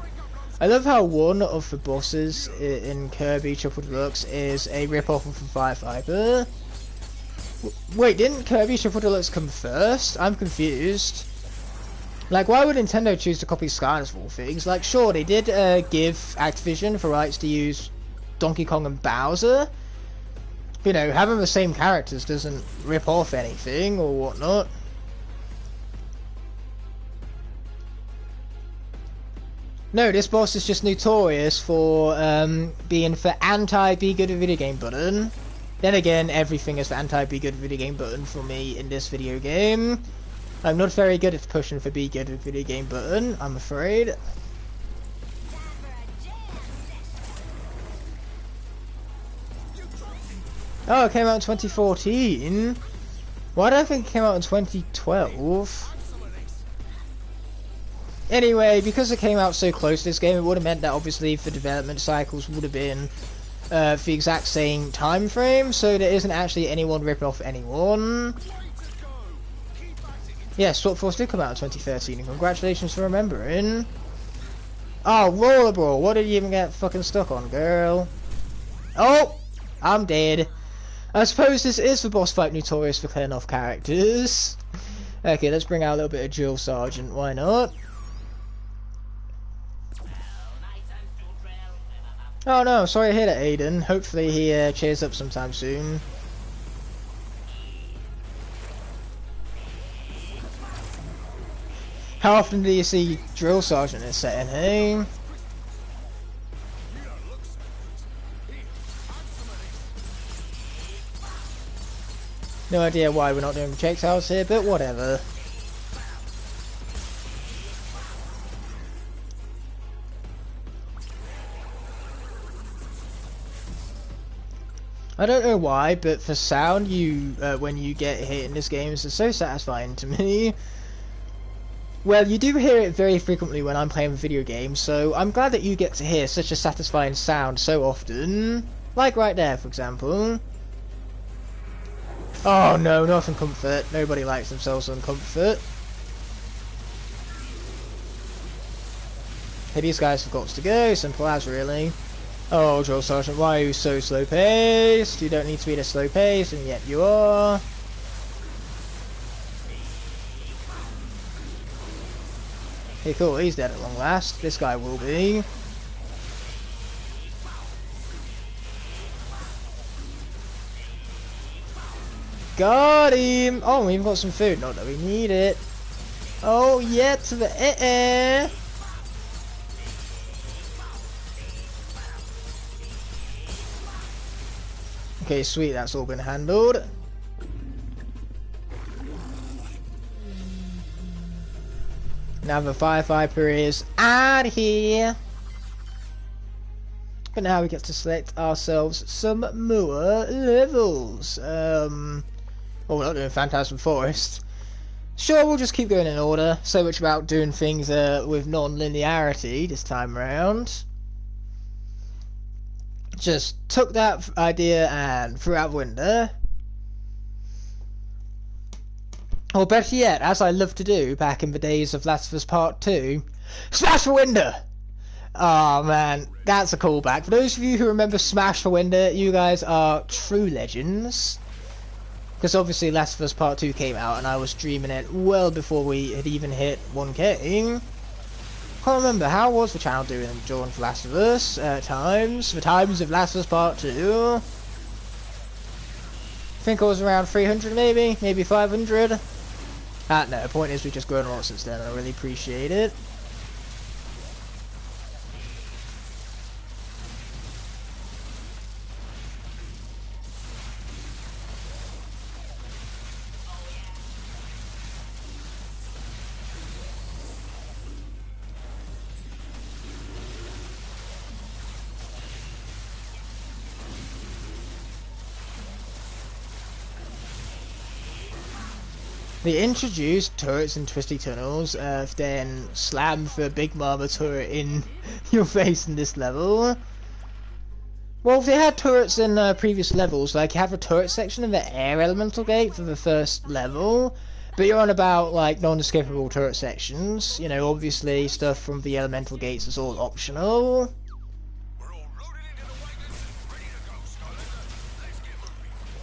I love how one of the bosses in Kirby Triple Deluxe is a rip-off of the Firefighter. Wait, didn't Kirby Triple Deluxe come first? I'm confused. Like, why would Nintendo choose to copy Skylanders of all things? Like, sure, they did give Activision the rights to use Donkey Kong and Bowser. You know, having the same characters doesn't rip off anything or whatnot. No, this boss is just notorious for being for anti-be good at video game button. Then again, everything is the anti-be good at video game button for me in this video game. I'm not very good at pushing for be good at video game button, I'm afraid. Oh, it came out in 2014. Why do I think it came out in 2012? Anyway, because it came out so close to this game, it would have meant that obviously the development cycles would have been the exact same time frame, so there isn't actually anyone ripping off anyone. Yes, Swap Force did come out in 2013, and congratulations for remembering. Oh, Rollerball, what did you even get fucking stuck on, girl? Oh, I'm dead. I suppose this is the boss fight notorious for clearing off characters. Okay, let's bring out a little bit of Drill Sergeant, why not? Oh no, sorry to hear that, Aiden. Hopefully he cheers up sometime soon. How often do you see Drill Sergeant in this setting, hey? No idea why we're not doing projectiles here, but whatever. I don't know why, but for sound, when you get hit in this game, it's so satisfying to me. Well, you do hear it very frequently when I'm playing video games, so I'm glad that you get to hear such a satisfying sound so often. Like right there, for example. Oh no, not on comfort. Nobody likes themselves on comfort. Hey, these guys have got to go, simple as really. Oh, Drill Sergeant, why are you so slow-paced? You don't need to be this slow-paced, and yet you are. Okay, cool, he's dead at long last. This guy will be. Got him! Oh, we even got some food. Not that we need it. Oh, yeah, to the Okay, sweet, that's all been handled. Now the firefighter is out of here. But now we get to select ourselves some more levels. Well, we're not doing Phantasm Forest. Sure, we'll just keep going in order. So much about doing things with non-linearity this time around. Just took that idea and threw out the window. Or better yet, as I loved to do back in the days of Last of Us Part 2, smash the window! Oh man, that's a callback. For those of you who remember Smash the Window, you guys are true legends. Because obviously Last of Us Part 2 came out and I was streaming it well before we had even hit 1K. Can't remember, how was the channel doing during The Last of Us times? The times of Last of Us Part 2? I think I was around 300 maybe 500. No, the point is we've just grown a lot since then and I really appreciate it. They introduced turrets and twisty tunnels, then slam the Big Mama turret in your face in this level. Well, they had turrets in previous levels, like you have a turret section in the air elemental gate for the first level, but you're on about like non-skippable turret sections. You know, obviously stuff from the elemental gates is all optional. We're all loaded into the wagons and ready to go, Skylanders. Let's get moving.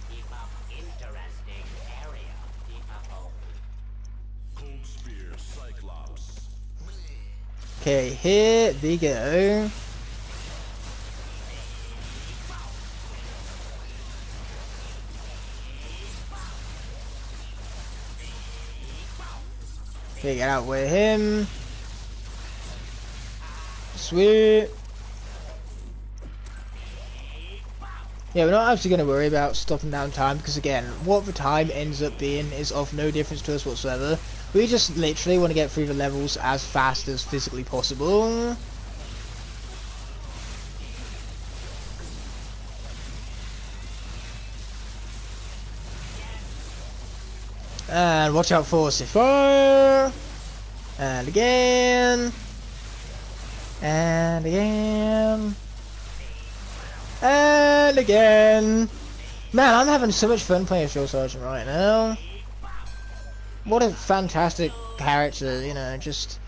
Keep up interesting area. Keep up Cold Spear, Cyclops. Okay, here we go. Okay, get out with him. Sweet. Yeah, we're not actually going to worry about stopping down time because again, what the time ends up being is of no difference to us whatsoever. We just literally want to get through the levels as fast as physically possible. And watch out for fire. And again. And again. And again. Man, I'm having so much fun playing Drill Sergeant right now. What a fantastic character, you know, just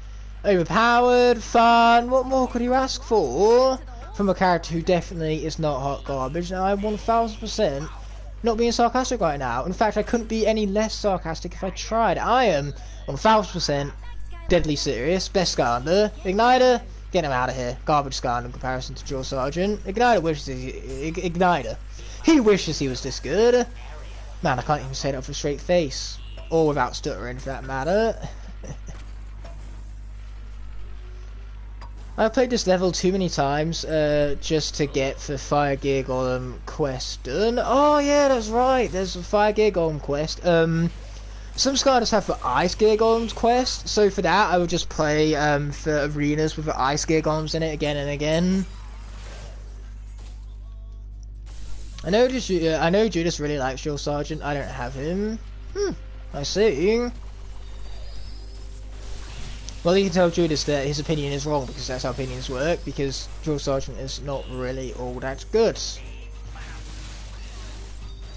overpowered, fun. What more could you ask for from a character who definitely is not hot garbage? Now, I'm 1000% not being sarcastic right now. In fact, I couldn't be any less sarcastic if I tried. I am 1000% deadly serious. Best Skylander. Igniter, get him out of here. Garbage Skylander in comparison to Drill Sergeant. Igniter wishes Igniter. He wishes he was this good. Man, I can't even say that with a straight face. Or without stuttering, for that matter. I've played this level too many times just to get the Fire Gear Golem quest done. Oh yeah, that's right, there's a Fire Gear Golem quest. Some Skylanders have the Ice Gear Golems quest, so for that I would just play for arenas with the Ice Gear Golems in it again and again. I know Judas really likes Drill Sergeant. I don't have him. I see. Well, you can tell Judas that his opinion is wrong, because that's how opinions work, because Drill Sergeant is not really all that good.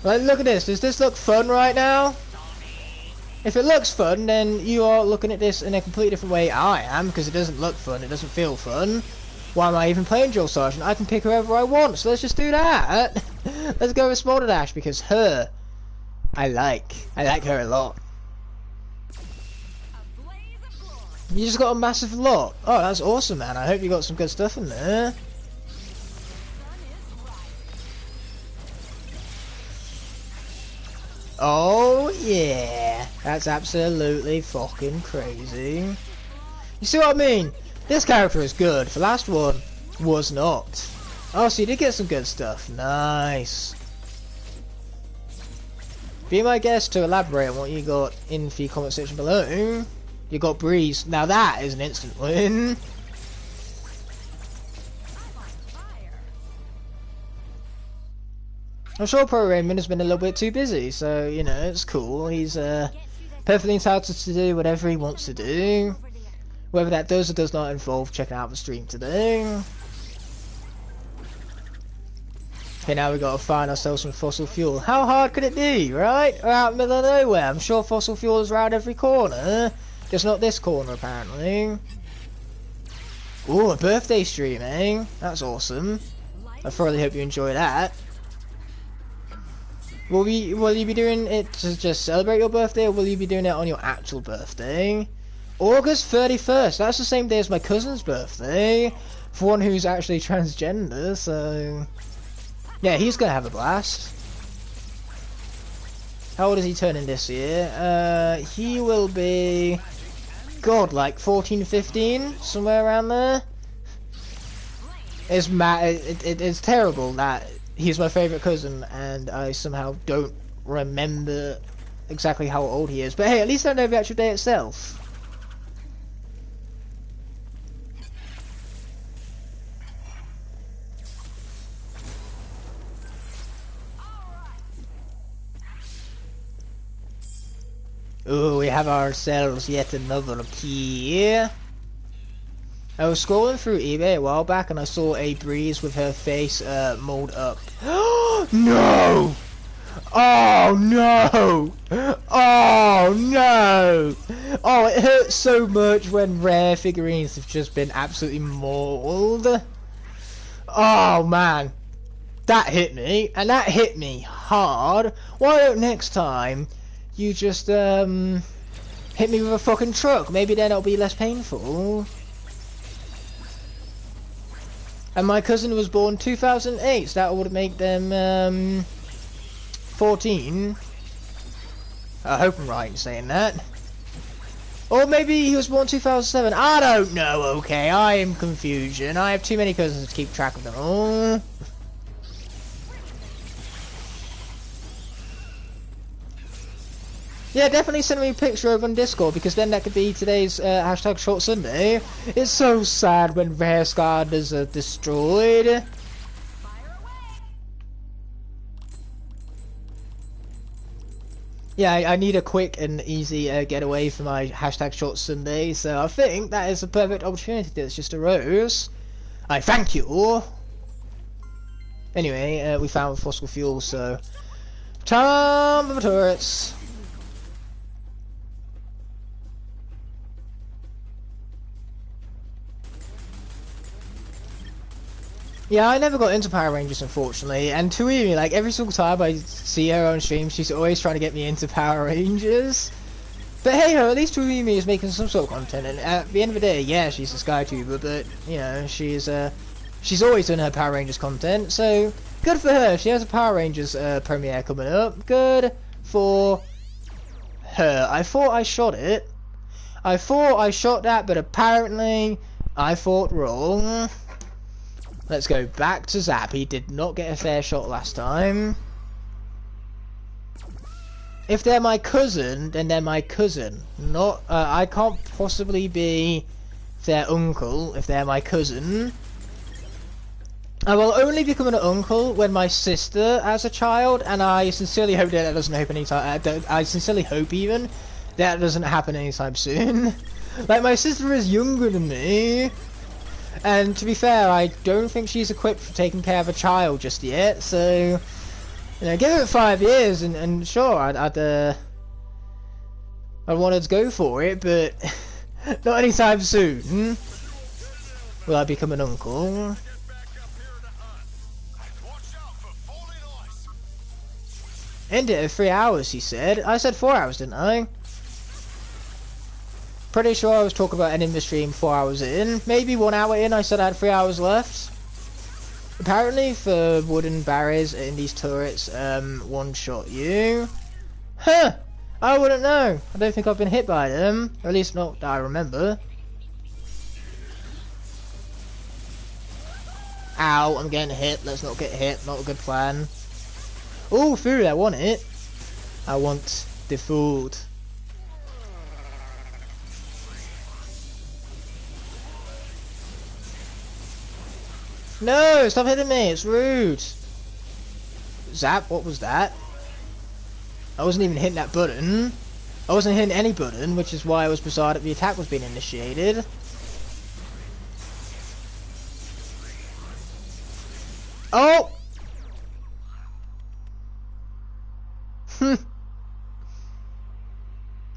Like, look at this. Does this look fun right now? If it looks fun, then you are looking at this in a completely different way I am, because it doesn't look fun, it doesn't feel fun. Why am I even playing Drill Sergeant? I can pick whoever I want, so let's just do that. Let's go with Smolder Dash, because her, I like her a lot. You just got a massive lot. Oh, that's awesome, man. I hope you got some good stuff in there. Oh, yeah. That's absolutely fucking crazy. You see what I mean? This character is good. The last one was not. Oh, so you did get some good stuff. Nice. Be my guest to elaborate on what you got in the comment section below. You got Breeze. Now that is an instant win. I'm sure Pro Raymond has been a little bit too busy, so, you know, it's cool. He's perfectly entitled to do whatever he wants to do. Whether that does or does not involve checking out the stream today. Okay, now we gotta find ourselves some fossil fuel. How hard could it be, right? We're out in the middle of nowhere. I'm sure fossil fuel is around every corner. Just not this corner, apparently. Ooh, a birthday streaming. That's awesome. I thoroughly hope you enjoy that. Will you be doing it to just celebrate your birthday, or will you be doing it on your actual birthday? August 31st. That's the same day as my cousin's birthday. For one who's actually transgender, so... yeah, he's gonna have a blast. How old is he turning this year? He will be... God, like 14, 15? Somewhere around there? It's it's terrible that he's my favourite cousin and I somehow don't remember exactly how old he is. But hey, at least I know the actual day itself. Ooh, we have ourselves yet another key. I was scrolling through eBay a while back and I saw a Breeze with her face mold up. No! Oh no! Oh no! Oh, it hurts so much when rare figurines have just been absolutely mauled. Oh man. That hit me, and that hit me hard. Why don't next time you just hit me with a fucking truck? Maybe then it'll be less painful. And my cousin was born 2008, so that would make them 14. I hope I'm right in saying that. Or maybe he was born 2007. I don't know, okay, I am confusion. I have too many cousins to keep track of them all. Yeah, definitely send me a picture over on Discord, because then that could be today's hashtag Short Sunday. It's so sad when rare Skylanders are destroyed. Yeah, I need a quick and easy getaway for my hashtag short Sunday, so I think that is a perfect opportunity that's just arose. I thank you all. Anyway, we found fossil fuel, so time for the turrets. Yeah, I never got into Power Rangers, unfortunately, and Tuimi, like, every single time I see her on stream, she's always trying to get me into Power Rangers. But hey ho, at least Tuimi is making some sort of content, and at the end of the day, yeah, she's a SkyTuber, but, you know, she's always done her Power Rangers content, so good for her. She has a Power Rangers premiere coming up. Good for her. I thought I shot it. I thought I shot that, but apparently I thought wrong. Let's go back to Zap. He did not get a fair shot last time. If they're my cousin, then they're my cousin. Not, I can't possibly be their uncle if they're my cousin. I will only become an uncle when my sister has a child, and I sincerely hope that doesn't happen anytime. I sincerely hope even that doesn't happen anytime soon. Like, my sister is younger than me. And to be fair, I don't think she's equipped for taking care of a child just yet, so, you know, give it 5 years and sure, I'd want her to go for it, but not anytime soon will I become an uncle. End it at 3 hours, he said. I said 4 hours, didn't I? Pretty sure I was talking about ending the stream 4 hours in. Maybe 1 hour in, I said I had 3 hours left. Apparently, for wooden barriers in these turrets, one-shot you. Huh! I wouldn't know. I don't think I've been hit by them. Or at least not that I remember. Ow, I'm getting hit. Let's not get hit. Not a good plan. Oh, food, I want it. I want the food. No, stop hitting me, it's rude. Zap, what was that? I wasn't even hitting that button. I wasn't hitting any button, which is why I was bizarre that the attack was being initiated. Oh!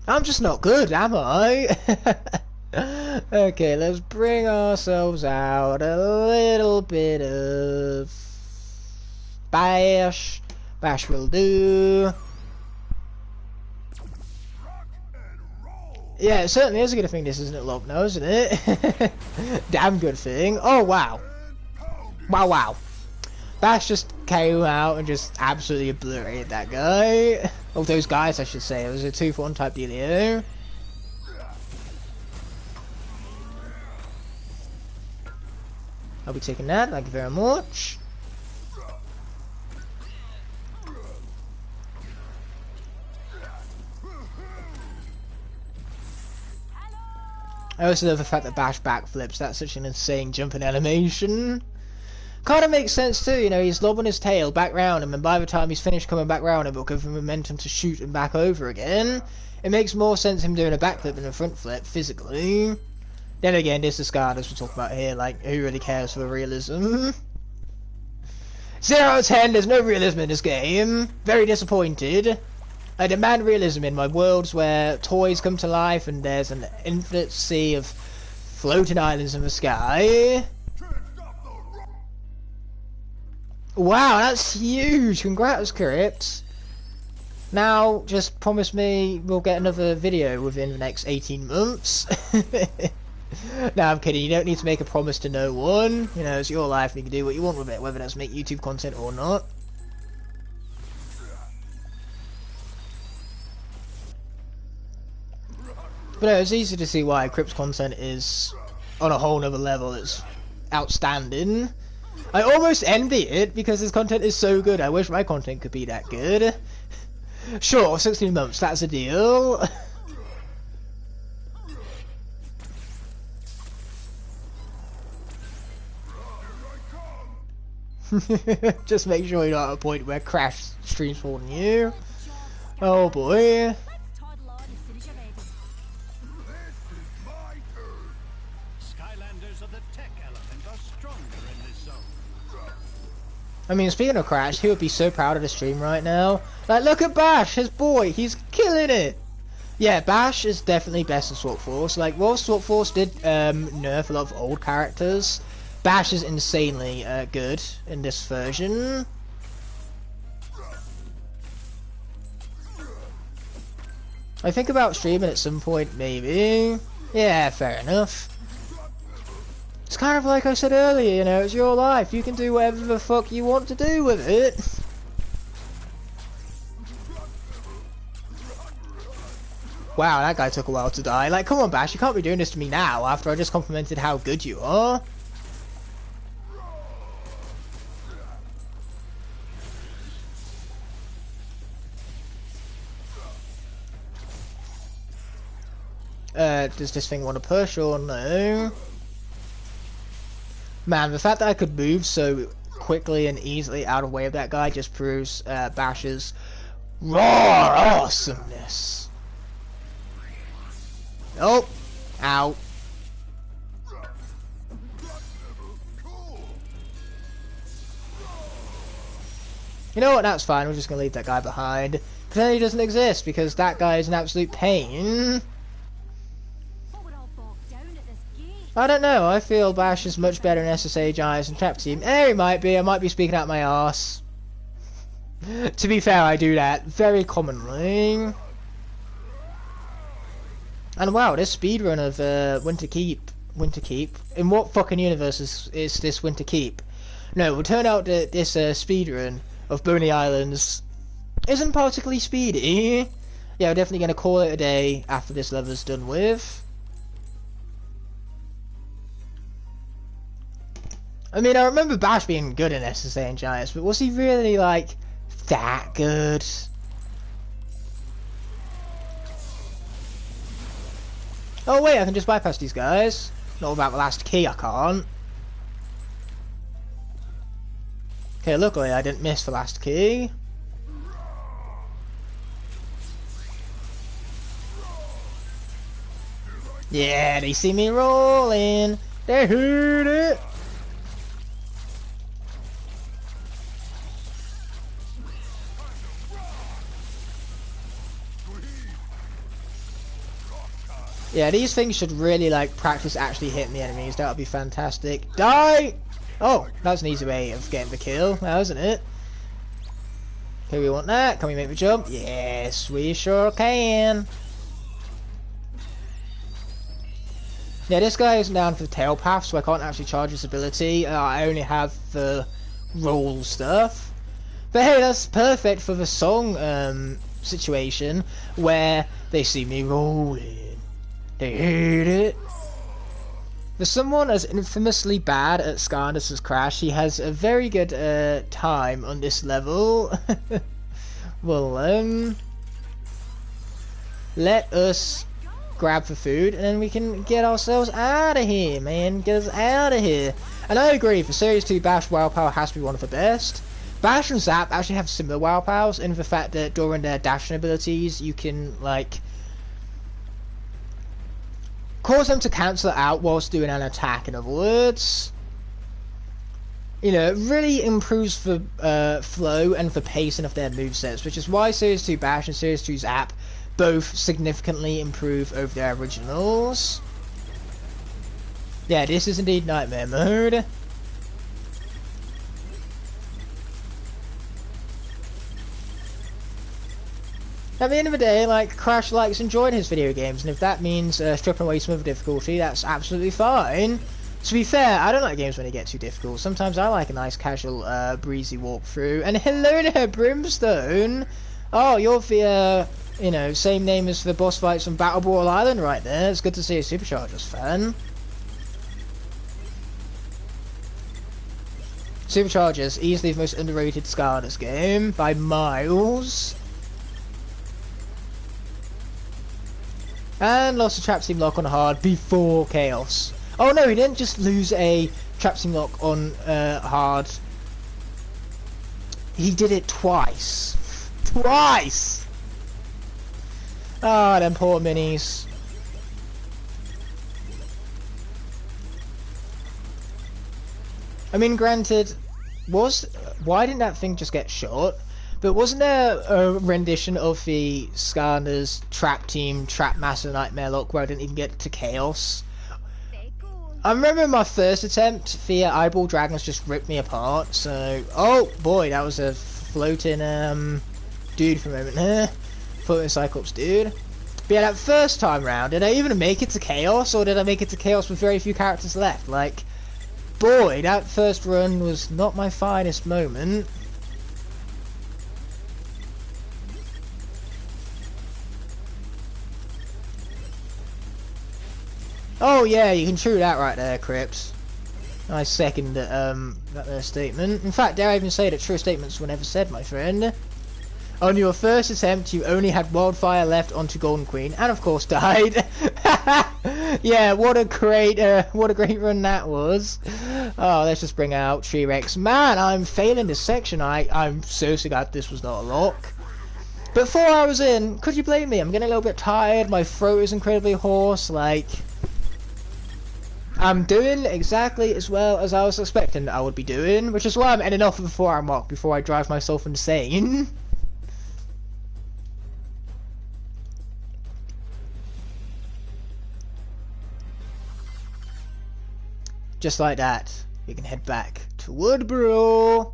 I'm just not good, am I? Okay, let's bring ourselves out a little bit of bash. Bash will do. Yeah, it certainly is a good thing this isn't locked now, isn't it? Damn good thing. Oh, wow. Wow, wow. Bash just came out and just absolutely obliterated that guy. Oh, those guys, I should say. It was a 2-for-1 type dealio. I'll be taking that, thank you very much. I also love the fact that Bash backflips, that's such an insane jumping animation. Kinda makes sense too, you know, he's lobbing his tail back round him, and by the time he's finished coming back round, it will give him momentum to shoot him back over again. It makes more sense him doing a backflip than a front flip, physically. Then again, this is Skylanders we're talking about here, like, who really cares for the realism? 0 out of 10, there's no realism in this game. Very disappointed. I demand realism in my worlds where toys come to life and there's an infinite sea of floating islands in the sky. Wow, that's huge! Congrats, Crypt. Now, just promise me we'll get another video within the next 18 months. No, I'm kidding. You don't need to make a promise to no one. You know, it's your life and you can do what you want with it, whether that's make YouTube content or not. But no, it's easy to see why Crypt's content is on a whole nother level. It's outstanding. I almost envy it because his content is so good. I wish my content could be that good. Sure, 16 months, that's a deal. Just make sure you're not at a point where Crash streams more than you. Oh boy. Let's toddle on as soon as you're ready. Skylanders of the tech element are stronger in this zone. I mean, speaking of Crash, he would be so proud of the stream right now. Like, look at Bash, his boy, he's killing it. Yeah, Bash is definitely best in Swap Force. Like, while Swap Force did nerf a lot of old characters, Bash is insanely good in this version. I think about streaming at some point, maybe. Yeah, fair enough. It's kind of like I said earlier, you know, it's your life. You can do whatever the fuck you want to do with it. Wow, that guy took a while to die. Like, come on, Bash, you can't be doing this to me now after I just complimented how good you are. Does this thing want to push or no? Man, the fact that I could move so quickly and easily out of the way of that guy just proves Bash's raw awesomeness. Oh! Ow. You know what, that's fine, we're just gonna leave that guy behind. Because then he doesn't exist, because that guy is an absolute pain. But we're all bogged down at this gate. I don't know, I feel Bash is much better in SSA, Giants and Trap Team. He might be, I might be speaking out my arse. To be fair, I do that very commonly. And wow, this speedrun of Winter Keep. In what fucking universe is this Winter Keep? No, it will turn out that this speedrun of Boney Islands isn't particularly speedy. Yeah, we're definitely going to call it a day after this level's done with. I mean, I remember Bash being good in SSA and Giants, but was he really, like, that good? Oh wait, I can just bypass these guys. Not about the last key, I can't. Okay, luckily I didn't miss the last key. Yeah, they see me rolling. They heard it. Yeah, these things should really, like, practice actually hitting the enemies. That would be fantastic. Die! Oh, that's an easy way of getting the kill, now, isn't it? Okay, we want that. Can we make the jump? Yes, we sure can. Yeah, this guy isn't down for the tail path, so I can't actually charge his ability. I only have the roll stuff. But hey, that's perfect for the song situation, where they see me rolling. They hate it. For someone as infamously bad at Skylanders as Crash, he has a very good time on this level. Well, let us grab the food and then we can get ourselves out of here, man. Get us out of here. And I agree, for Series 2, Bash WoW Power has to be one of the best. Bash and Zap actually have similar WoW Powers in the fact that during their dashing abilities, you can, like, cause them to cancel it out whilst doing an attack, in other words. You know, it really improves the flow and the pacing of their movesets, which is why Series 2 Bash and Series 2 Zap both significantly improve over their originals. Yeah, this is indeed Nightmare Mode. At the end of the day, like, Crash likes enjoying his video games, and if that means stripping away some of the difficulty, that's absolutely fine. To be fair, I don't like games when they get too difficult. Sometimes I like a nice, casual, breezy walkthrough. And hello there, Brimstone! Oh, you're the, you know, same name as the boss fights on Battle Ball Island right there. It's good to see a Superchargers fan. Superchargers, easily the most underrated Skylanders game, by miles. And lost a Trap Team Lock on hard before Chaos. Oh no, he didn't just lose a Trap Team Lock on hard. He did it twice. Twice! Ah, them poor minis. I mean, granted, why didn't that thing just get shot? But wasn't there a rendition of the Skylanders Trap Team Trap Master Nightmare look where I didn't even get to Chaos? Stay cool. I remember my first attempt, the eyeball dragons just ripped me apart, so... Oh, boy, that was a floating, dude for a moment there. Floating Cyclops dude. But yeah, that first time round, did I even make it to Chaos, or did I make it to Chaos with very few characters left? Like, boy, that first run was not my finest moment. Oh yeah, you can true that right there, Crips. I second that statement. In fact, dare I even say that true statements were never said, my friend. On your first attempt, you only had Wildfire left onto Golden Queen, and of course died. Yeah, what a great run that was. Oh, let's just bring out T-Rex. Man, I'm failing this section. I'm seriously glad this was not a lock. But 4 hours in, could you blame me? I'm getting a little bit tired. My throat is incredibly hoarse. Like, I'm doing exactly as well as I was expecting I would be doing, which is why I'm ending off at the 4 hour mark before I drive myself insane. Just like that, we can head back to Woodborough.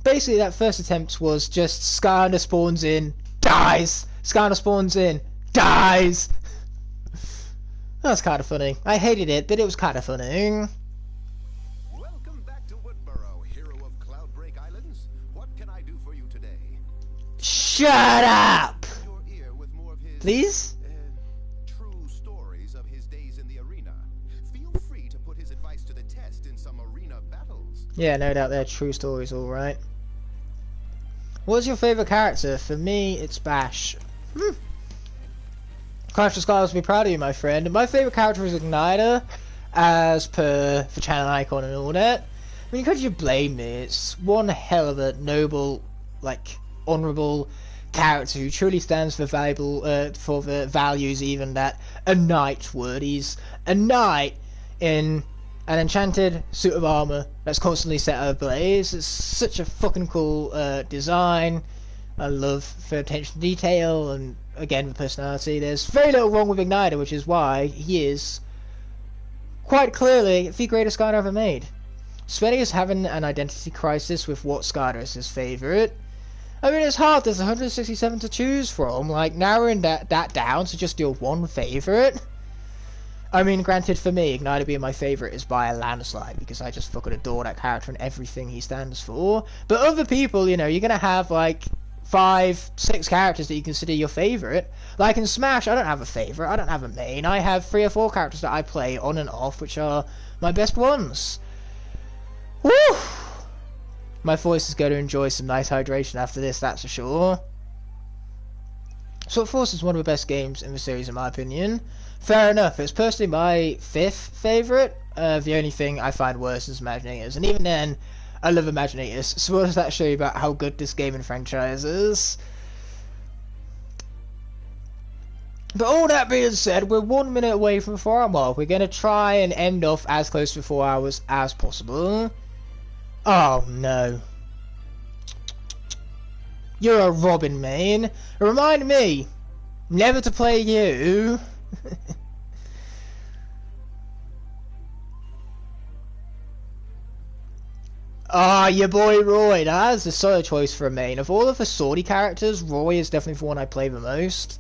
Basically, that first attempt was just Skylander spawns in, dies! Skylander spawns in, dies! That's kind of funny. I hated it, but it was kind of funny. Welcome back to Woodborough, hero of Cloudbreak Islands. What can I do for you today? Shut up! Your ear with more of his Please? true stories of his days in the arena. Feel free to put his advice to the test in some arena battles. Yeah, no doubt they're true stories, alright. What's your favourite character? For me, it's Bash. Crash the Scholars will be proud of you, my friend. My favourite character is Igniter, as per the channel icon and all that. I mean, could you blame me? It's one hell of a noble, like, honourable character who truly stands for valuable, for the values even that a knight would. He's a knight in an enchanted suit of armour that's constantly set ablaze. It's such a fucking cool design. I love the attention to detail and, again, the personality. There's very little wrong with Igniter, which is why he is quite clearly the greatest Skylander ever made. Svenny is having an identity crisis with what Skylander is his favourite. I mean, it's hard. There's 167 to choose from. Like, narrowing that down to just your one favourite. I mean, granted, for me, Igniter being my favourite is by a landslide, because I just fucking adore that character and everything he stands for. But other people, you know, you're going to have, like, 5, 6 characters that you consider your favourite. Like in Smash, I don't have a favourite, I don't have a main. I have 3 or 4 characters that I play on and off, which are my best ones. Woo! My voice is going to enjoy some nice hydration after this, that's for sure. Sword Force is one of the best games in the series, in my opinion. Fair enough, it's personally my 5th favourite. The only thing I find worse is Imaginators, and even then, I love Imaginators. So what does that show you about how good this game and franchise is? But all that being said, we're 1 minute away from the 4 hour mark. We're going to try and end off as close to 4 hours as possible. Oh no. You're a Robin main. Remind me never to play you. Ah, your boy Roy. That's a solid choice for a main. Of all of the Swordy characters, Roy is definitely the one I play the most.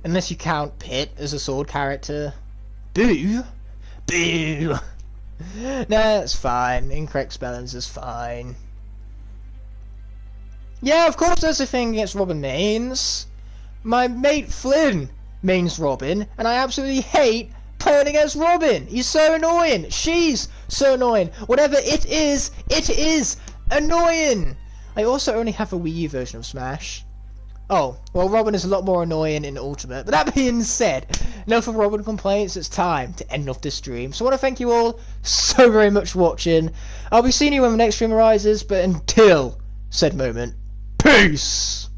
Unless you count Pit as a sword character. Boo! Boo! Nah, that's fine. Incorrect spellings is fine. Yeah, of course there's a thing against Robin mains. My mate Flynn mains Robin, and I absolutely hate playing against Robin. He's so annoying. She's so annoying. Whatever it is annoying. I also only have a Wii U version of Smash. Oh, well, Robin is a lot more annoying in Ultimate. But that being said, enough of Robin complaints. It's time to end off this stream. So I want to thank you all so very much for watching. I'll be seeing you when the next stream arises. But until said moment, peace!